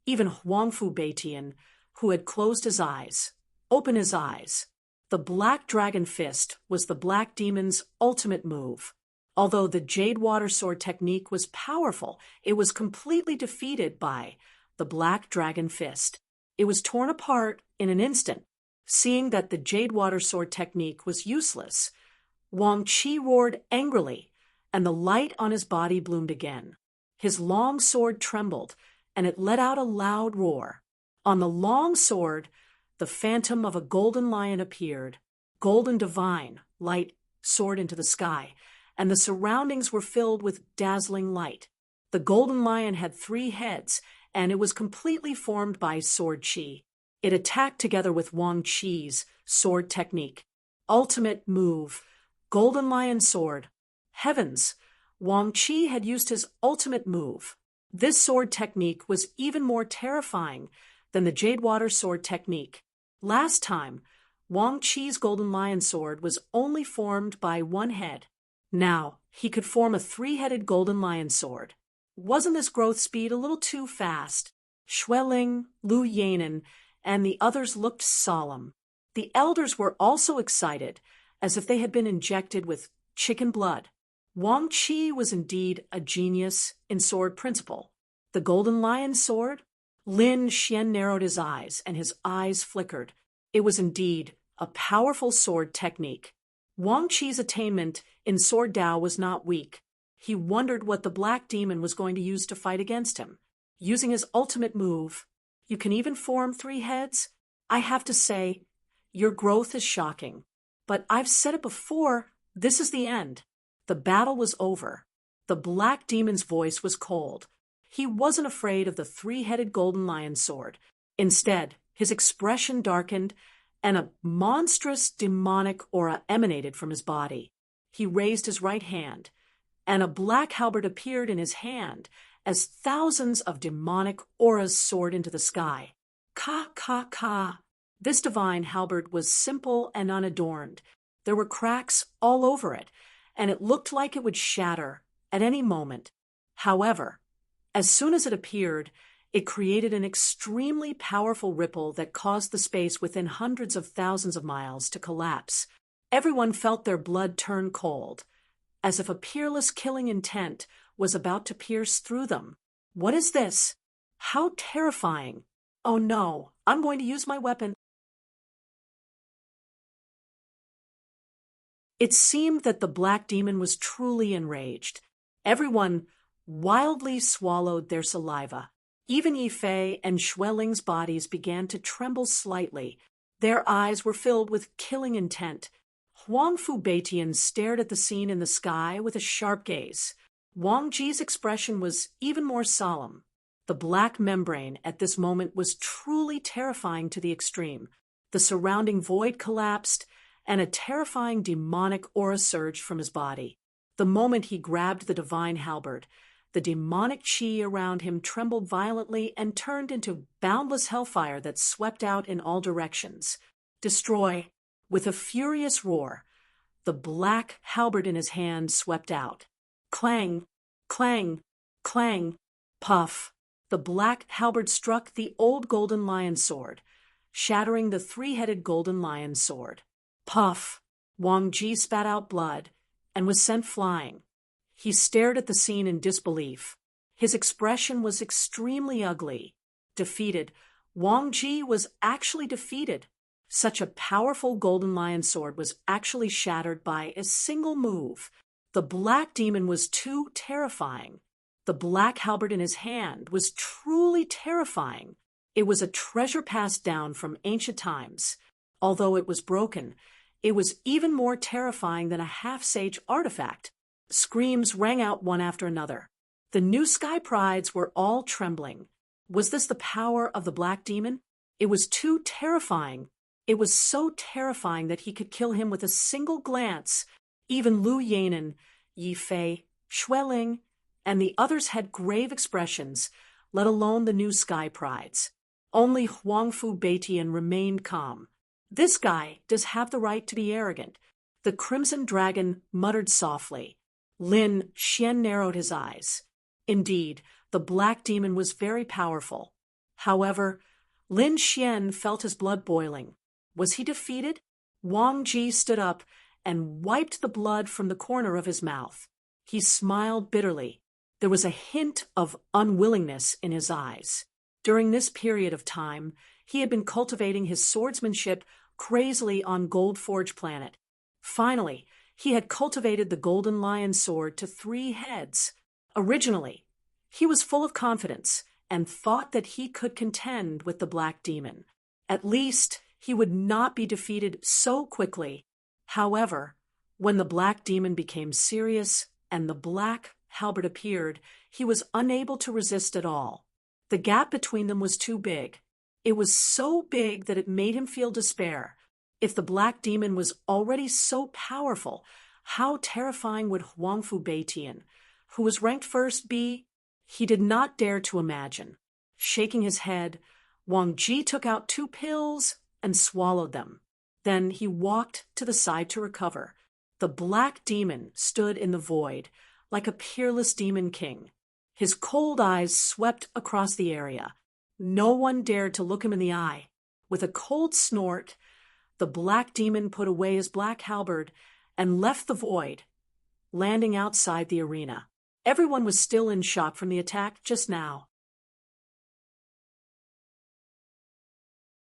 even Huangfu Beitian, who had closed his eyes, opened his eyes. The Black Dragon Fist was the Black Demon's ultimate move. Although the Jade Water Sword technique was powerful, it was completely defeated by the Black Dragon Fist. It was torn apart in an instant. Seeing that the Jade Water Sword technique was useless, Wang Qi roared angrily, and the light on his body bloomed again. His long sword trembled, and it let out a loud roar. On the long sword, the phantom of a golden lion appeared. Golden divine light soared into the sky, and the surroundings were filled with dazzling light. The golden lion had 3 heads, and it was completely formed by sword chi. It attacked together with Wang Qi's sword technique. Ultimate move, Golden Lion Sword. Heavens! Wang Qi had used his ultimate move. This sword technique was even more terrifying than the Jade Water Sword technique. Last time, Wang Qi's Golden Lion Sword was only formed by 1 head. Now, he could form a 3-headed Golden Lion Sword. Wasn't this growth speed a little too fast? Xue Ling, Lu Yanin, and the others looked solemn. The elders were also excited, as if they had been injected with chicken blood. Wang Qi was indeed a genius in sword principle. The Golden Lion Sword? Lin Xian narrowed his eyes, and his eyes flickered. It was indeed a powerful sword technique. Wang Qi's attainment in Sword Dao was not weak. He wondered what the Black Demon was going to use to fight against him. Using his ultimate move, you can even form 3 heads? I have to say, your growth is shocking. But I've said it before, this is the end. The battle was over. The Black Demon's voice was cold. He wasn't afraid of the 3-headed Golden Lion Sword. Instead, his expression darkened, and a monstrous demonic aura emanated from his body. He raised his right hand, and a black halberd appeared in his hand as thousands of demonic auras soared into the sky. Ka, ka, ka. This divine halberd was simple and unadorned. There were cracks all over it, and it looked like it would shatter at any moment. However, as soon as it appeared, it created an extremely powerful ripple that caused the space within hundreds of thousands of miles to collapse. Everyone felt their blood turn cold, as if a peerless killing intent was about to pierce through them. What is this? How terrifying! Oh no, I'm going to use my weapon. It seemed that the Black Demon was truly enraged. Everyone wildly swallowed their saliva. Even Yi Fei and Xue Ling's bodies began to tremble slightly. Their eyes were filled with killing intent. Huangfu Beitian stared at the scene in the sky with a sharp gaze. Wang Ji's expression was even more solemn. The black membrane at this moment was truly terrifying to the extreme. The surrounding void collapsed, and a terrifying demonic aura surged from his body. The moment he grabbed the divine halberd, the demonic chi around him trembled violently and turned into boundless hellfire that swept out in all directions. Destroy! With a furious roar, the black halberd in his hand swept out. Clang, clang, clang, puff. The black halberd struck the old golden lion sword, shattering the three-headed golden lion sword. Puff! Wang Ji spat out blood and was sent flying. He stared at the scene in disbelief. His expression was extremely ugly. Defeated. Wang Ji was actually defeated. Such a powerful golden lion sword was actually shattered by a single move. The black demon was too terrifying. The black halberd in his hand was truly terrifying. It was a treasure passed down from ancient times. Although it was broken, it was even more terrifying than a half-sage artifact. Screams rang out one after another. The new sky prides were all trembling. Was this the power of the black demon? It was too terrifying. It was so terrifying that he could kill him with a single glance. Even Lu Yanan, Yi Fei, Xueling, and the others had grave expressions, let alone the new sky prides. Only Huangfu Beitian remained calm. This guy does have the right to be arrogant. The Crimson Dragon muttered softly. Lin Xian narrowed his eyes. Indeed, the black demon was very powerful. However, Lin Xian felt his blood boiling. Was he defeated? Wang Ji stood up and wiped the blood from the corner of his mouth. He smiled bitterly. There was a hint of unwillingness in his eyes. During this period of time, he had been cultivating his swordsmanship crazily on Gold Forge Planet. Finally, he had cultivated the Golden Lion sword to 3 heads. Originally, he was full of confidence and thought that he could contend with the Black Demon. At least, he would not be defeated so quickly. However, when the Black Demon became serious and the black halberd appeared, he was unable to resist at all. The gap between them was too big. It was so big that it made him feel despair. If the Black Demon was already so powerful, how terrifying would Huangfu Beitian, who was ranked first, be? He did not dare to imagine. Shaking his head, Wang Ji took out 2 pills and swallowed them. Then he walked to the side to recover. The Black Demon stood in the void, like a peerless demon king. His cold eyes swept across the area. No one dared to look him in the eye. With a cold snort, the Black Demon put away his black halberd and left the void, landing outside the arena. Everyone was still in shock from the attack just now.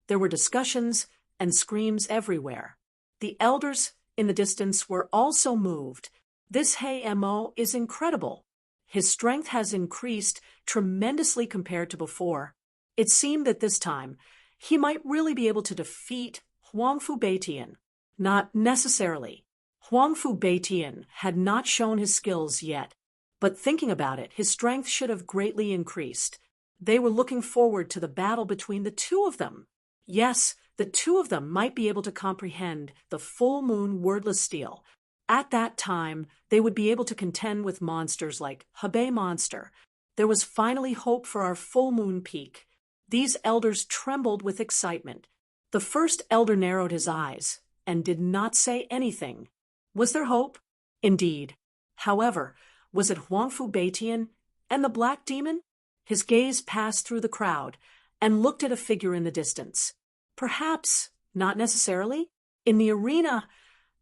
There were discussions and screams everywhere. The elders in the distance were also moved. This Mo is incredible. His strength has increased tremendously compared to before. It seemed that this time he might really be able to defeat Huangfu Beitian. Not necessarily. Huangfu Beitian had not shown his skills yet, but thinking about it, his strength should have greatly increased. They were looking forward to the battle between the 2 of them. Yes, the 2 of them might be able to comprehend the full moon wordless steel. At that time, they would be able to contend with monsters like Hebei Monster. There was finally hope for our full moon peak. These elders trembled with excitement. The first elder narrowed his eyes and did not say anything. Was there hope? Indeed. However, was it Huangfu Beitian and the Black Demon? His gaze passed through the crowd and looked at a figure in the distance. Perhaps, not necessarily. In the arena,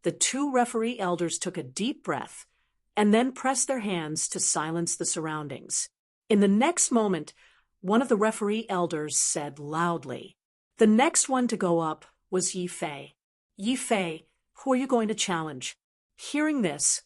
the 2 referee elders took a deep breath and then pressed their hands to silence the surroundings. In the next moment, one of the referee elders said loudly. The next one to go up was Yi Fei. Yi Fei, who are you going to challenge? Hearing this,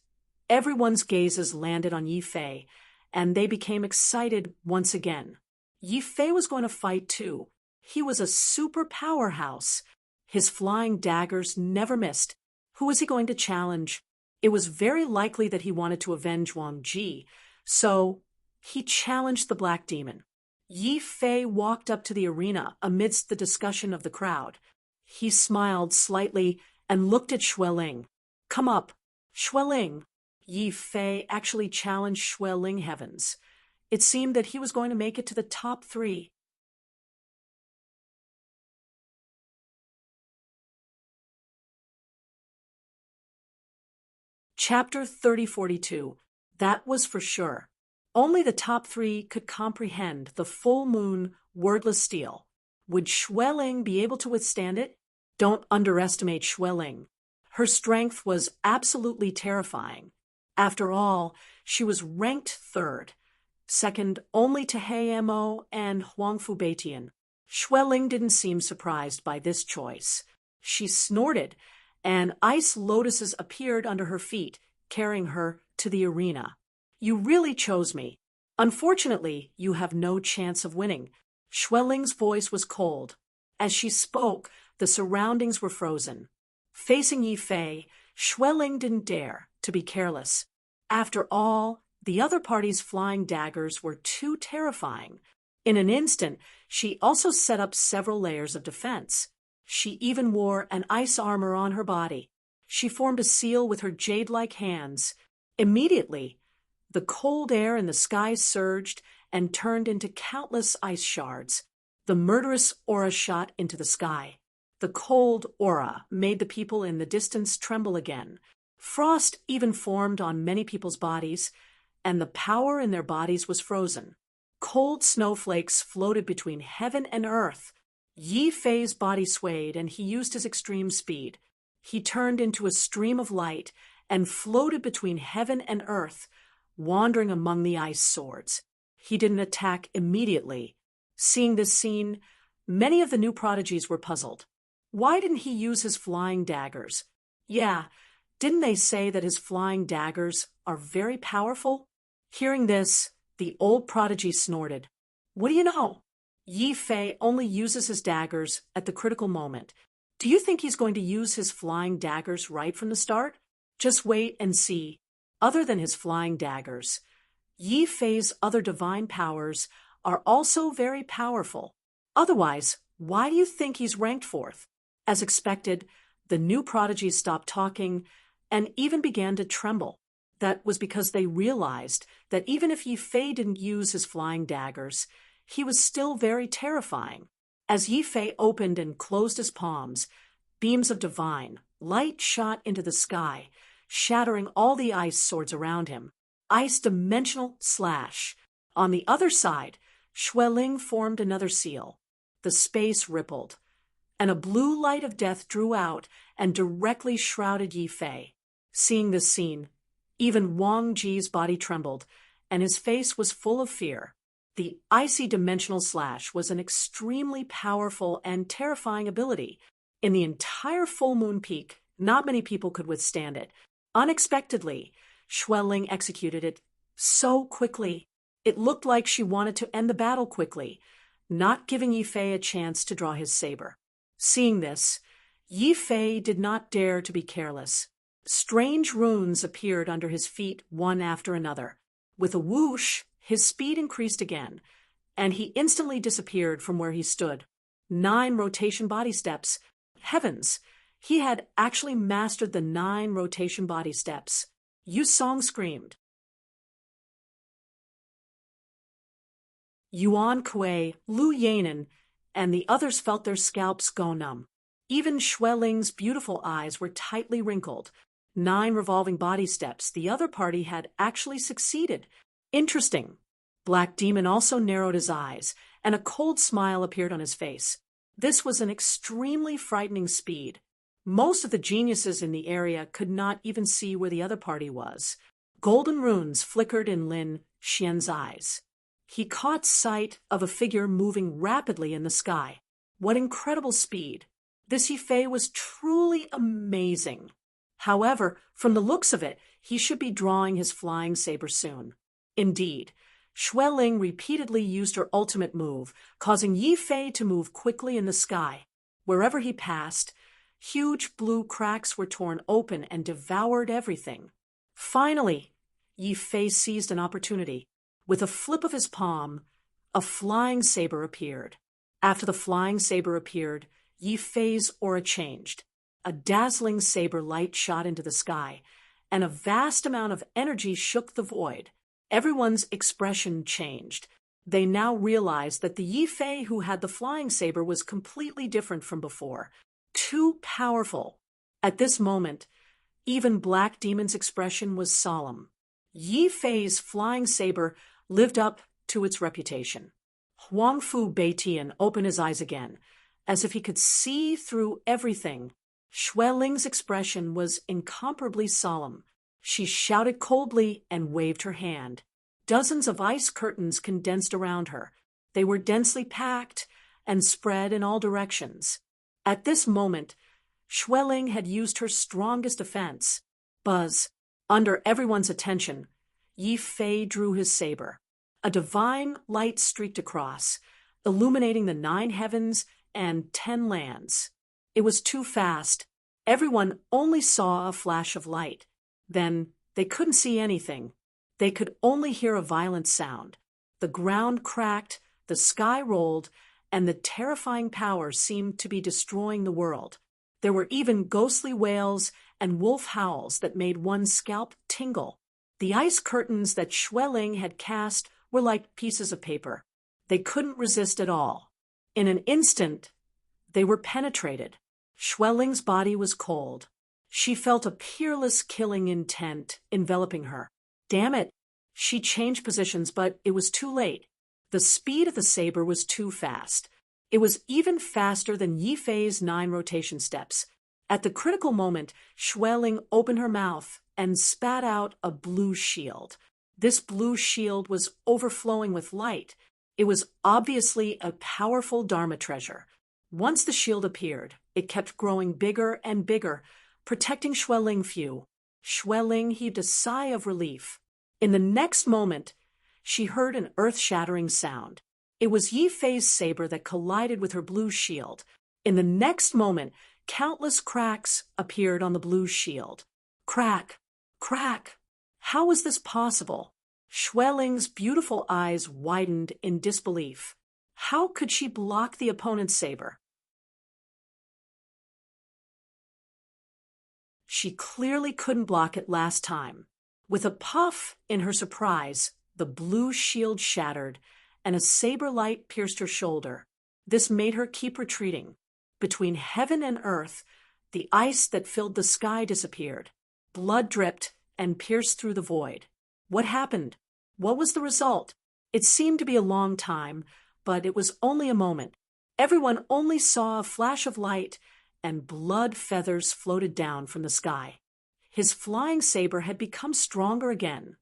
everyone's gazes landed on Yi Fei, and they became excited once again. Yi Fei was going to fight too. He was a super powerhouse. His flying daggers never missed. Who was he going to challenge? It was very likely that he wanted to avenge Wang Ji, so he challenged the Black Demon. Yi Fei walked up to the arena amidst the discussion of the crowd. He smiled slightly and looked at Xueling. Come up, Xueling. Yi Fei actually challenged Xueling heavens. It seemed that he was going to make it to the top 3. Chapter 3042. That was for sure. Only the top three could comprehend the full moon, wordless steel. Would Schwelling be able to withstand it? Don't underestimate Schwelling. Her strength was absolutely terrifying. After all, she was ranked third, second only to He Mo and Huangfu Beitian. Schwelling didn't seem surprised by this choice. She snorted, and ice lotuses appeared under her feet, carrying her to the arena. You really chose me. Unfortunately, you have no chance of winning. Schwelling's voice was cold. As she spoke, the surroundings were frozen. Facing Yi Fei, Schwelling didn't dare to be careless. After all, the other party's flying daggers were too terrifying. In an instant, she also set up several layers of defense. She even wore an ice armor on her body. She formed a seal with her jade-like hands. Immediately, the cold air in the sky surged and turned into countless ice shards. The murderous aura shot into the sky. The cold aura made the people in the distance tremble again. Frost even formed on many people's bodies, and the power in their bodies was frozen. Cold snowflakes floated between heaven and earth. Yi Fei's body swayed, and he used his extreme speed. He turned into a stream of light and floated between heaven and earth, wandering among the ice swords. He didn't attack immediately. Seeing this scene, many of the new prodigies were puzzled. Why didn't he use his flying daggers? Yeah, didn't they say that his flying daggers are very powerful? Hearing this, the old prodigy snorted. What do you know? Yi Fei only uses his daggers at the critical moment. Do you think he's going to use his flying daggers right from the start? Just wait and see. Other than his flying daggers, Yi Fei's other divine powers are also very powerful. Otherwise, why do you think he's ranked fourth? As expected, the new prodigies stopped talking and even began to tremble. That was because they realized that even if Yi Fei didn't use his flying daggers, he was still very terrifying. As Yi Fei opened and closed his palms, beams of divine light shot into the sky, shattering all the ice swords around him. Ice dimensional slash. On the other side, Schwelling formed another seal. The space rippled, and a blue light of death drew out and directly shrouded Yi Fei. Seeing this scene, even Wang Ji's body trembled, and his face was full of fear. The icy dimensional slash was an extremely powerful and terrifying ability. In the entire full moon peak, not many people could withstand it. Unexpectedly, Schwelling executed it so quickly. It looked like she wanted to end the battle quickly, not giving Yi Fei a chance to draw his saber. Seeing this, Yi Fei did not dare to be careless. Strange runes appeared under his feet one after another. With a whoosh, his speed increased again, and he instantly disappeared from where he stood. 9 rotation body steps. Heavens! He had actually mastered the 9 rotation body steps. Yu Song screamed. Yuan Kuei, Lu Yanan, and the others felt their scalps go numb. Even Schwelling's beautiful eyes were tightly wrinkled. 9 revolving body steps. The other party had actually succeeded. Interesting. Black Demon also narrowed his eyes, and a cold smile appeared on his face. This was an extremely frightening speed. Most of the geniuses in the area could not even see where the other party was. Golden runes flickered in Lin Xian's eyes. He caught sight of a figure moving rapidly in the sky. What incredible speed! This Yi Fei was truly amazing. However, from the looks of it, he should be drawing his flying saber soon. Indeed, Schwelling repeatedly used her ultimate move, causing Yi Fei to move quickly in the sky. Wherever he passed, huge blue cracks were torn open and devoured everything. Finally, Yi Fei seized an opportunity. With a flip of his palm, a flying saber appeared. After the flying saber appeared, Yi Fei's aura changed. A dazzling saber light shot into the sky, and a vast amount of energy shook the void. Everyone's expression changed. They now realized that the Yi Fei who had the flying saber was completely different from before. Too powerful. At this moment, Even Black Demon's expression was solemn. Yi Fei's flying saber lived up to its reputation. Huang Fu Beitian opened his eyes again, as if he could see through everything. Xue Ling's expression was incomparably solemn. She shouted coldly and waved her hand. Dozens of ice curtains condensed around her. They were densely packed and spread in all directions. At this moment, Xue Ling had used her strongest defense. Buzz. Under everyone's attention, Yi Fei drew his saber. A divine light streaked across, illuminating the 9 heavens and 10 lands. It was too fast. Everyone only saw a flash of light. Then they couldn't see anything. They could only hear a violent sound. The ground cracked, the sky rolled, and the terrifying power seemed to be destroying the world. There were even ghostly wails and wolf howls that made one's scalp tingle. The ice curtains that Xue Ling had cast were like pieces of paper. They couldn't resist at all. In an instant, they were penetrated. Xue Ling's body was cold. She felt a peerless killing intent enveloping her. Damn it! She changed positions, but it was too late. The speed of the saber was too fast. It was even faster than Yi Fei's 9 rotation steps. At the critical moment, Xue Ling opened her mouth and spat out a blue shield. This blue shield was overflowing with light. It was obviously a powerful Dharma treasure. Once the shield appeared, it kept growing bigger and bigger, protecting Xue Ling few. Xue Ling heaved a sigh of relief. In the next moment, she heard an earth-shattering sound. It was Yi Fei's saber that collided with her blue shield. In the next moment, countless cracks appeared on the blue shield. Crack! Crack! How was this possible? Xue Ling's beautiful eyes widened in disbelief. How could she block the opponent's saber? She clearly couldn't block it last time. With a puff in her surprise, the blue shield shattered, and a saber light pierced her shoulder. This made her keep retreating. Between heaven and earth, the ice that filled the sky disappeared. Blood dripped and pierced through the void. What happened? What was the result? It seemed to be a long time, but it was only a moment. Everyone only saw a flash of light, and blood feathers floated down from the sky. His flying saber had become stronger again.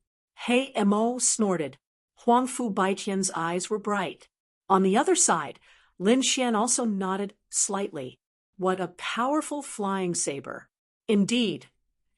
He Mo snorted. Huang Fu Baitian's eyes were bright. On the other side, Lin Xian also nodded slightly. What a powerful flying saber. Indeed,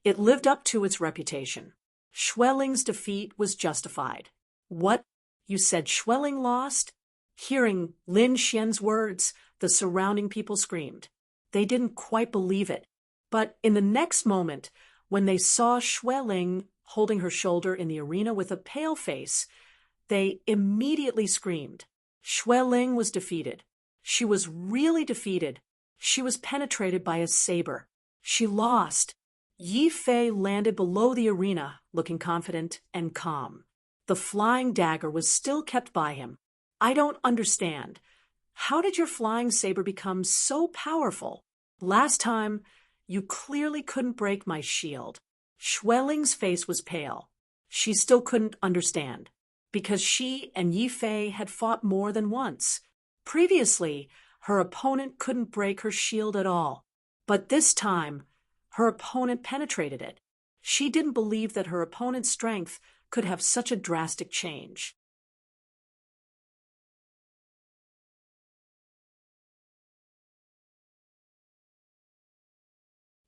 it lived up to its reputation. Xue Ling's defeat was justified. What? You said Xue Ling lost? Hearing Lin Xian's words, the surrounding people screamed. They didn't quite believe it. But in the next moment, when they saw Xue Ling holding her shoulder in the arena with a pale face, they immediately screamed. Xue Ling was defeated. She was really defeated. She was penetrated by a saber. She lost. Yi Fei landed below the arena, looking confident and calm. The flying dagger was still kept by him. I don't understand. How did your flying saber become so powerful? Last time, you clearly couldn't break my shield. Xue Ling's face was pale. She still couldn't understand, because she and Yi Fei had fought more than once. Previously, her opponent couldn't break her shield at all. But this time, her opponent penetrated it. She didn't believe that her opponent's strength could have such a drastic change.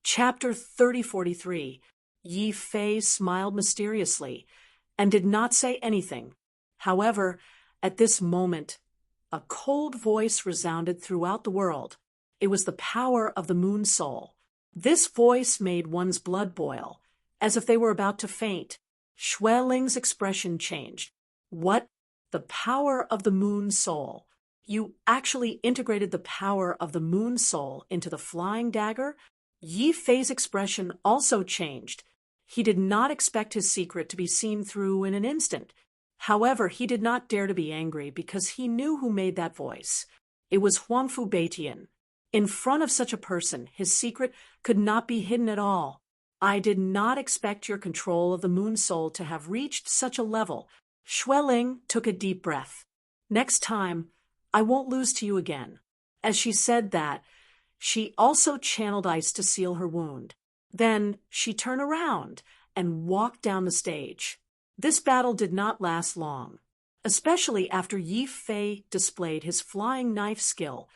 Chapter 3043. Yi Fei smiled mysteriously and did not say anything. However, at this moment, a cold voice resounded throughout the world. It was the power of the moon soul. This voice made one's blood boil, as if they were about to faint. Xue Ling's expression changed. What? The power of the moon soul? You actually integrated the power of the moon soul into the flying dagger? Yi Fei's expression also changed. He did not expect his secret to be seen through in an instant. However, he did not dare to be angry because he knew who made that voice. It was Huang Fu Beitian. In front of such a person, his secret could not be hidden at all. I did not expect your control of the moon soul to have reached such a level. Xueling took a deep breath. Next time, I won't lose to you again. As she said that, she also channeled ice to seal her wound. Then she turned around and walked down the stage. This battle did not last long, especially after Yi Fei displayed his flying knife skill.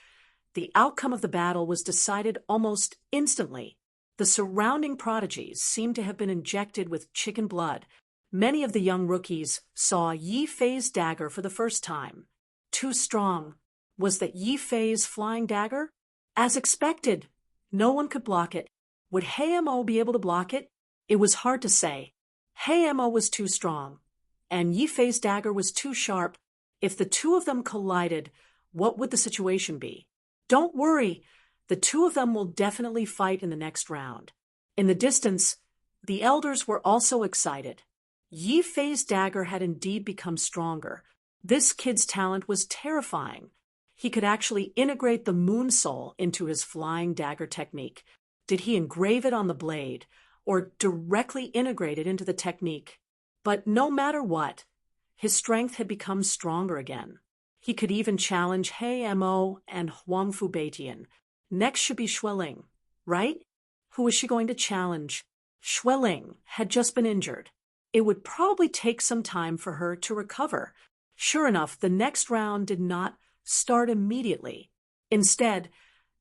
The outcome of the battle was decided almost instantly. The surrounding prodigies seemed to have been injected with chicken blood. Many of the young rookies saw Yi Fei's dagger for the first time. Too strong. Was that Yi Fei's flying dagger? As expected, no one could block it. Would Hei Mo be able to block it? It was hard to say. Hei Mo was too strong, and Yi Fei's dagger was too sharp. If the two of them collided, what would the situation be? Don't worry, the two of them will definitely fight in the next round. In the distance, the elders were also excited. Yi Fei's dagger had indeed become stronger. This kid's talent was terrifying. He could actually integrate the moon soul into his flying dagger technique. Did he engrave it on the blade, or directly integrate it into the technique? But no matter what, his strength had become stronger again. He could even challenge Hei Mo and Huangfu Beitian. Next should be Xueling, right? Who was she going to challenge? Xueling had just been injured. It would probably take some time for her to recover. Sure enough, the next round did not start immediately. Instead,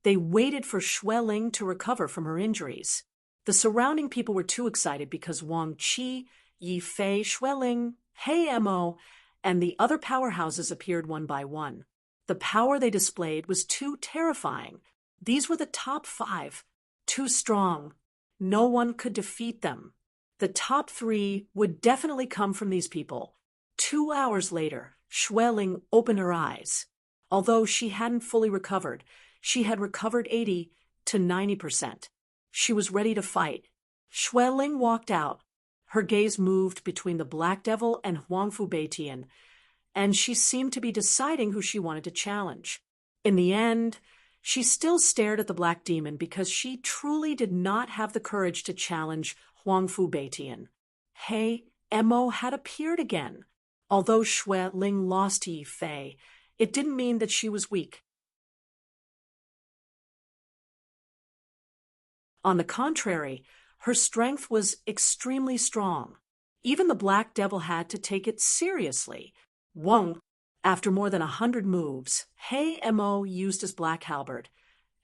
they waited for Xueling to recover from her injuries. The surrounding people were too excited because Wang Qi, Yi Fei, Xueling, Hei Mo, and the other powerhouses appeared one by one. The power they displayed was too terrifying. These were the top 5, too strong. No one could defeat them. The top 3 would definitely come from these people. 2 hours later, Xueling opened her eyes. Although she hadn't fully recovered, she had recovered 80 to 90%. She was ready to fight. Xueling walked out. Her gaze moved between the Black Devil and Huangfu Beitian, and she seemed to be deciding who she wanted to challenge. In the end, she still stared at the Black Demon because she truly did not have the courage to challenge Huangfu Beitian. Hei Mo had appeared again. Although Xueling lost to Yi Fei, it didn't mean that she was weak. On the contrary, her strength was extremely strong. Even the Black Devil had to take it seriously. After more than 100 moves, Hei Mo used his black halberd,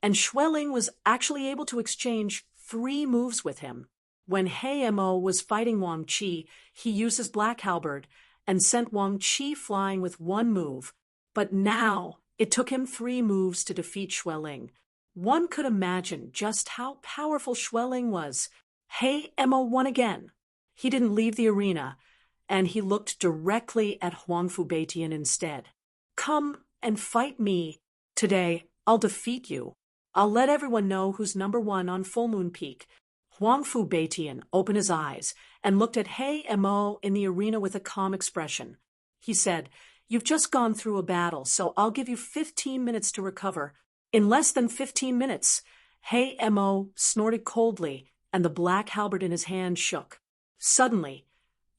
and Xueling was actually able to exchange 3 moves with him. When Hei Mo was fighting Wang Qi, he used his black halberd and sent Wang Qi flying with 1 move. But now it took him 3 moves to defeat Xueling. One could imagine just how powerful Xueling was. Hei Mo won again. He didn't leave the arena, and he looked directly at Huangfu Beitian instead. Come and fight me. Today, I'll defeat you. I'll let everyone know who's number 1 on Full Moon Peak. Huangfu Beitian opened his eyes and looked at Hei Mo in the arena with a calm expression. He said, "You've just gone through a battle, so I'll give you 15 minutes to recover." In less than 15 minutes, Hei Mo snorted coldly, and the black halberd in his hand shook. Suddenly,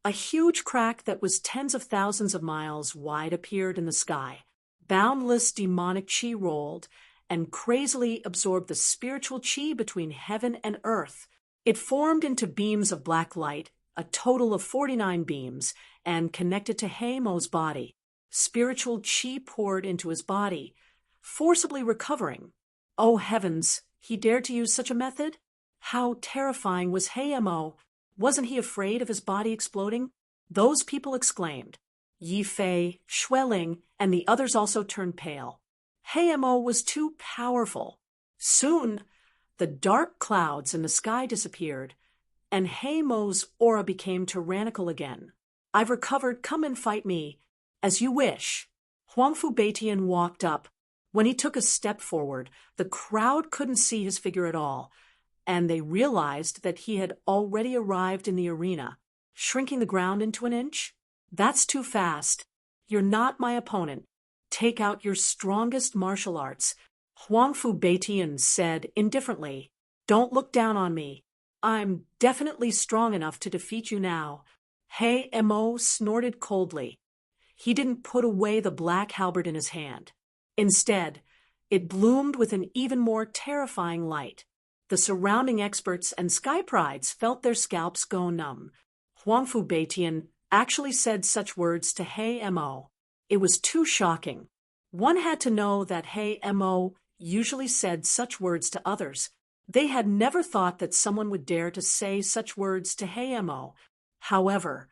a huge crack that was tens of thousands of miles wide appeared in the sky. Boundless demonic chi rolled and crazily absorbed the spiritual chi between heaven and earth. It formed into beams of black light, a total of 49 beams, and connected to Hei Mo's body. Spiritual chi poured into his body, forcibly recovering. Oh heavens, he dared to use such a method? How terrifying was Hei Mo? Wasn't he afraid of his body exploding? Those people exclaimed. Yi Fei, Xueling, and the others also turned pale. Hei Mo was too powerful. Soon, the dark clouds in the sky disappeared, and Hei Mo's aura became tyrannical again. "I've recovered, come and fight me." "As you wish." Huangfu Beitian walked up. When he took a step forward, the crowd couldn't see his figure at all, and they realized that he had already arrived in the arena, shrinking the ground into an inch. "That's too fast. You're not my opponent. Take out your strongest martial arts." Huangfu Beitian said indifferently, "Don't look down on me. I'm definitely strong enough to defeat you now. Hey Mo snorted coldly. He didn't put away the black halberd in his hand. Instead, it bloomed with an even more terrifying light. The surrounding experts and sky prides felt their scalps go numb. Huangfu Beitian actually said such words to He Mo. It was too shocking. One had to know that He Mo usually said such words to others. They had never thought that someone would dare to say such words to He Mo. However,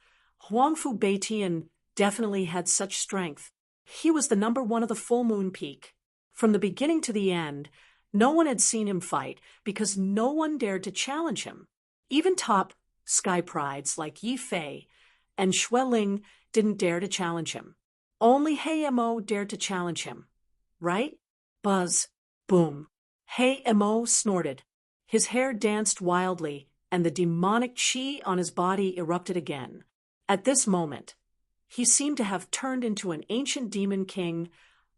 Huangfu Beitian definitely had such strength. He was the number one of the full moon peak. From the beginning to the end, no one had seen him fight because no one dared to challenge him. Even top sky prides like Yi Fei and Xueling didn't dare to challenge him. Only He Mo dared to challenge him. Right? Buzz. Boom. He Mo snorted. His hair danced wildly, and the demonic chi on his body erupted again. At this moment, he seemed to have turned into an ancient demon king,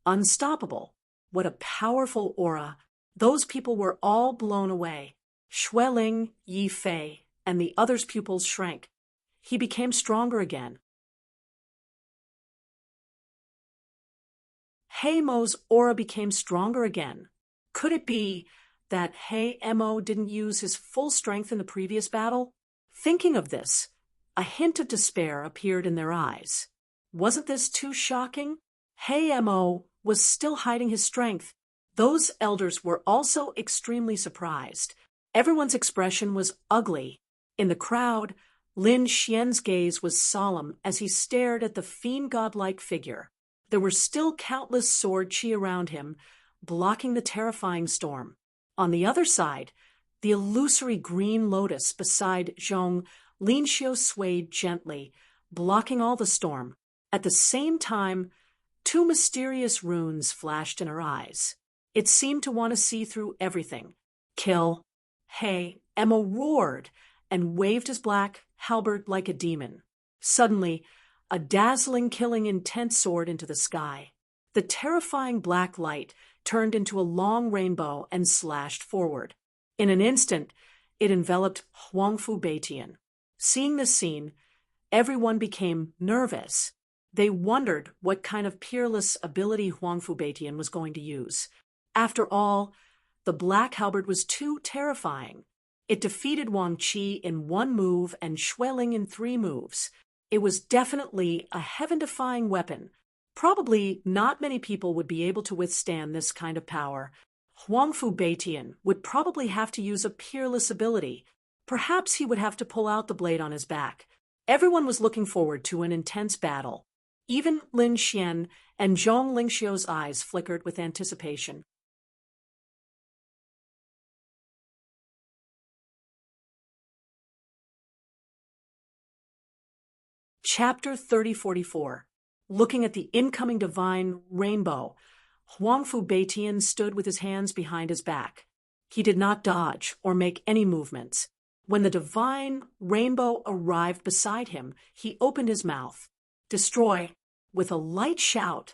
unstoppable. What a powerful aura. Those people were all blown away. Xueling, Yi Fei, and the others' pupils shrank. He became stronger again. He Mo's aura became stronger again. Could it be that He Mo didn't use his full strength in the previous battle? Thinking of this, a hint of despair appeared in their eyes. Wasn't this too shocking? He Mo was still hiding his strength. Those elders were also extremely surprised. Everyone's expression was ugly. In the crowd, Lin Xian's gaze was solemn as he stared at the fiend godlike figure. There were still countless sword chi around him, blocking the terrifying storm. On the other side, the illusory green lotus beside Zhong, Lin Xiu swayed gently, blocking all the storm. At the same time, two mysterious runes flashed in her eyes. It seemed to want to see through everything. Kill. He Mo roared and waved his black halberd like a demon. Suddenly, a dazzling, killing, intense sword into the sky. The terrifying black light turned into a long rainbow and slashed forward. In an instant, it enveloped Huangfu Beitian. Seeing this scene, everyone became nervous. They wondered what kind of peerless ability Huangfu Beitian was going to use. After all, the black halberd was too terrifying. It defeated Wang Qi in one move and Xueling in 3 moves. It was definitely a heaven-defying weapon. Probably not many people would be able to withstand this kind of power. Huangfu Beitian would probably have to use a peerless ability. Perhaps he would have to pull out the blade on his back. Everyone was looking forward to an intense battle. Even Lin Xian and Zhong Lingxiu's eyes flickered with anticipation. Chapter 3044. Looking at the incoming divine rainbow, Huangfu Beitian stood with his hands behind his back. He did not dodge or make any movements. When the divine rainbow arrived beside him, he opened his mouth. Destroy! With a light shout,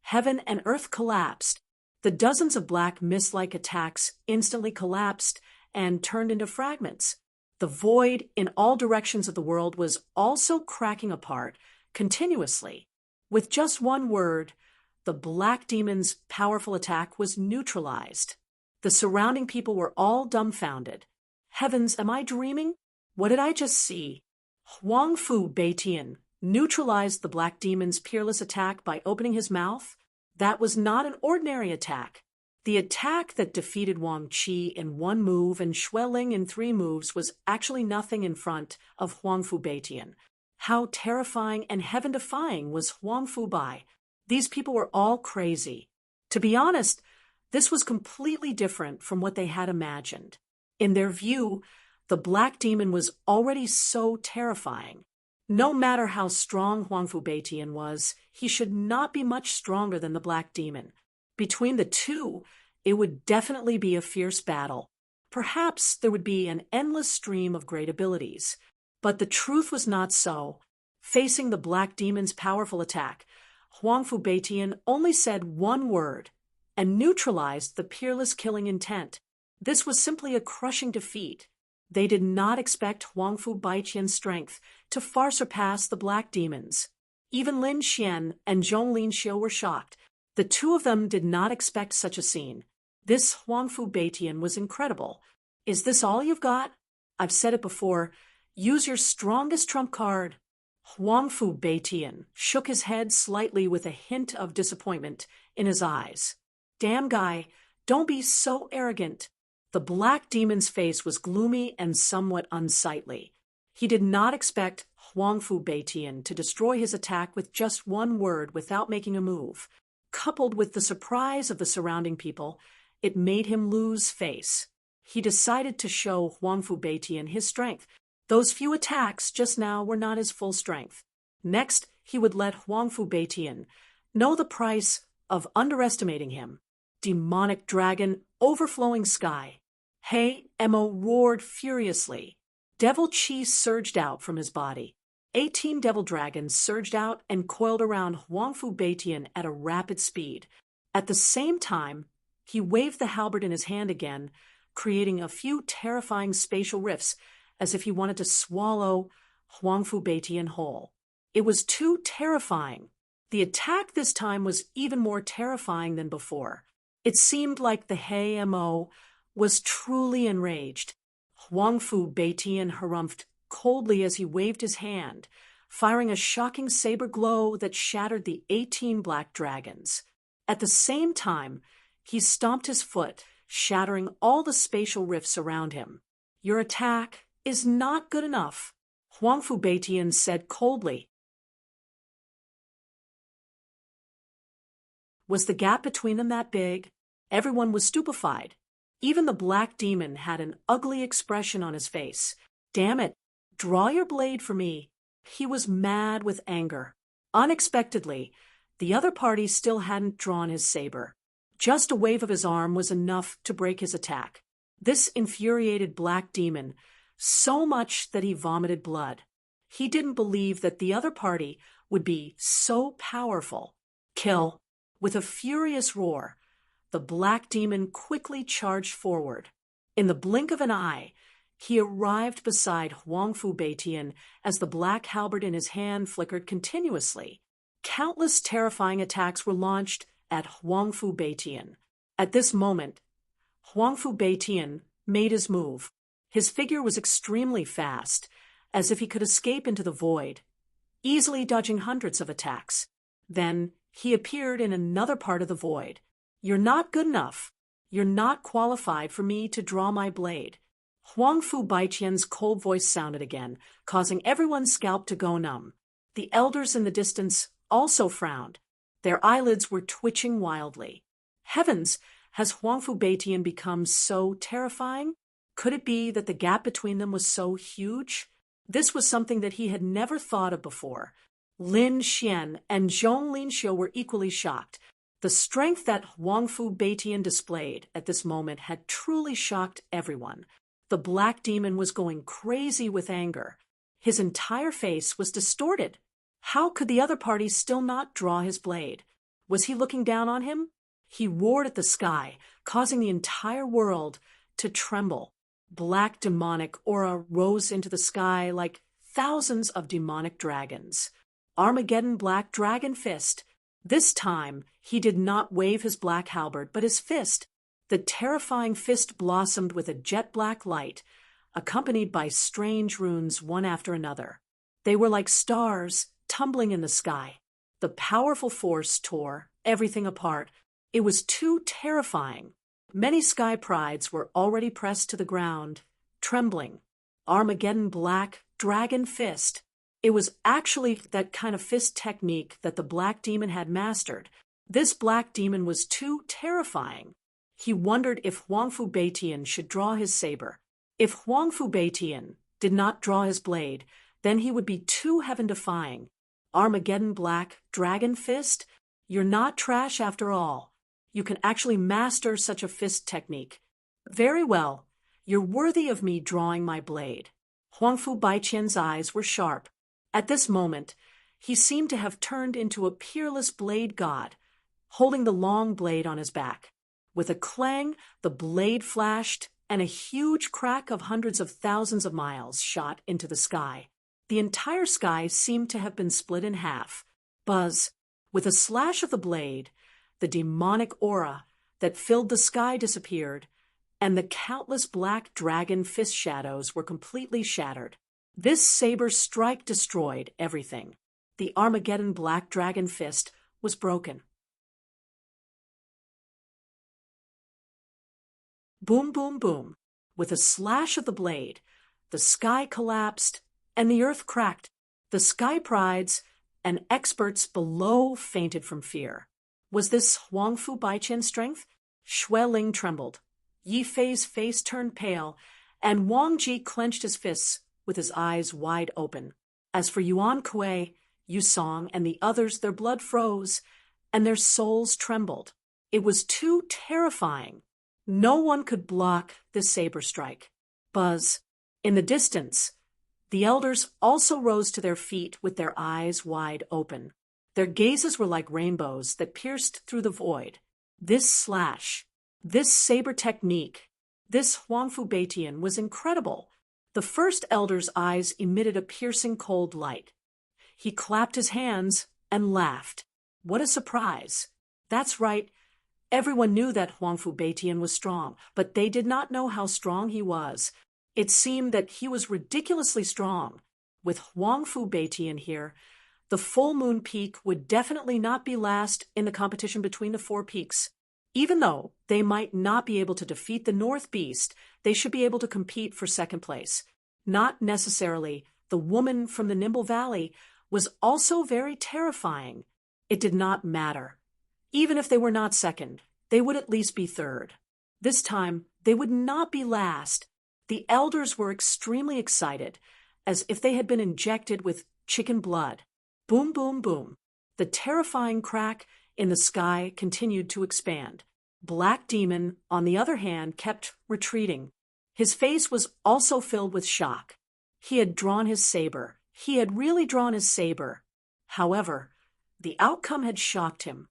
heaven and earth collapsed. The dozens of black mist-like attacks instantly collapsed and turned into fragments. The void in all directions of the world was also cracking apart continuously. With just one word, the black demon's powerful attack was neutralized. The surrounding people were all dumbfounded. Heavens, am I dreaming? What did I just see? Huangfu Beitian neutralized the black demon's peerless attack by opening his mouth? That was not an ordinary attack. The attack that defeated Wang Qi in 1 move and Xueling in 3 moves was actually nothing in front of Huangfu Beitian. How terrifying and heaven-defying was Huangfu Bai? These people were all crazy. To be honest, this was completely different from what they had imagined. In their view, the black demon was already so terrifying. No matter how strong Huangfu Beitian was, he should not be much stronger than the black demon. Between the two, it would definitely be a fierce battle. Perhaps there would be an endless stream of great abilities. But the truth was not so. Facing the black demon's powerful attack, Huangfu Beitian only said 1 word and neutralized the peerless killing intent. This was simply a crushing defeat. They did not expect Huang Fu Baiqian's strength to far surpass the black demons. Even Lin Xian and Zhong Linxiu were shocked. The two of them did not expect such a scene. This Huang Fu Baiqian was incredible. Is this all you've got? I've said it before. Use your strongest trump card. Huang Fu Baiqian shook his head slightly with a hint of disappointment in his eyes. Damn guy, don't be so arrogant. The black demon's face was gloomy and somewhat unsightly. He did not expect Huang Fu Baiqian to destroy his attack with just one word without making a move. Coupled with the surprise of the surrounding people, it made him lose face. He decided to show Huang Fu Baiqian his strength. Those few attacks just now were not his full strength. Next, he would let Huang Fu Baiqian know the price of underestimating him. Demonic dragon, overflowing sky. Hey, Emo roared furiously. Devil chi surged out from his body. 18 devil dragons surged out and coiled around Huang Fu Baiqian at a rapid speed. At the same time, he waved the halberd in his hand again, creating a few terrifying spatial rifts as if he wanted to swallow Huang Fu Baiqian whole. It was too terrifying. The attack this time was even more terrifying than before. It seemed like the Hei Mo was truly enraged. Huang Fu Baiqian harumphed coldly as he waved his hand, firing a shocking saber glow that shattered the 18 black dragons. At the same time, he stomped his foot, shattering all the spatial rifts around him. Your attack is not good enough, Huang Fu Baiqian said coldly. Was the gap between them that big? Everyone was stupefied. Even the black demon had an ugly expression on his face. Damn it, draw your blade for me. He was mad with anger. Unexpectedly, the other party still hadn't drawn his saber. Just a wave of his arm was enough to break his attack. This infuriated black demon so much that he vomited blood. He didn't believe that the other party would be so powerful. Kill. With a furious roar, the black demon quickly charged forward. In the blink of an eye, he arrived beside Huang Fu Baiqian as the black halberd in his hand flickered continuously. Countless terrifying attacks were launched at Huang Fu Baiqian. At this moment, Huang Fu Baiqian made his move. His figure was extremely fast, as if he could escape into the void, easily dodging hundreds of attacks. Then he appeared in another part of the void. You're not good enough. You're not qualified for me to draw my blade. Huang Fu Baiqian's cold voice sounded again, causing everyone's scalp to go numb. The elders in the distance also frowned. Their eyelids were twitching wildly. Heavens, has Huang Fu Baiqian become so terrifying? Could it be that the gap between them was so huge? This was something that he had never thought of before. Lin Xian and Zhong Linxiu were equally shocked. The strength that Huang Fu Baiqian displayed at this moment had truly shocked everyone. The black demon was going crazy with anger. His entire face was distorted. How could the other party still not draw his blade? Was he looking down on him? He roared at the sky, causing the entire world to tremble. Black demonic aura rose into the sky like thousands of demonic dragons. Armageddon Black Dragon Fist. This time, he did not wave his black halberd, but his fist. The terrifying fist blossomed with a jet-black light, accompanied by strange runes one after another. They were like stars tumbling in the sky. The powerful force tore everything apart. It was too terrifying. Many sky prides were already pressed to the ground, trembling. Armageddon Black Dragon Fist. It was actually that kind of fist technique that the black demon had mastered. This black demon was too terrifying. He wondered if Huang Fu Baiqian should draw his saber. If Huang Fu Baiqian did not draw his blade, then he would be too heaven-defying. Armageddon Black Dragon Fist? You're not trash after all. You can actually master such a fist technique. Very well. You're worthy of me drawing my blade. Huang Fu Baiqian's eyes were sharp. At this moment, he seemed to have turned into a peerless blade god, holding the long blade on his back. With a clang, the blade flashed and a huge crack of hundreds of thousands of miles shot into the sky. The entire sky seemed to have been split in half. Buzz, with a slash of the blade, the demonic aura that filled the sky disappeared, and the countless black dragon fist shadows were completely shattered. This saber strike destroyed everything. The Armageddon black dragon fist was broken. Boom, boom, boom. With a slash of the blade, the sky collapsed and the earth cracked. The sky prides and experts below fainted from fear. Was this Huang Fu Baiqian's strength? Xue Ling trembled. Yi Fei's face turned pale, and Wang Ji clenched his fists with his eyes wide open. As for Yuan Kuei, Yu Song, and the others, their blood froze, and their souls trembled. It was too terrifying. No one could block this saber strike. Buzz. In the distance, the elders also rose to their feet with their eyes wide open. Their gazes were like rainbows that pierced through the void. This slash, this saber technique, this Huang Fu Baiqian was incredible. The first elder's eyes emitted a piercing cold light. He clapped his hands and laughed. What a surprise. That's right. Everyone knew that Huang Fu Baiqian was strong, but they did not know how strong he was. It seemed that he was ridiculously strong. With Huang Fu Baiqian here, the full moon peak would definitely not be last in the competition between the four peaks. Even though they might not be able to defeat the North Beast, they should be able to compete for second place. Not necessarily. The woman from the Nimble Valley was also very terrifying. It did not matter. Even if they were not second, they would at least be third. This time, they would not be last. The elders were extremely excited, as if they had been injected with chicken blood. Boom, boom, boom. The terrifying crack in the sky continued to expand. Black Demon, on the other hand, kept retreating. His face was also filled with shock. He had drawn his saber. He had really drawn his saber. However, the outcome had shocked him.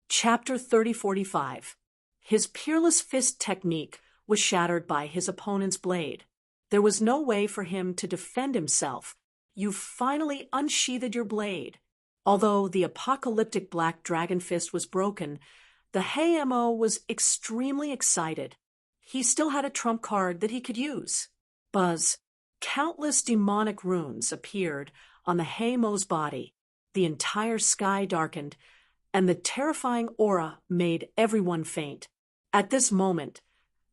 Chapter 3045. His peerless fist technique was shattered by his opponent's blade. There was no way for him to defend himself. You finally unsheathed your blade. Although the apocalyptic black dragon fist was broken, the Hei-Mo was extremely excited. He still had a trump card that he could use. Buzz. Countless demonic runes appeared on the Hei-Mo's body. The entire sky darkened, and the terrifying aura made everyone faint. At this moment,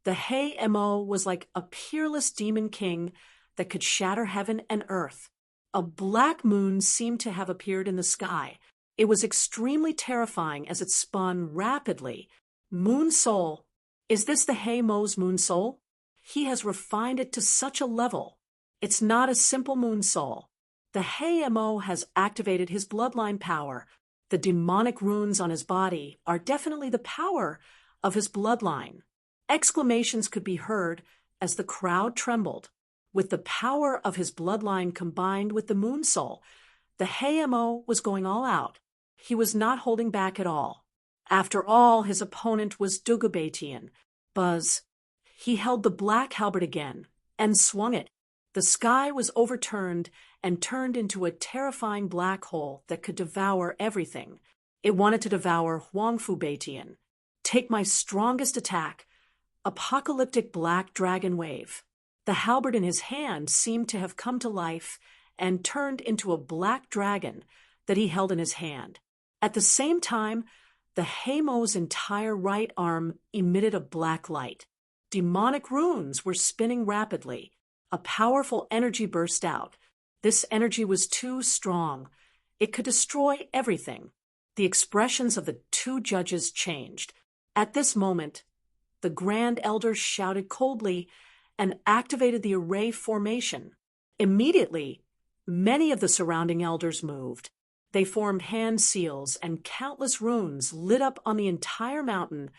the Hei-Mo was like a peerless demon king that could shatter heaven and earth. A black moon seemed to have appeared in the sky. It was extremely terrifying as it spun rapidly. Moon Soul. Is this the Hei-Mo's Moon Soul? He has refined it to such a level. It's not a simple Moon Soul. The Hei-Mo has activated his bloodline power. The demonic runes on his body are definitely the power of his bloodline. Exclamations could be heard as the crowd trembled. With the power of his bloodline combined with the Moon Soul, the Hei-Mo was going all out. He was not holding back at all. After all, his opponent was Dugu Baiqian. Buzz. He held the black halberd again and swung it. The sky was overturned and turned into a terrifying black hole that could devour everything. It wanted to devour Huang Fu Baiqian. Take my strongest attack, apocalyptic black dragon wave. The halberd in his hand seemed to have come to life and turned into a black dragon that he held in his hand. At the same time, the Hei-Mo's entire right arm emitted a black light. Demonic runes were spinning rapidly. A powerful energy burst out. This energy was too strong. It could destroy everything. The expressions of the two judges changed. At this moment, the Grand Elder shouted coldly and activated the array formation. Immediately, many of the surrounding elders moved. They formed hand seals, and countless runes lit up on the entire mountain,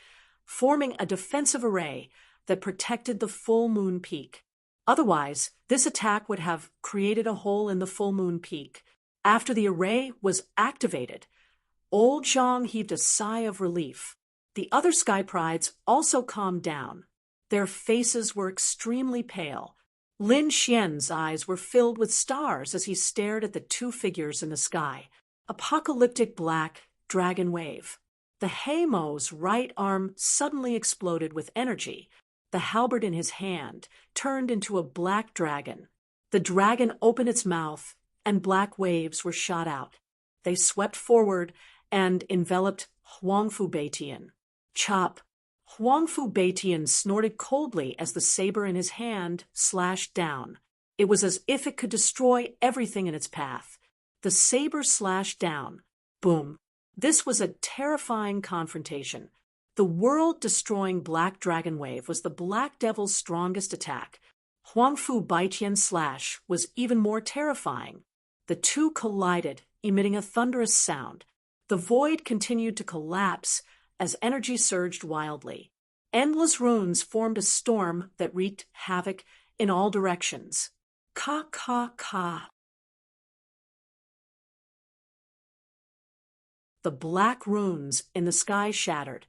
forming a defensive array that protected the full moon peak. Otherwise, this attack would have created a hole in the full moon peak. After the array was activated, old Zhang heaved a sigh of relief. The other sky prides also calmed down. Their faces were extremely pale. Lin Xian's eyes were filled with stars as he stared at the two figures in the sky. Apocalyptic black dragon wave. The Heimo's right arm suddenly exploded with energy. The halberd in his hand turned into a black dragon. The dragon opened its mouth, and black waves were shot out. They swept forward and enveloped Huangfu Beitian. Chop! Huangfu Beitian snorted coldly as the saber in his hand slashed down. It was as if it could destroy everything in its path. The saber slashed down. Boom! This was a terrifying confrontation. The world-destroying black dragon wave was the Black Devil's strongest attack. Huangfu Beitian's slash was even more terrifying. The two collided, emitting a thunderous sound. The void continued to collapse as energy surged wildly. Endless runes formed a storm that wreaked havoc in all directions. Ka ka ka. The black runes in the sky shattered,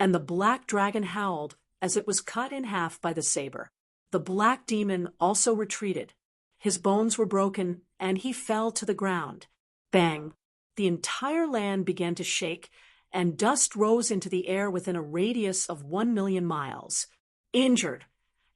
and the black dragon howled as it was cut in half by the saber. The black demon also retreated. His bones were broken, and he fell to the ground. Bang! The entire land began to shake, and dust rose into the air within a radius of 1,000,000 miles. Injured!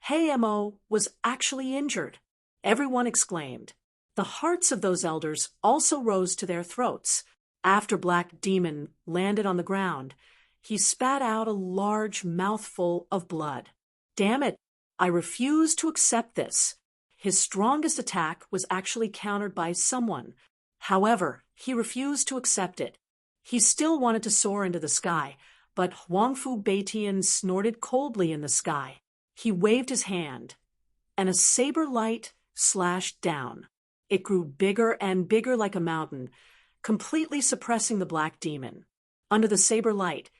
Heimo was actually injured. Everyone exclaimed. The hearts of those elders also rose to their throats. After Black Demon landed on the ground, he spat out a large mouthful of blood. Damn it! I refuse to accept this. His strongest attack was actually countered by someone. However, he refused to accept it. He still wanted to soar into the sky, but Huangfu Beitian snorted coldly in the sky. He waved his hand, and a saber light slashed down. It grew bigger and bigger like a mountain, completely suppressing the black demon. Under the saber light,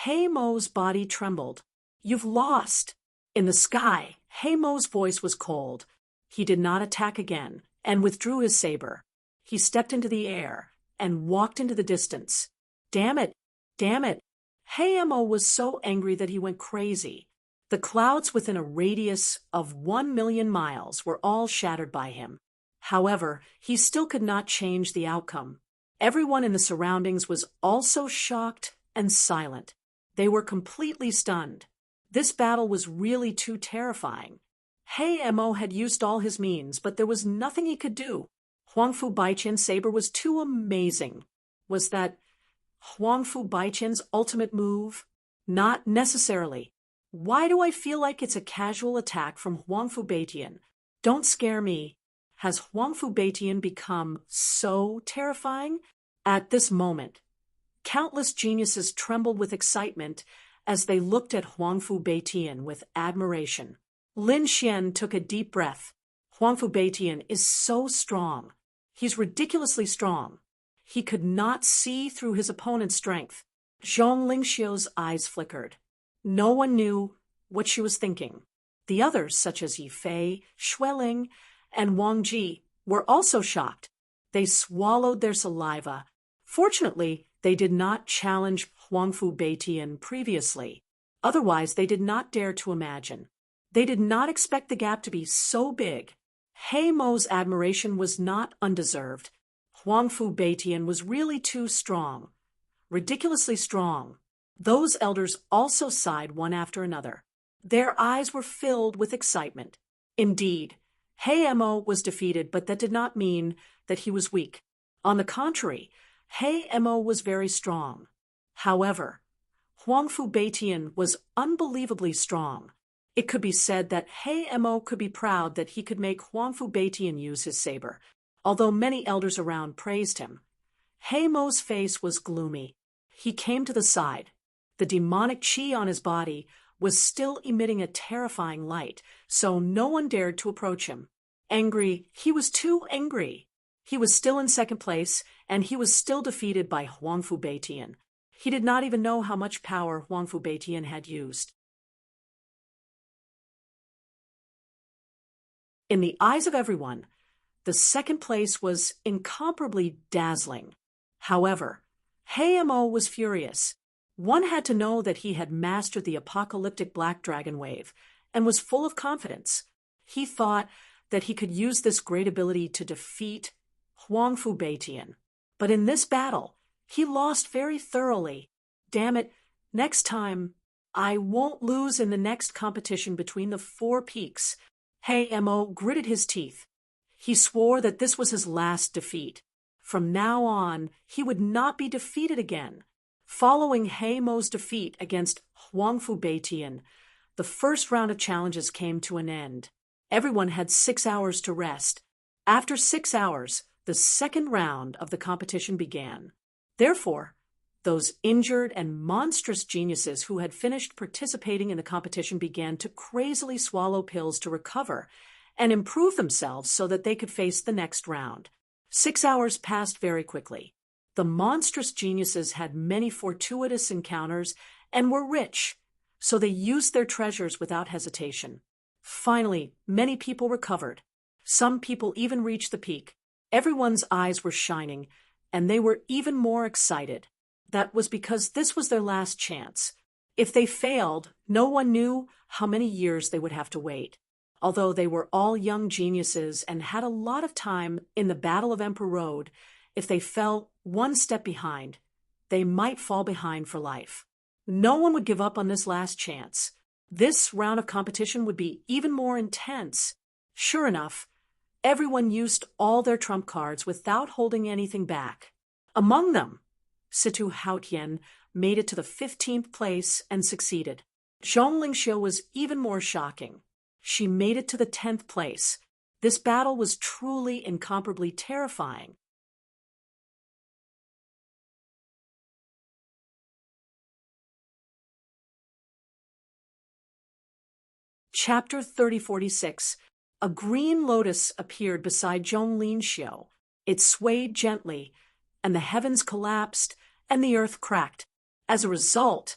Heimo's body trembled. You've lost! In the sky, Heimo's voice was cold. He did not attack again, and withdrew his saber. He stepped into the air, and walked into the distance. Damn it! Damn it! Heimo was so angry that he went crazy. The clouds within a radius of 1,000,000 miles were all shattered by him. However, he still could not change the outcome. Everyone in the surroundings was also shocked and silent. They were completely stunned. This battle was really too terrifying. Heimo had used all his means, but there was nothing he could do. Huangfu Beitian's saber was too amazing. Was that Huangfu Beitian's ultimate move? Not necessarily. Why do I feel like it's a casual attack from Huangfu Beitian? Don't scare me. Has Huangfu Beitian become so terrifying? At this moment, countless geniuses trembled with excitement as they looked at Huangfu Beitian with admiration. Lin Xian took a deep breath. Huangfu Beitian is so strong. He's ridiculously strong. He could not see through his opponent's strength. Zhong Lingxiu's eyes flickered. No one knew what she was thinking. The others, such as Yi Fei, Xueling, and Wang Ji, were also shocked. They swallowed their saliva. Fortunately, they did not challenge Huangfu Beitian previously. Otherwise, they did not dare to imagine. They did not expect the gap to be so big. Heimo's admiration was not undeserved. Huangfu Beitian was really too strong. Ridiculously strong. Those elders also sighed one after another. Their eyes were filled with excitement. Indeed, Heimo was defeated, but that did not mean that he was weak. On the contrary, Heimo was very strong. However, Huangfu Beitian was unbelievably strong. It could be said that Heimo could be proud that he could make Huangfu Beitian use his saber, although many elders around praised him. Heimo's face was gloomy. He came to the side. The demonic chi on his body was still emitting a terrifying light, so no one dared to approach him. Angry, he was too angry. He was still in second place, and he was still defeated by Huangfu Beitian. He did not even know how much power Huangfu Beitian had used. In the eyes of everyone, The second place was incomparably dazzling. However, Hayamo was furious. One had to know that he had mastered the apocalyptic black dragon wave and was full of confidence. He thought that he could use this great ability to defeat Huangfu Beitian. But in this battle, he lost very thoroughly. Damn it, next time, I won't lose in the next competition between the 4 peaks. Hayamo gritted his teeth. He swore that this was his last defeat. From now on, he would not be defeated again. Following Hayamo's defeat against Huangfu Beitian, the first round of challenges came to an end. Everyone had 6 hours to rest. After 6 hours, the second round of the competition began. Therefore, those injured and monstrous geniuses who had finished participating in the competition began to crazily swallow pills to recover and improve themselves so that they could face the next round. 6 hours passed very quickly. The monstrous geniuses had many fortuitous encounters and were rich, so they used their treasures without hesitation. Finally, many people recovered. Some people even reached the peak. Everyone's eyes were shining, and they were even more excited. That was because this was their last chance. If they failed, no one knew how many years they would have to wait. Although they were all young geniuses and had a lot of time in the Battle of Emperor Road, if they fell one step behind, they might fall behind for life. No one would give up on this last chance. This round of competition would be even more intense. Sure enough, everyone used all their trump cards without holding anything back. Among them, Situ Haotian made it to the 15th place and succeeded. Zhong Lingxiu was even more shocking. She made it to the 10th place. This battle was truly incomparably terrifying. Chapter 3046. A green lotus appeared beside Zhong Lingxiu. It swayed gently, and the heavens collapsed, and the earth cracked. As a result,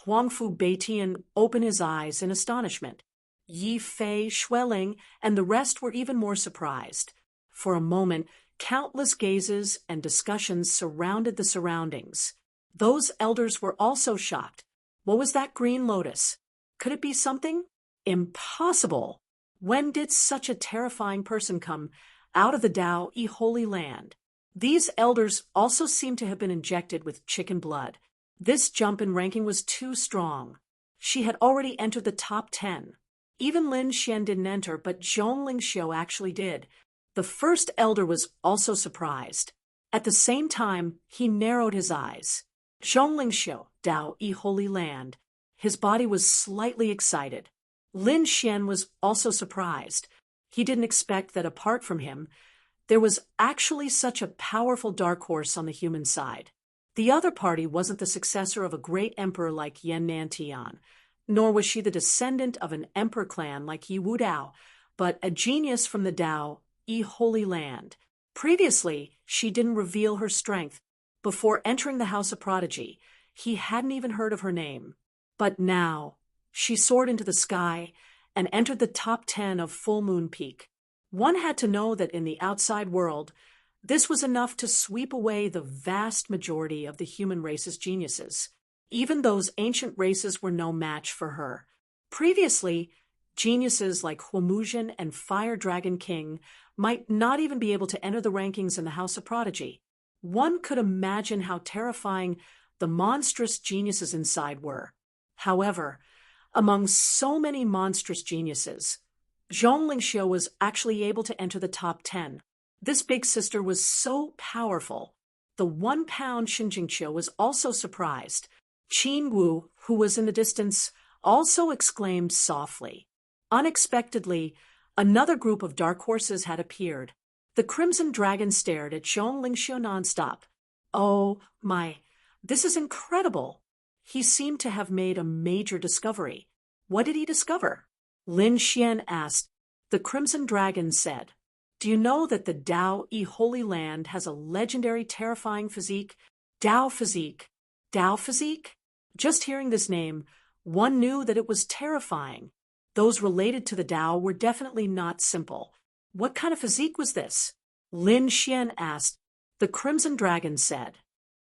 Huangfu Beitian opened his eyes in astonishment. Yi Fei, Xueling, and the rest were even more surprised. For a moment, countless gazes and discussions surrounded the surroundings. Those elders were also shocked. What was that green lotus? Could it be something? Impossible! When did such a terrifying person come out of the Tao Holy Land? These elders also seemed to have been injected with chicken blood. This jump in ranking was too strong. She had already entered the top 10. Even Lin Xian didn't enter, but Zhong Lingxiu actually did. The first elder was also surprised. At the same time, he narrowed his eyes. Zhong Lingxiu, Tao Holy Land. His body was slightly excited. Lin Xian was also surprised. He didn't expect that apart from him, there was actually such a powerful dark horse on the human side. The other party wasn't the successor of a great emperor like Yan Nantian, nor was she the descendant of an emperor clan like Yi Wudao, but a genius from the Tao Holy Land. Previously, she didn't reveal her strength. Before entering the House of Prodigy, he hadn't even heard of her name. But now, she soared into the sky and entered the top 10 of Full Moon Peak. One had to know that in the outside world, this was enough to sweep away the vast majority of the human race's geniuses. Even those ancient races were no match for her. Previously, geniuses like Huomuzhen and Fire Dragon King might not even be able to enter the rankings in the House of Prodigy. One could imagine how terrifying the monstrous geniuses inside were. However, among so many monstrous geniuses, Zhong Lingxiu was actually able to enter the top 10. This big sister was so powerful. The 1-pound Xinjingqiu was also surprised. Qin Wu, who was in the distance, also exclaimed softly. Unexpectedly, another group of dark horses had appeared. The Crimson Dragon stared at Zhong Lingxiu nonstop. Oh my, this is incredible! He seemed to have made a major discovery. What did he discover? Lin Xian asked. The Crimson Dragon said, "Do you know that the Tao Holy Land has a legendary terrifying physique? Tao physique. Tao physique?" Just hearing this name, one knew that it was terrifying. Those related to the Tao were definitely not simple. What kind of physique was this? Lin Xian asked. The Crimson Dragon said,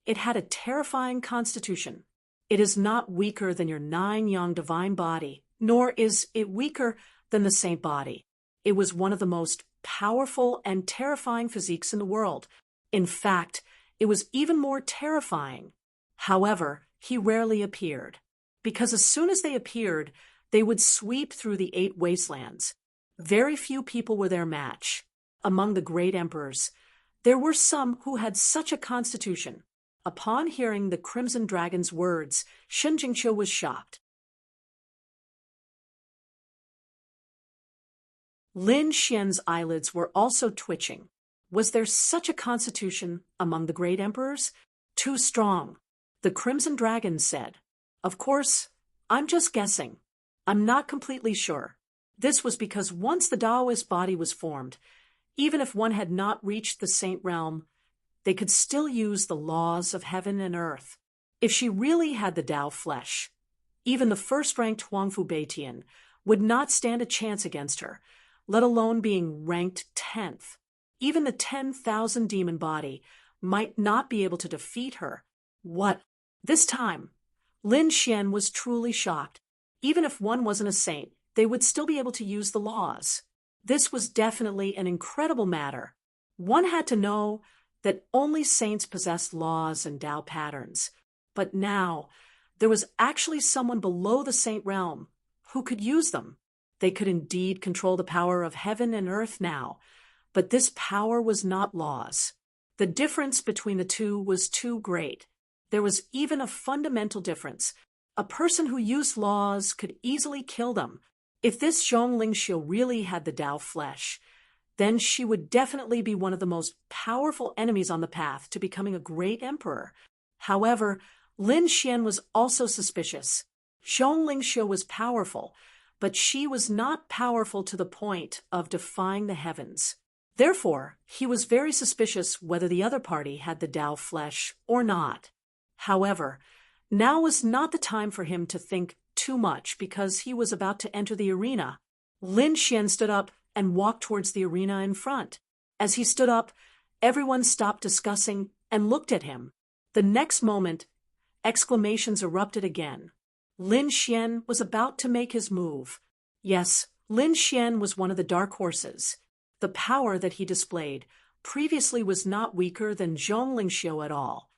it had a terrifying constitution. It is not weaker than your 9-yang divine body, nor is it weaker than the saint body. It was one of the most powerful and terrifying physiques in the world. In fact, it was even more terrifying. However, he rarely appeared, because as soon as they appeared, they would sweep through the 8 wastelands. Very few people were their match. Among the great emperors, there were some who had such a constitution. Upon hearing the Crimson Dragon's words, Shen Jingqiu was shocked. Lin Xian's eyelids were also twitching. Was there such a constitution among the great emperors? Too strong. The Crimson Dragon said, of course, I'm just guessing. I'm not completely sure. This was because once the Taoist body was formed, even if one had not reached the saint realm, they could still use the laws of heaven and earth. If she really had the Tao flesh, even the first-ranked Huangfu Beitian would not stand a chance against her, let alone being ranked 10th. Even the 10,000 demon body might not be able to defeat her. What? This time, Lin Xian was truly shocked. Even if one wasn't a saint, they would still be able to use the laws. This was definitely an incredible matter. One had to know that only saints possessed laws and Tao patterns. But now, there was actually someone below the saint realm who could use them. They could indeed control the power of heaven and earth now, but this power was not laws. The difference between the two was too great. There was even a fundamental difference. A person who used laws could easily kill them. If this Zhong Lingxiu really had the Tao flesh, then she would definitely be one of the most powerful enemies on the path to becoming a great emperor. However, Lin Xian was also suspicious. Zhong Lingxiu was powerful, but she was not powerful to the point of defying the heavens. Therefore, he was very suspicious whether the other party had the Tao flesh or not. However, now was not the time for him to think too much because he was about to enter the arena. Lin Xian stood up and walked towards the arena in front. As he stood up, everyone stopped discussing and looked at him. The next moment, exclamations erupted again. Lin Xian was about to make his move. Yes, Lin Xian was one of the dark horses. The power that he displayed previously was not weaker than Zhong Lingxiu at all.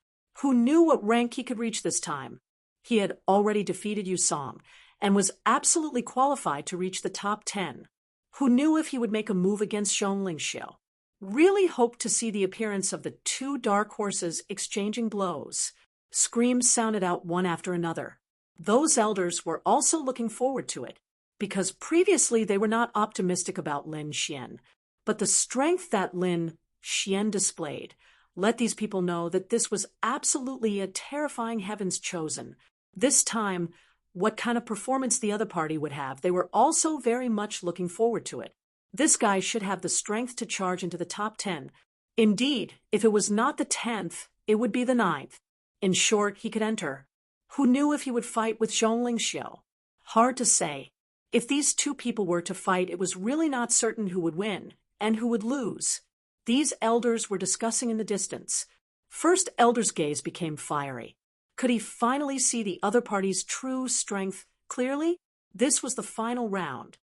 Who knew what rank he could reach this time? He had already defeated Yu Song and was absolutely qualified to reach the top 10. Who knew if he would make a move against Zhong Lingxiu? Really hoped to see the appearance of the 2 dark horses exchanging blows. Screams sounded out one after another. Those elders were also looking forward to it, because previously they were not optimistic about Lin Xian. But the strength that Lin Xian displayed let these people know that this was absolutely a terrifying heavens chosen. This time, what kind of performance the other party would have, they were also very much looking forward to it. This guy should have the strength to charge into the top 10. Indeed, if it was not the 10th, it would be the 9th. In short, he could enter. Who knew if he would fight with Zhong Lingxiu? Hard to say. If these 2 people were to fight, it was really not certain who would win and who would lose. These elders were discussing in the distance. First elder's gaze became fiery. Could he finally see the other party's true strength clearly? This was the final round.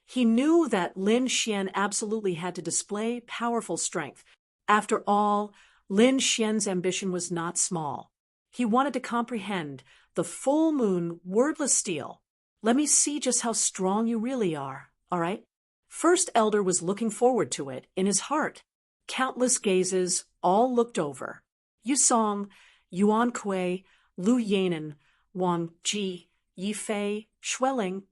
He knew that Lin Xian absolutely had to display powerful strength. After all, Lin Xian's ambition was not small. He wanted to comprehend the full moon wordless steel. Let me see just how strong you really are, all right? First elder was looking forward to it in his heart. Countless gazes all looked over. Yu Song, Yuan Kuei, Lu Yanan, Wang Ji, Yi Fei, Xueling.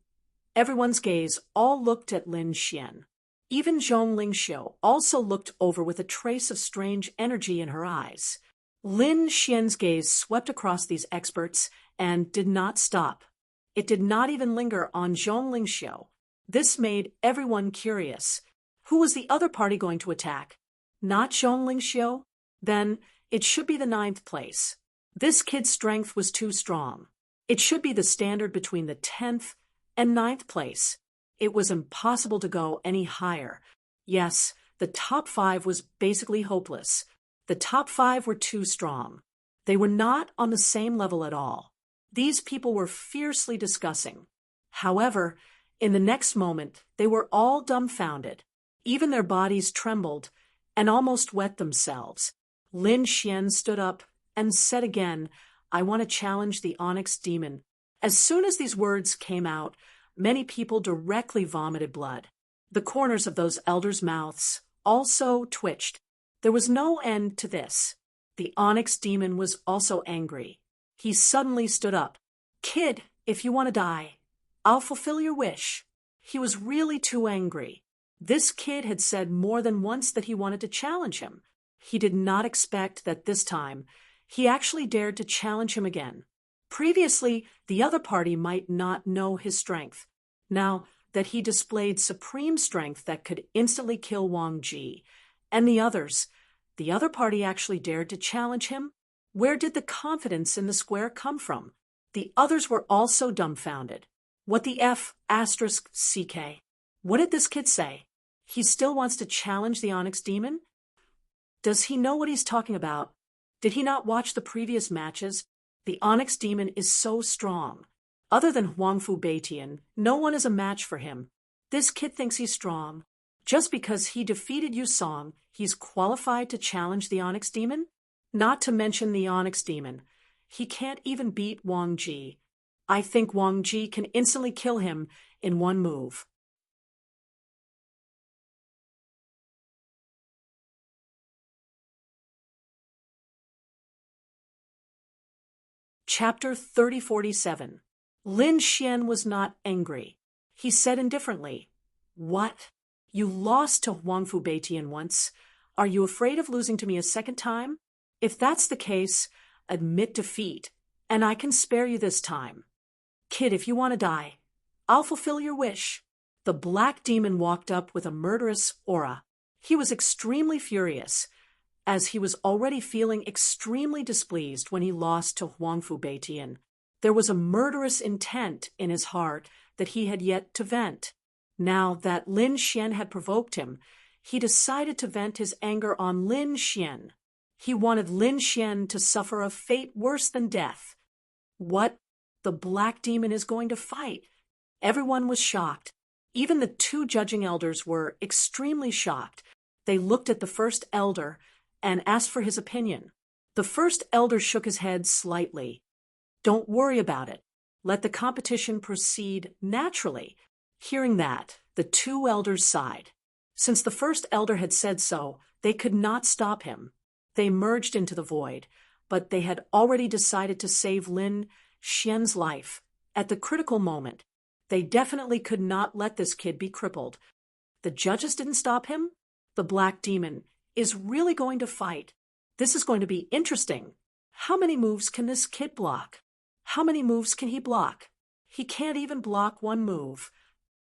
Everyone's gaze all looked at Lin Xian. Even Zhong Lingxiu also looked over with a trace of strange energy in her eyes. Lin Xian's gaze swept across these experts and did not stop. It did not even linger on Zhong Lingxiu. This made everyone curious. Who was the other party going to attack? Not Zhong Lingxiu? Then it should be the 9th place. This kid's strength was too strong. It should be the standard between the 10th and ninth place. It was impossible to go any higher. Yes, the top 5 was basically hopeless. The top 5 were too strong. They were not on the same level at all. These people were fiercely discussing. However, in the next moment, they were all dumbfounded. Even their bodies trembled and almost wet themselves. Lin Xian stood up and said again, "I want to challenge the Onyx Demon." As soon as these words came out, many people directly vomited blood. The corners of those elders' mouths also twitched. There was no end to this. The Onyx Demon was also angry. He suddenly stood up. "Kid, if you want to die, I'll fulfill your wish." He was really too angry. This kid had said more than once that he wanted to challenge him. He did not expect that this time he actually dared to challenge him again. Previously, the other party might not know his strength. Now that he displayed supreme strength that could instantly kill Wang Ji, and the other party actually dared to challenge him. Where did the confidence in the square come from? The others were also dumbfounded. What the F asterisk CK? What did this kid say? He still wants to challenge the Onyx Demon? Does he know what he's talking about? Did he not watch the previous matches? The Onyx Demon is so strong. Other than Huangfu Beitian, no one is a match for him. This kid thinks he's strong. Just because he defeated Yu Song, he's qualified to challenge the Onyx Demon? Not to mention the Onyx Demon. He can't even beat Wang Ji. I think Wang Ji can instantly kill him in one move. Chapter 3047. Lin Xian was not angry. He said indifferently, "What? You lost to Huangfu Beitian once. Are you afraid of losing to me a second time? If that's the case, admit defeat, and I can spare you this time. Kid, if you want to die, I'll fulfill your wish." The black demon walked up with a murderous aura. He was extremely furious, as he was already feeling extremely displeased when he lost to Huangfu Beitian. There was a murderous intent in his heart that he had yet to vent. Now that Lin Xian had provoked him, he decided to vent his anger on Lin Xian. He wanted Lin Xian to suffer a fate worse than death. What? The black demon is going to fight? Everyone was shocked. Even the 2 judging elders were extremely shocked. They looked at the first elder and asked for his opinion. The first elder shook his head slightly. "Don't worry about it. Let the competition proceed naturally." Hearing that, the 2 elders sighed. Since the first elder had said so, they could not stop him. They merged into the void, but they had already decided to save Lin Xian's life. At the critical moment, they definitely could not let this kid be crippled. The judges didn't stop him. The black demon is really going to fight. This is going to be interesting. How many moves can this kid block? How many moves can he block? He can't even block one move.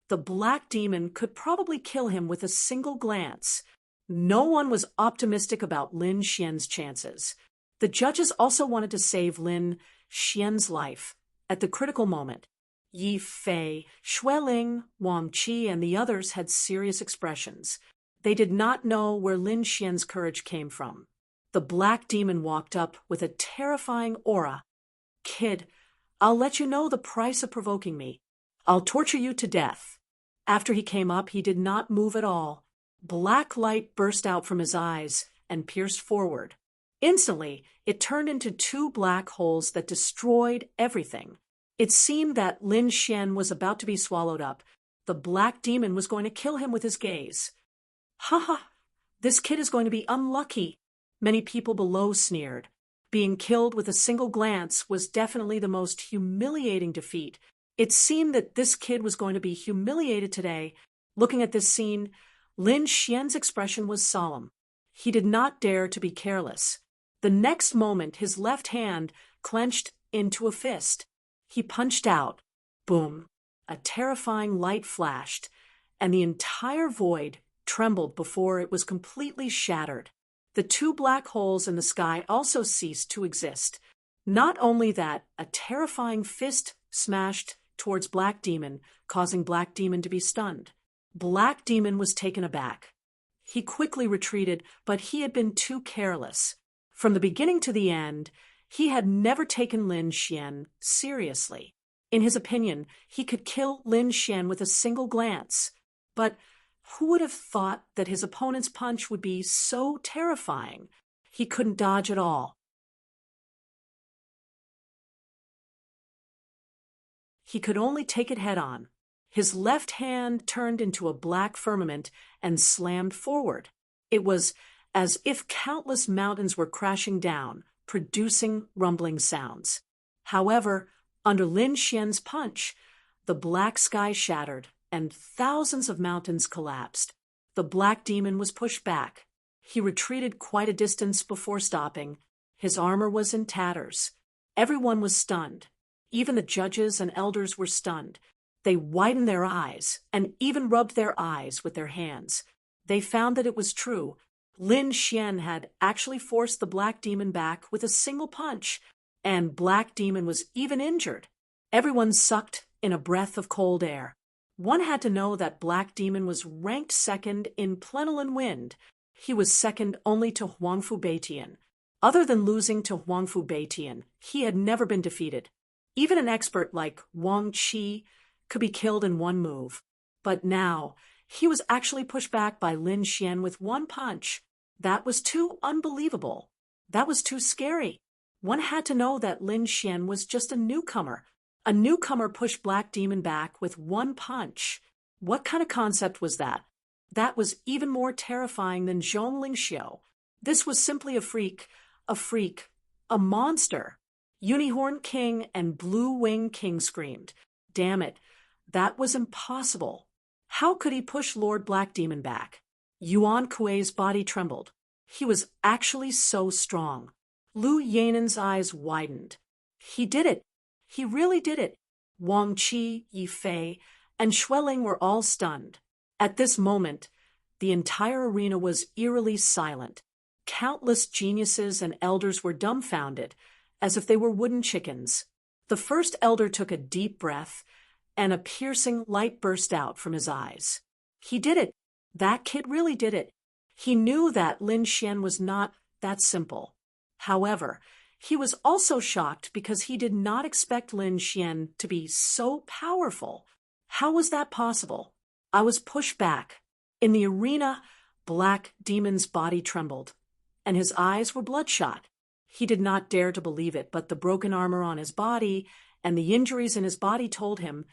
The black demon could probably kill him with a single glance. No one was optimistic about Lin Xian's chances. The judges also wanted to save Lin Xian's life. At the critical moment, Yi Fei, Xueling, Wang Qi, and the others had serious expressions. They did not know where Lin Xian's courage came from. The black demon walked up with a terrifying aura. "Kid, I'll let you know the price of provoking me. I'll torture you to death." After he came up, he did not move at all. Black light burst out from his eyes and pierced forward. Instantly, it turned into 2 black holes that destroyed everything. It seemed that Lin Xian was about to be swallowed up. The black demon was going to kill him with his gaze. "Ha ha! This kid is going to be unlucky." Many people below sneered. Being killed with a single glance was definitely the most humiliating defeat. It seemed that this kid was going to be humiliated today. Looking at this scene, Lin Xian's expression was solemn. He did not dare to be careless. The next moment, his left hand clenched into a fist. He punched out. Boom! A terrifying light flashed, and the entire void trembled before it was completely shattered. The 2 black holes in the sky also ceased to exist. Not only that, a terrifying fist smashed towards Black Demon, causing Black Demon to be stunned. Black Demon was taken aback. He quickly retreated, but he had been too careless. From the beginning to the end, he had never taken Lin Xian seriously. In his opinion, he could kill Lin Xian with a single glance. But who would have thought that his opponent's punch would be so terrifying? He couldn't dodge at all. He could only take it head-on. His left hand turned into a black firmament and slammed forward. It was as if countless mountains were crashing down, producing rumbling sounds. However, under Lin Xian's punch, the black sky shattered and thousands of mountains collapsed. The Black Demon was pushed back. He retreated quite a distance before stopping. His armor was in tatters. Everyone was stunned. Even the judges and elders were stunned. They widened their eyes and even rubbed their eyes with their hands. They found that it was true. Lin Xian had actually forced the Black Demon back with a single punch, and Black Demon was even injured. Everyone sucked in a breath of cold air. One had to know that Black Demon was ranked second in Plenilun Wind. He was second only to Huangfu Beitian. Other than losing to Huangfu Beitian, he had never been defeated. Even an expert like Wang Qi could be killed in one move. But now, he was actually pushed back by Lin Xian with one punch. That was too unbelievable. That was too scary. One had to know that Lin Xian was just a newcomer. A newcomer pushed Black Demon back with one punch. What kind of concept was that? That was even more terrifying than Zhongling Xiao. This was simply a freak, a monster. Unicorn King and Blue Wing King screamed. Damn it, that was impossible. How could he push Lord Black Demon back? Yuan Kuei's body trembled. He was actually so strong. Lu Yanen's eyes widened. He did it. He really did it. Wang Qi, Yi Fei, and Xueling were all stunned. At this moment, the entire arena was eerily silent. Countless geniuses and elders were dumbfounded, as if they were wooden chickens. The first elder took a deep breath, and a piercing light burst out from his eyes. He did it. That kid really did it. He knew that Lin Xian was not that simple. However, he was also shocked because he did not expect Lin Xian to be so powerful. How was that possible? I was pushed back. In the arena, Black Demon's body trembled, and his eyes were bloodshot. He did not dare to believe it, but the broken armor on his body and the injuries in his body told him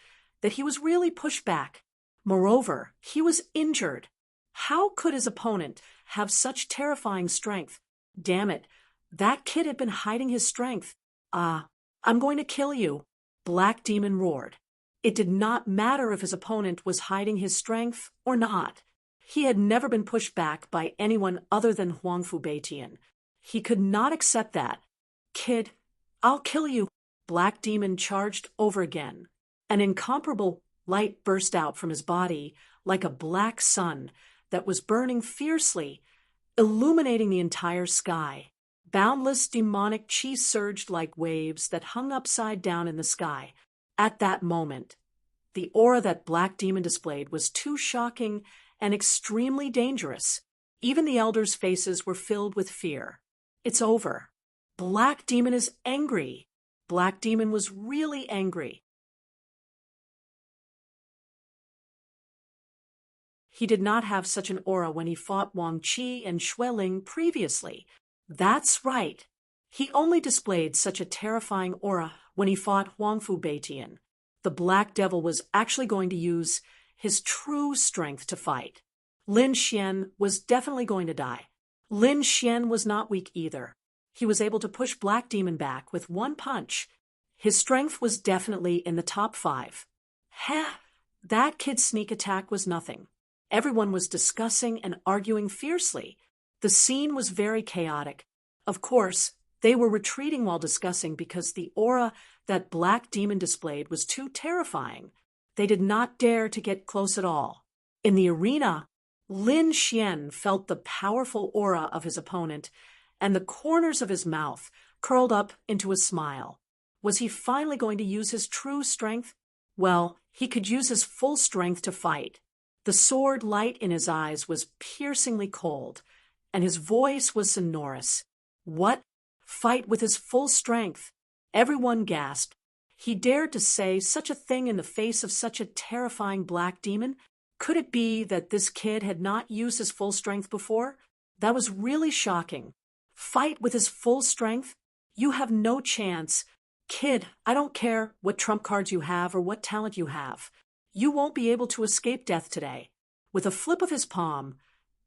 that he was really pushed back. Moreover, he was injured. How could his opponent have such terrifying strength? Damn it, that kid had been hiding his strength. I'm going to kill you, Black Demon roared. It did not matter if his opponent was hiding his strength or not. He had never been pushed back by anyone other than Huangfu Beitian. He could not accept that. Kid, I'll kill you. Black Demon charged over again. An incomparable light burst out from his body like a black sun that was burning fiercely, illuminating the entire sky. Boundless demonic chi surged like waves that hung upside down in the sky. At that moment, the aura that Black Demon displayed was too shocking and extremely dangerous. Even the elders' faces were filled with fear. It's over. Black Demon is angry. Black Demon was really angry. He did not have such an aura when he fought Wang Qi and Xueling previously. That's right. He only displayed such a terrifying aura when he fought Huangfu Beitian. The Black Devil was actually going to use his true strength to fight. Lin Xian was definitely going to die. Lin Xian was not weak either. He was able to push Black Demon back with one punch. His strength was definitely in the top 5. That kid's sneak attack was nothing. Everyone was discussing and arguing fiercely. The scene was very chaotic. Of course, they were retreating while discussing because the aura that Black Demon displayed was too terrifying. They did not dare to get close at all. In the arena, Lin Xian felt the powerful aura of his opponent, and the corners of his mouth curled up into a smile. Was he finally going to use his true strength? Well, he could use his full strength to fight. The sword light in his eyes was piercingly cold, and his voice was sonorous. What? Fight with his full strength? Everyone gasped. He dared to say such a thing in the face of such a terrifying black demon? Could it be that this kid had not used his full strength before? That was really shocking. Fight with his full strength? You have no chance. Kid, I don't care what trump cards you have or what talent you have. You won't be able to escape death today. With a flip of his palm,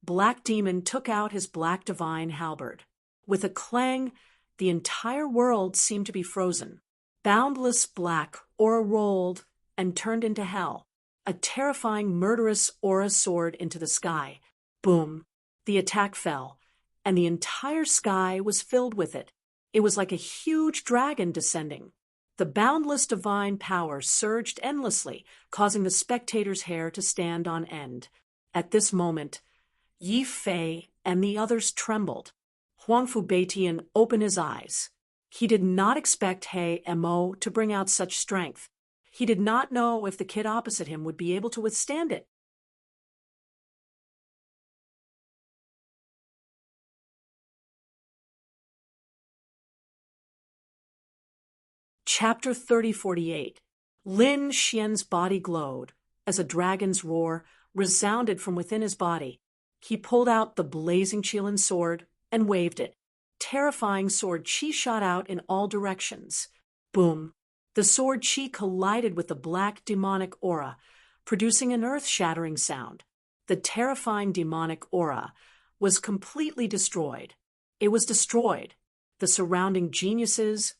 Black Demon took out his black divine halberd. With a clang, the entire world seemed to be frozen. Boundless black aura rolled and turned into hell. A terrifying, murderous aura soared into the sky. Boom! The attack fell, and the entire sky was filled with it. It was like a huge dragon descending. The boundless divine power surged endlessly, causing the spectators' hair to stand on end. At this moment, Yi Fei and the others trembled. Huangfu Beitian opened his eyes. He did not expect He Mo to bring out such strength. He did not know if the kid opposite him would be able to withstand it. Chapter 3048. Lin Xian's body glowed as a dragon's roar resounded from within his body. He pulled out the blazing Qilin sword and waved it. Terrifying sword qi shot out in all directions. Boom! The sword qi collided with the black demonic aura, producing an earth-shattering sound. The terrifying demonic aura was completely destroyed. It was destroyed. The surrounding geniuses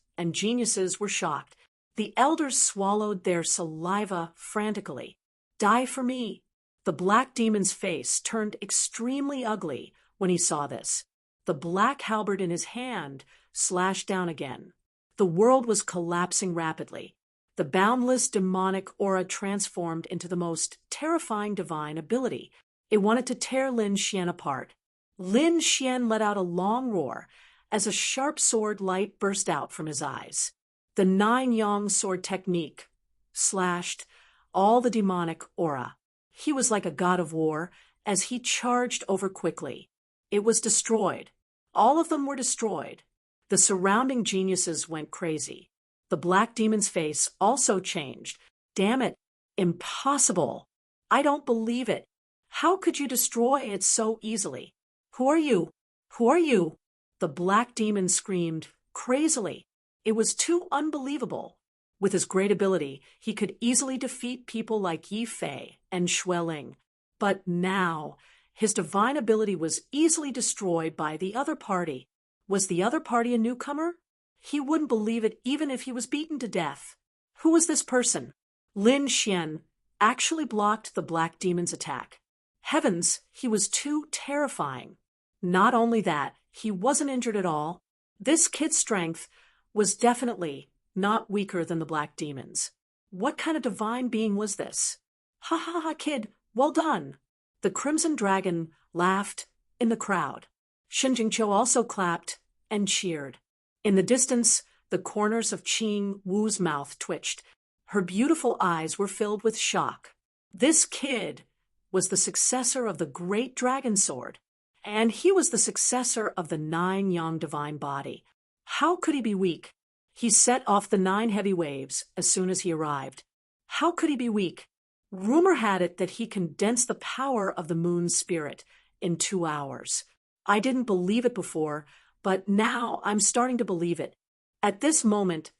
were shocked. The elders swallowed their saliva frantically. Die for me! The black demon's face turned extremely ugly when he saw this. The black halberd in his hand slashed down again. The world was collapsing rapidly. The boundless demonic aura transformed into the most terrifying divine ability. It wanted to tear Lin Xian apart. Lin Xian let out a long roar as a sharp sword light burst out from his eyes. The 9-yang sword technique slashed all the demonic aura. He was like a god of war as he charged over quickly. It was destroyed. All of them were destroyed. The surrounding geniuses went crazy. The black demon's face also changed. Damn it! Impossible! I don't believe it. How could you destroy it so easily? Who are you? Who are you? The black demon screamed crazily. It was too unbelievable. With his great ability, he could easily defeat people like Yi Fei and Xueling. But now, his divine ability was easily destroyed by the other party. Was the other party a newcomer? He wouldn't believe it even if he was beaten to death. Who was this person? Lin Xian actually blocked the black demon's attack. Heavens, he was too terrifying. Not only that, he wasn't injured at all. This kid's strength was definitely not weaker than the black demon's. What kind of divine being was this? Ha ha ha, kid, well done. The Crimson Dragon laughed in the crowd. Shen Jingqiu also clapped and cheered. In the distance, the corners of Qing Wu's mouth twitched. Her beautiful eyes were filled with shock. This kid was the successor of the great dragon sword, and he was the successor of the 9-yang divine body. How could he be weak? He set off the 9 heavy waves as soon as he arrived. How could he be weak? Rumor had it that he condensed the power of the moon's spirit in 2 hours. I didn't believe it before, but now I'm starting to believe it. At this moment,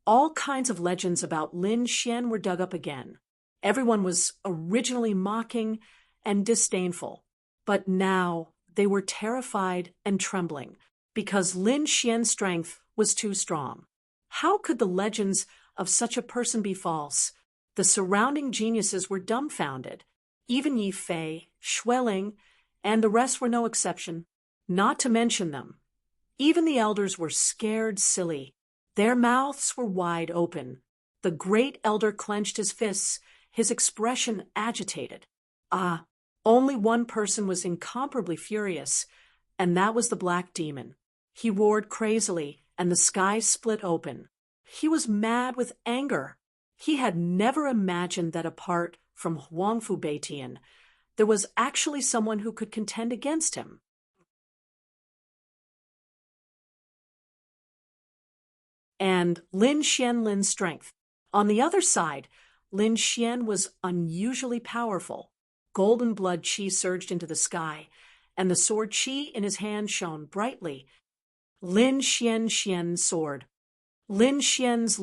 all kinds of legends about Lin Xian were dug up again. Everyone was originally mocking and disdainful, but now they were terrified and trembling because Lin Xian's strength was too strong. How could the legends of such a person be false? The surrounding geniuses were dumbfounded. Even Yi Fei, Xueling, and the rest were no exception. Not to mention them. Even the elders were scared silly. Their mouths were wide open. The great elder clenched his fists, his expression agitated. Only one person was incomparably furious, and that was the black demon. He roared crazily, and the sky split open. He was mad with anger. He had never imagined that apart from Huangfu Beitian, there was actually someone who could contend against him. And Lin Xianlin's strength. On the other side, Lin Xian was unusually powerful. Golden blood qi surged into the sky, and the sword qi in his hand shone brightly. Lin Xian's sword. Lin Xian's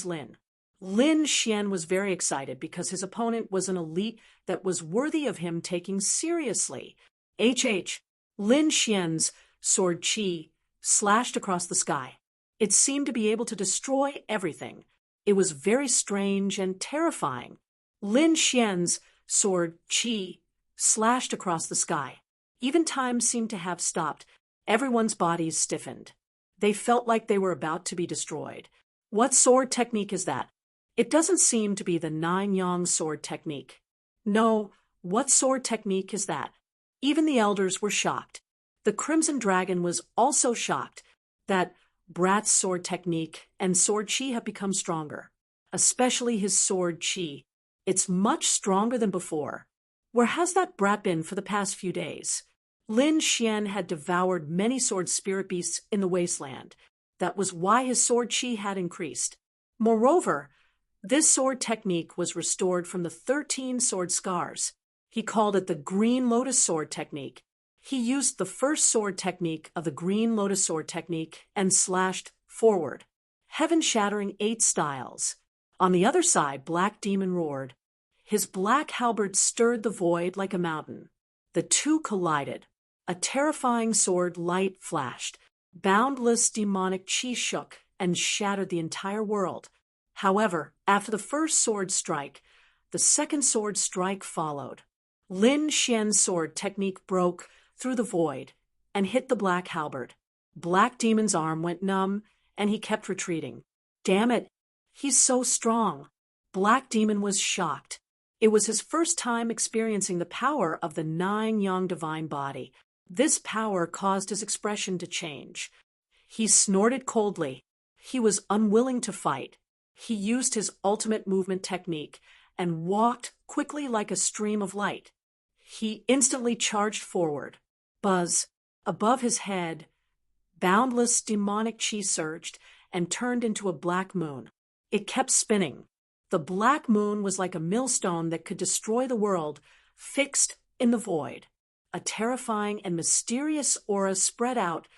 Lin. Lin Xian was very excited because his opponent was an elite that was worthy of him taking seriously. Lin Xian's sword qi slashed across the sky. It seemed to be able to destroy everything. It was very strange and terrifying. Lin Xian's sword qi slashed across the sky. Even time seemed to have stopped. Everyone's bodies stiffened. They felt like they were about to be destroyed. What sword technique is that? It doesn't seem to be the 9-yang sword technique. No, what sword technique is that? Even the elders were shocked. The Crimson Dragon was also shocked that Brat's sword technique and sword qi have become stronger, especially his sword qi. It's much stronger than before. Where has that brat been for the past few days? Lin Xian had devoured many sword spirit beasts in the wasteland. That was why his sword qi had increased. Moreover, this sword technique was restored from the 13 sword scars. He called it the Green Lotus Sword technique. He used the first sword technique of the Green Lotus Sword technique and slashed forward. Heaven-shattering 8 styles. On the other side, Black Demon roared. His black halberd stirred the void like a mountain. The two collided. A terrifying sword light flashed. Boundless demonic qi shook and shattered the entire world. However, after the first sword strike, the second sword strike followed. Lin Xian's sword technique broke through the void and hit the black halberd. Black Demon's arm went numb, and he kept retreating. Damn it, he's so strong. Black Demon was shocked. It was his first time experiencing the power of the 9-yang divine body. This power caused his expression to change. He snorted coldly. He was unwilling to fight. He used his ultimate movement technique and walked quickly like a stream of light. He instantly charged forward. Buzz. Above his head, boundless demonic qi surged and turned into a black moon. It kept spinning. The black moon was like a millstone that could destroy the world, fixed in the void. A terrifying and mysterious aura spread out,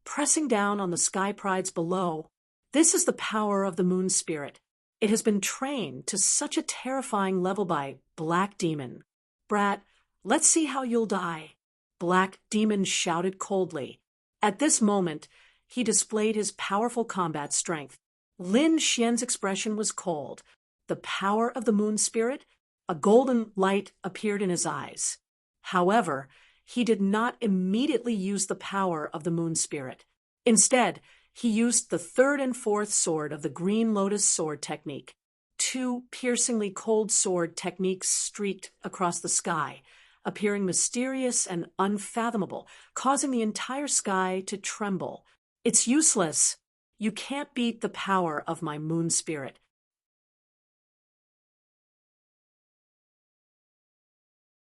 pressing down on the sky prides below. This is the power of the moon spirit. It has been trained to such a terrifying level by Black Demon. Brat, let's see how you'll die. Black Demon shouted coldly. At this moment, he displayed his powerful combat strength. Lin Xian's expression was cold. The power of the moon spirit? A golden light appeared in his eyes. However, he did not immediately use the power of the moon spirit. Instead, he used the 3rd and 4th sword of the Green Lotus Sword technique. 2 piercingly cold sword techniques streaked across the sky, appearing mysterious and unfathomable, causing the entire sky to tremble. It's useless. You can't beat the power of my moon spirit.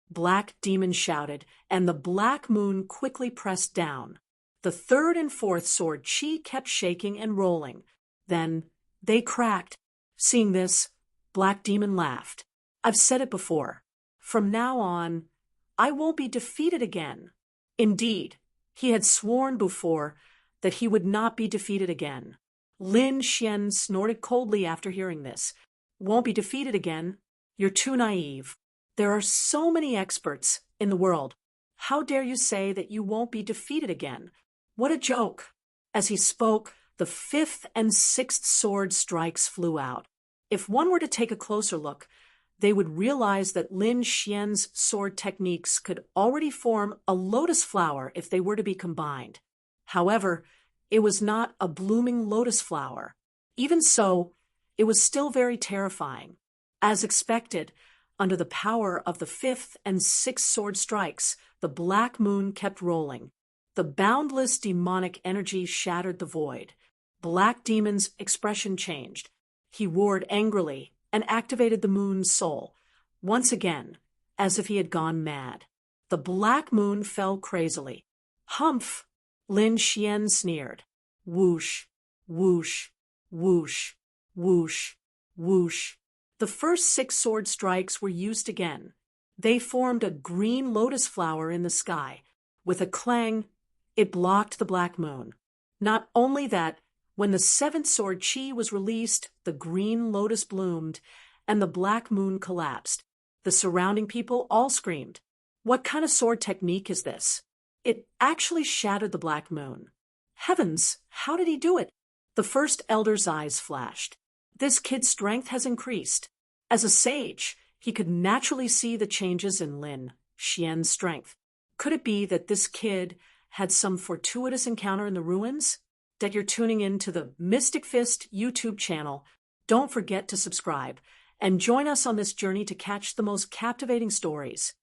Black Demon shouted, and the black moon quickly pressed down. The 3rd and 4th sword qi kept shaking and rolling. Then they cracked. Seeing this, Black Demon laughed. I've said it before. From now on, I won't be defeated again. Indeed, he had sworn before that he would not be defeated again. Lin Xian snorted coldly after hearing this. Won't be defeated again? You're too naive. There are so many experts in the world. How dare you say that you won't be defeated again? What a joke! As he spoke, the 5th and 6th sword strikes flew out. If one were to take a closer look, they would realize that Lin Xian's sword techniques could already form a lotus flower if they were to be combined. However, it was not a blooming lotus flower. Even so, it was still very terrifying. As expected, under the power of the 5th and 6th sword strikes, the black moon kept rolling. The boundless demonic energy shattered the void. Black Demon's expression changed. He roared angrily and activated the moon's soul, once again, as if he had gone mad. The black moon fell crazily. Humph! Lin Xian sneered. Whoosh, whoosh, whoosh, whoosh, whoosh. The first 6 sword strikes were used again. They formed a green lotus flower in the sky. With a clang, it blocked the black moon. Not only that, when the 7th sword chi was released, the green lotus bloomed, and the black moon collapsed. The surrounding people all screamed. What kind of sword technique is this? It actually shattered the black moon. Heavens, how did he do it? The first elder's eyes flashed. This kid's strength has increased. As a sage, he could naturally see the changes in Lin Xian's strength. Could it be that this kid had some fortuitous encounter in the ruins? That you're tuning in to the Mystic Fist YouTube channel. Don't forget to subscribe and join us on this journey to catch the most captivating stories.